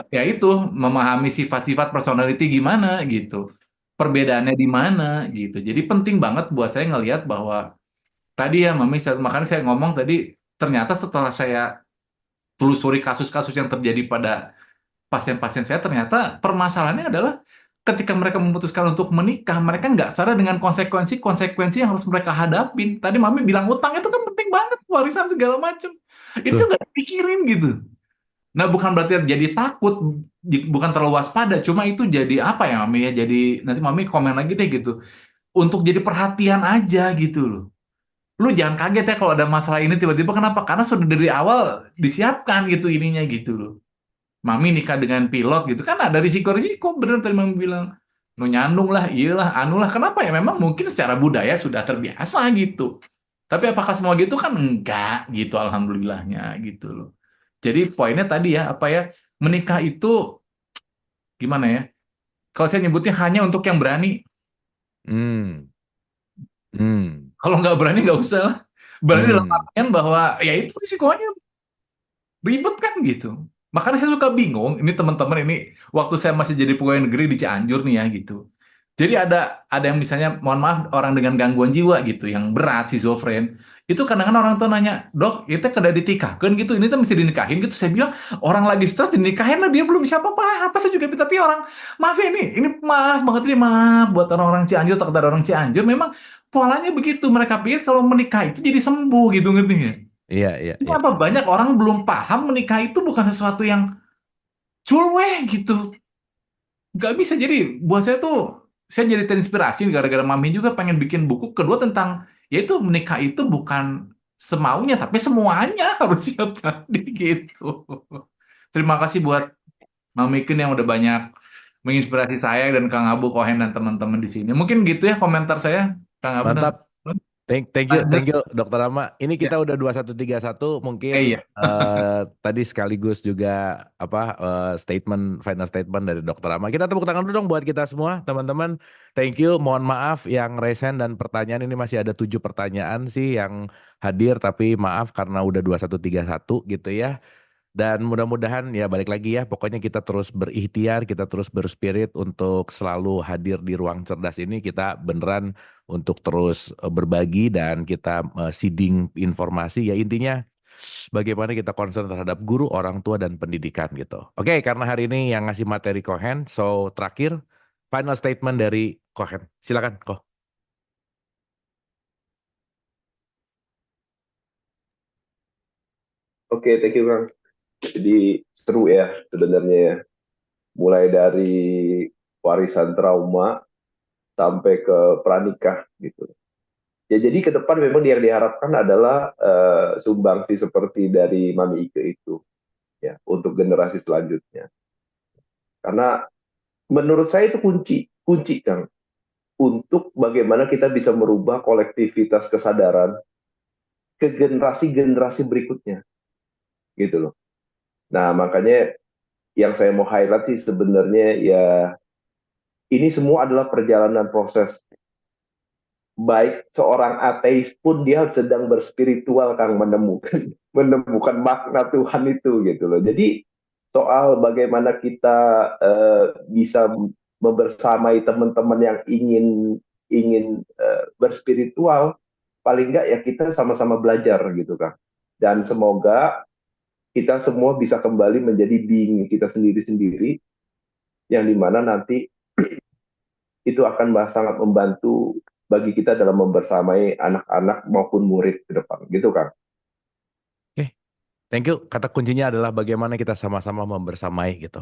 ya itu memahami sifat-sifat personality gimana gitu. Perbedaannya di mana gitu. Jadi penting banget buat saya ngelihat bahwa tadi ya Mami, makanya saya ngomong tadi ternyata setelah saya telusuri kasus-kasus yang terjadi pada pasien-pasien saya, ternyata permasalahannya adalah ketika mereka memutuskan untuk menikah, mereka nggak sadar dengan konsekuensi-konsekuensi yang harus mereka hadapin. Tadi Mami bilang utang itu kan penting banget, warisan segala macam. Itu Tuh. nggak dipikirin gitu. Nah, bukan berarti jadi takut, bukan terlalu waspada, cuma itu jadi apa ya Mami ya, jadi nanti Mami komen lagi deh gitu. Untuk jadi perhatian aja gitu loh. Lu jangan kaget ya kalau ada masalah ini tiba-tiba, kenapa? Karena sudah dari awal disiapkan gitu ininya gitu loh. Mami nikah dengan pilot gitu kan ada risiko-risiko, bener tadi Mami bilang. No nyandung lah, iyalah, anu lah. Kenapa ya? Memang mungkin secara budaya sudah terbiasa gitu. Tapi apakah semua gitu kan? Enggak gitu, alhamdulillahnya gitu loh. Jadi poinnya tadi ya, apa ya, menikah itu gimana ya? Kalau saya nyebutnya hanya untuk yang berani. Hmm. Hmm. Kalau nggak berani nggak usah lah. Berani dalam Hmm. artian bahwa ya itu risikonya ribet kan gitu. Makanya saya suka bingung, ini teman-teman ini waktu saya masih jadi pegawai negeri di Cianjur nih ya gitu. Jadi ada yang misalnya mohon maaf orang dengan gangguan jiwa gitu yang berat schizofren. Itu kadang-kadang orang tua nanya, "Dok, itu kada ditikahkan gitu, ini tuh mesti dinikahin gitu." Saya bilang, orang lagi stres dinikahin lah, dia belum siapa apa saya juga tapi orang maaf ya ini maaf banget nih maaf buat orang-orang Cianjur atau orang Cianjur memang polanya begitu, mereka pikir kalau menikah itu jadi sembuh gitu ngerti nggak? Iya, iya, iya. Kenapa banyak orang belum paham menikah itu bukan sesuatu yang culweh gitu. Nggak bisa. Jadi buat saya tuh, saya jadi terinspirasi gara-gara Mami juga pengen bikin buku kedua tentang, yaitu menikah itu bukan semaunya, tapi semuanya harus siap tadi gitu. Terima kasih buat Mami Kin yang udah banyak menginspirasi saya dan Kang Abu Kohen dan teman-teman di sini. Mungkin gitu ya komentar saya, Kang Abu dan Mantap. Thank lanjut. you Dokter Rama. Ini kita Ya, udah 2131 mungkin iya. tadi sekaligus juga apa final statement dari Dokter Rama. Kita tepuk tangan dulu dong buat kita semua teman-teman. Thank you. Mohon maaf yang resen dan pertanyaan ini masih ada 7 pertanyaan sih yang hadir tapi maaf karena udah 2131 gitu ya. Dan mudah-mudahan ya balik lagi ya, pokoknya kita terus berikhtiar, kita terus berspirit untuk selalu hadir di ruang cerdas ini. Kita beneran untuk terus berbagi dan kita seeding informasi ya intinya bagaimana kita concern terhadap guru, orang tua dan pendidikan gitu. Oke, karena hari ini yang ngasih materi Kohen, so terakhir final statement dari Kohen. Silakan Ko. Oke, thank you Bang. Jadi seru ya sebenarnya ya. Mulai dari warisan trauma sampai ke pranikah gitu. Ya jadi ke depan memang yang diharapkan adalah sumbangsi seperti dari Mami Ike itu ya untuk generasi selanjutnya. Karena menurut saya itu kunci Kang untuk bagaimana kita bisa merubah kolektivitas kesadaran ke generasi-generasi berikutnya gitu loh. Nah, makanya yang saya mau highlight sih sebenarnya ya ini semua adalah perjalanan proses. Baik seorang ateis pun dia sedang berspiritual Kang menemukan makna Tuhan itu gitu loh. Jadi soal bagaimana kita bisa membersamai teman-teman yang ingin berspiritual, paling enggak ya kita sama-sama belajar gitu Kang. Dan semoga kita semua bisa kembali menjadi being kita sendiri-sendiri yang dimana nanti itu akan sangat membantu bagi kita dalam membersamai anak-anak maupun murid ke depan, gitu Kang. Oke, thank you. Kata kuncinya adalah bagaimana kita sama-sama membersamai gitu.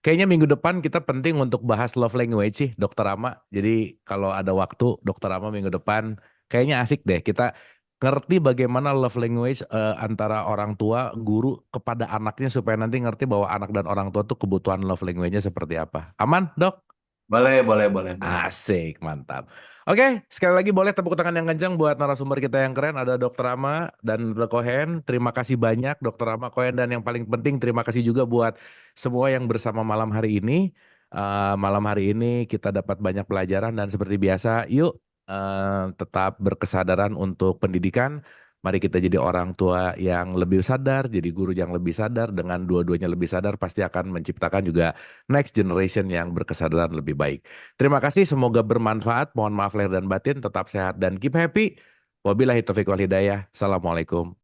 Kayaknya minggu depan kita penting untuk bahas love language sih, Dokter Rama. Jadi kalau ada waktu, Dokter Rama minggu depan, kayaknya asik deh. Kita ngerti bagaimana love language antara orang tua, guru kepada anaknya supaya nanti ngerti bahwa anak dan orang tua tuh kebutuhan love language-nya seperti apa. Aman, Dok? Boleh, boleh, boleh, boleh. Asik, mantap. Oke, sekali lagi boleh tepuk tangan yang kencang buat narasumber kita yang keren. Ada Dr. Rama dan Dr. Cohen. Terima kasih banyak Dr. Rama, Cohen, dan yang paling penting terima kasih juga buat semua yang bersama malam hari ini. Malam hari ini kita dapat banyak pelajaran dan seperti biasa, yuk tetap berkesadaran untuk pendidikan. Mari kita jadi orang tua yang lebih sadar, jadi guru yang lebih sadar. Dengan dua-duanya lebih sadar pasti akan menciptakan juga next generation yang berkesadaran lebih baik. Terima kasih, semoga bermanfaat. Mohon maaf lahir dan batin, tetap sehat dan keep happy. Wabillahi taufiq wal hidayah. Assalamualaikum